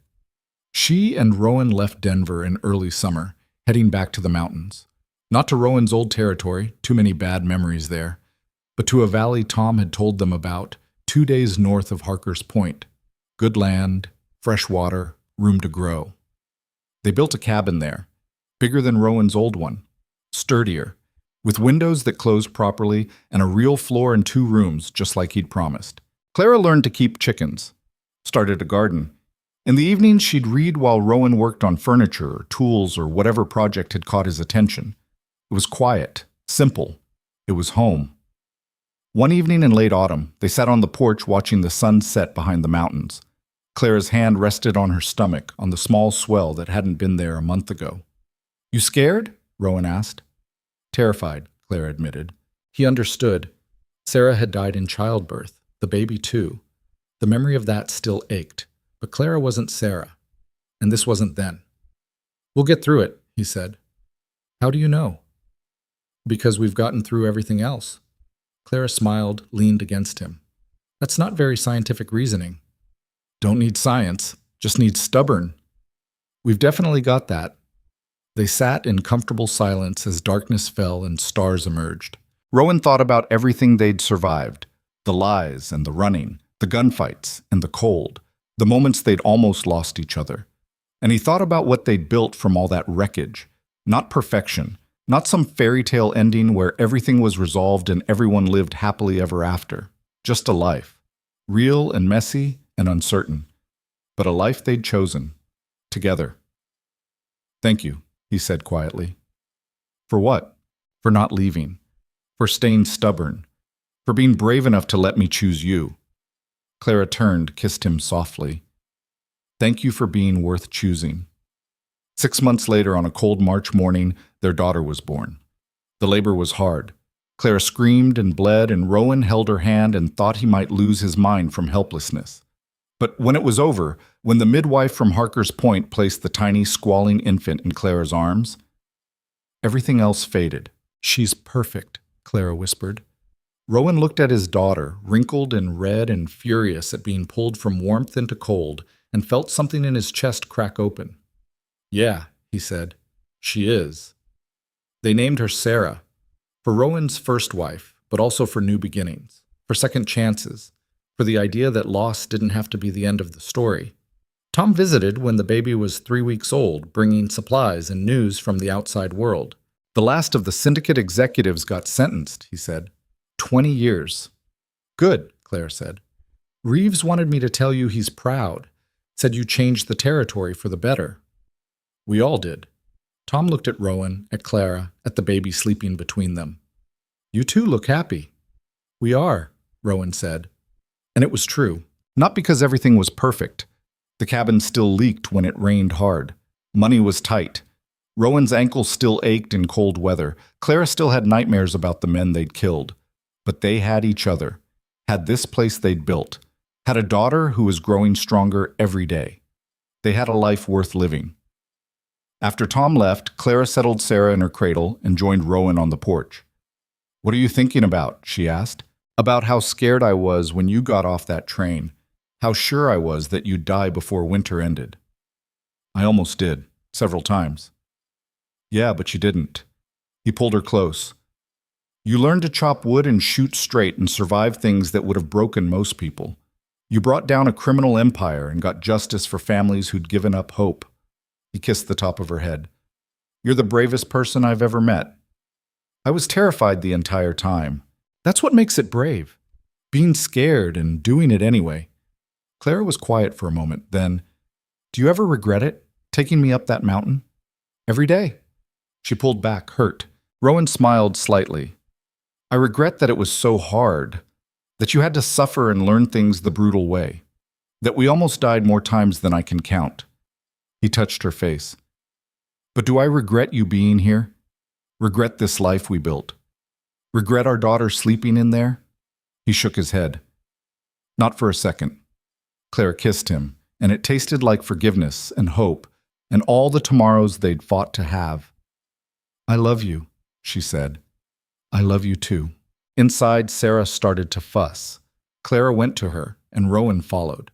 She and Rowan left Denver in early summer, heading back to the mountains. Not to Rowan's old territory, too many bad memories there, but to a valley Tom had told them about, 2 days north of Harker's Point. Good land, fresh water, room to grow. They built a cabin there, bigger than Rowan's old one, sturdier, with windows that closed properly and a real floor and 2 rooms, just like he'd promised. Clara learned to keep chickens, started a garden. In the evenings, she'd read while Rowan worked on furniture or tools or whatever project had caught his attention. It was quiet, simple. It was home. One evening in late autumn, they sat on the porch watching the sun set behind the mountains. Clara's hand rested on her stomach, on the small swell that hadn't been there a month ago. "You scared?" Rowan asked. "Terrified," Clara admitted. He understood. Sarah had died in childbirth, the baby too. The memory of that still ached, but Clara wasn't Sarah, and this wasn't then. "We'll get through it," he said. "How do you know?" "Because we've gotten through everything else." Clara smiled, leaned against him. "That's not very scientific reasoning." "Don't need science, just need stubborn." "We've definitely got that." They sat in comfortable silence as darkness fell and stars emerged. Rowan thought about everything they'd survived, the lies and the running, the gunfights and the cold, the moments they'd almost lost each other. And he thought about what they'd built from all that wreckage. Not perfection, not some fairy tale ending where everything was resolved and everyone lived happily ever after. Just a life, real and messy and uncertain, but a life they'd chosen, together. Thank you, he said quietly. For what? For not leaving. For staying stubborn. For being brave enough to let me choose you. Clara turned, kissed him softly. Thank you for being worth choosing. 6 months later, on a cold March morning, their daughter was born. The labor was hard. Clara screamed and bled, and Rowan held her hand and thought he might lose his mind from helplessness. But when it was over, when the midwife from Harker's Point placed the tiny, squalling infant in Clara's arms, everything else faded. She's perfect, Clara whispered. Rowan looked at his daughter, wrinkled and red and furious at being pulled from warmth into cold, and felt something in his chest crack open. Yeah, he said, she is. They named her Sarah, for Rowan's first wife, but also for new beginnings, for second chances, for the idea that loss didn't have to be the end of the story. Tom visited when the baby was 3 weeks old, bringing supplies and news from the outside world. The last of the syndicate executives got sentenced, he said. 20 years. Good, Claire said. Reeves wanted me to tell you he's proud, said you changed the territory for the better. We all did. Tom looked at Rowan, at Clara, at the baby sleeping between them. You two look happy. We are, Rowan said. And it was true. Not because everything was perfect. The cabin still leaked when it rained hard. Money was tight. Rowan's ankles still ached in cold weather. Clara still had nightmares about the men they'd killed. But they had each other, had this place they'd built, had a daughter who was growing stronger every day. They had a life worth living. After Tom left, Clara settled Sarah in her cradle and joined Rowan on the porch. What are you thinking about? She asked. About how scared I was when you got off that train. How sure I was that you'd die before winter ended. I almost did, several times. Yeah, but you didn't. He pulled her close. You learned to chop wood and shoot straight and survive things that would have broken most people. You brought down a criminal empire and got justice for families who'd given up hope. He kissed the top of her head. You're the bravest person I've ever met. I was terrified the entire time. That's what makes it brave. Being scared and doing it anyway. Clara was quiet for a moment, then, do you ever regret it, taking me up that mountain? Every day. She pulled back, hurt. Rowan smiled slightly. I regret that it was so hard, that you had to suffer and learn things the brutal way, that we almost died more times than I can count. He touched her face. But do I regret you being here? Regret this life we built? Regret our daughter sleeping in there? He shook his head. Not for a second. Claire kissed him, and it tasted like forgiveness and hope and all the tomorrows they'd fought to have. I love you, she said. I love you too. Inside, Sarah started to fuss. Clara went to her, and Rowan followed.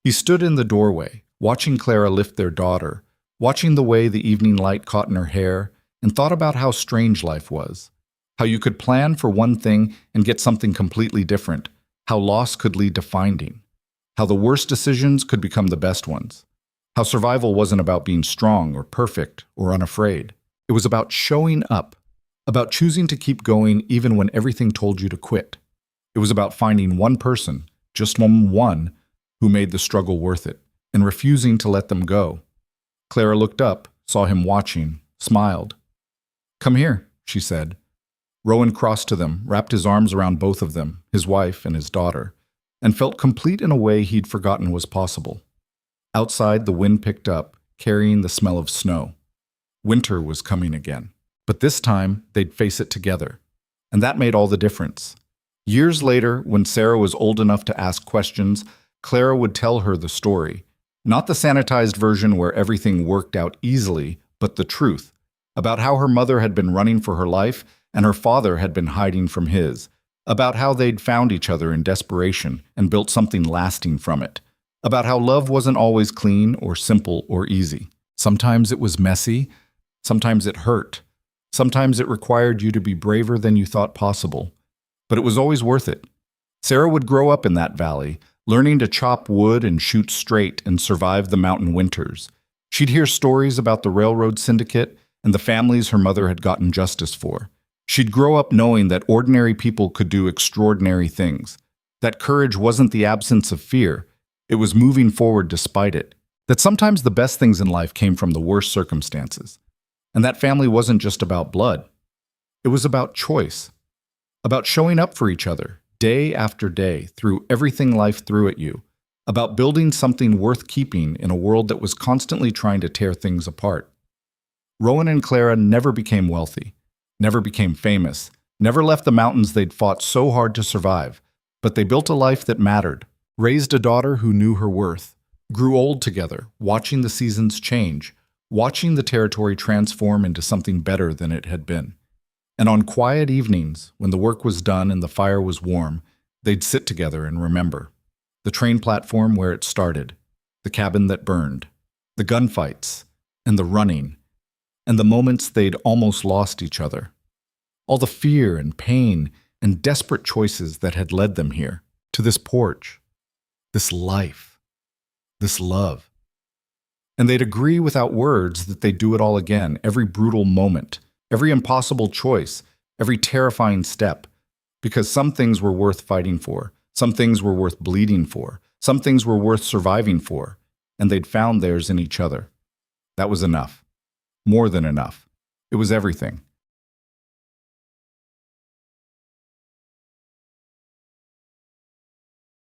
He stood in the doorway, watching Clara lift their daughter, watching the way the evening light caught in her hair, and thought about how strange life was. How you could plan for one thing and get something completely different. How loss could lead to finding. How the worst decisions could become the best ones. How survival wasn't about being strong or perfect or unafraid. It was about showing up. About choosing to keep going even when everything told you to quit. It was about finding one person, just one, who made the struggle worth it, and refusing to let them go. Clara looked up, saw him watching, smiled. Come here, she said. Rowan crossed to them, wrapped his arms around both of them, his wife and his daughter, and felt complete in a way he'd forgotten was possible. Outside, the wind picked up, carrying the smell of snow. Winter was coming again. But this time, they'd face it together. And that made all the difference. Years later, when Sarah was old enough to ask questions, Clara would tell her the story. Not the sanitized version where everything worked out easily, but the truth. About how her mother had been running for her life and her father had been hiding from his. About how they'd found each other in desperation and built something lasting from it. About how love wasn't always clean or simple or easy. Sometimes it was messy. Sometimes it hurt. Sometimes it required you to be braver than you thought possible. But it was always worth it. Sarah would grow up in that valley, learning to chop wood and shoot straight and survive the mountain winters. She'd hear stories about the railroad syndicate and the families her mother had gotten justice for. She'd grow up knowing that ordinary people could do extraordinary things. That courage wasn't the absence of fear. It was moving forward despite it. That sometimes the best things in life came from the worst circumstances. And that family wasn't just about blood. It was about choice, about showing up for each other day after day through everything life threw at you, about building something worth keeping in a world that was constantly trying to tear things apart. Rowan and Clara never became wealthy, never became famous, never left the mountains they'd fought so hard to survive, but they built a life that mattered, raised a daughter who knew her worth, grew old together, watching the seasons change, watching the territory transform into something better than it had been. And on quiet evenings, when the work was done and the fire was warm, they'd sit together and remember. The train platform where it started, the cabin that burned, the gunfights, and the running, and the moments they'd almost lost each other. All the fear and pain and desperate choices that had led them here, to this porch, this life, this love. And they'd agree without words that they'd do it all again, every brutal moment, every impossible choice, every terrifying step, because some things were worth fighting for, some things were worth bleeding for, some things were worth surviving for, and they'd found theirs in each other. That was enough. More than enough. It was everything.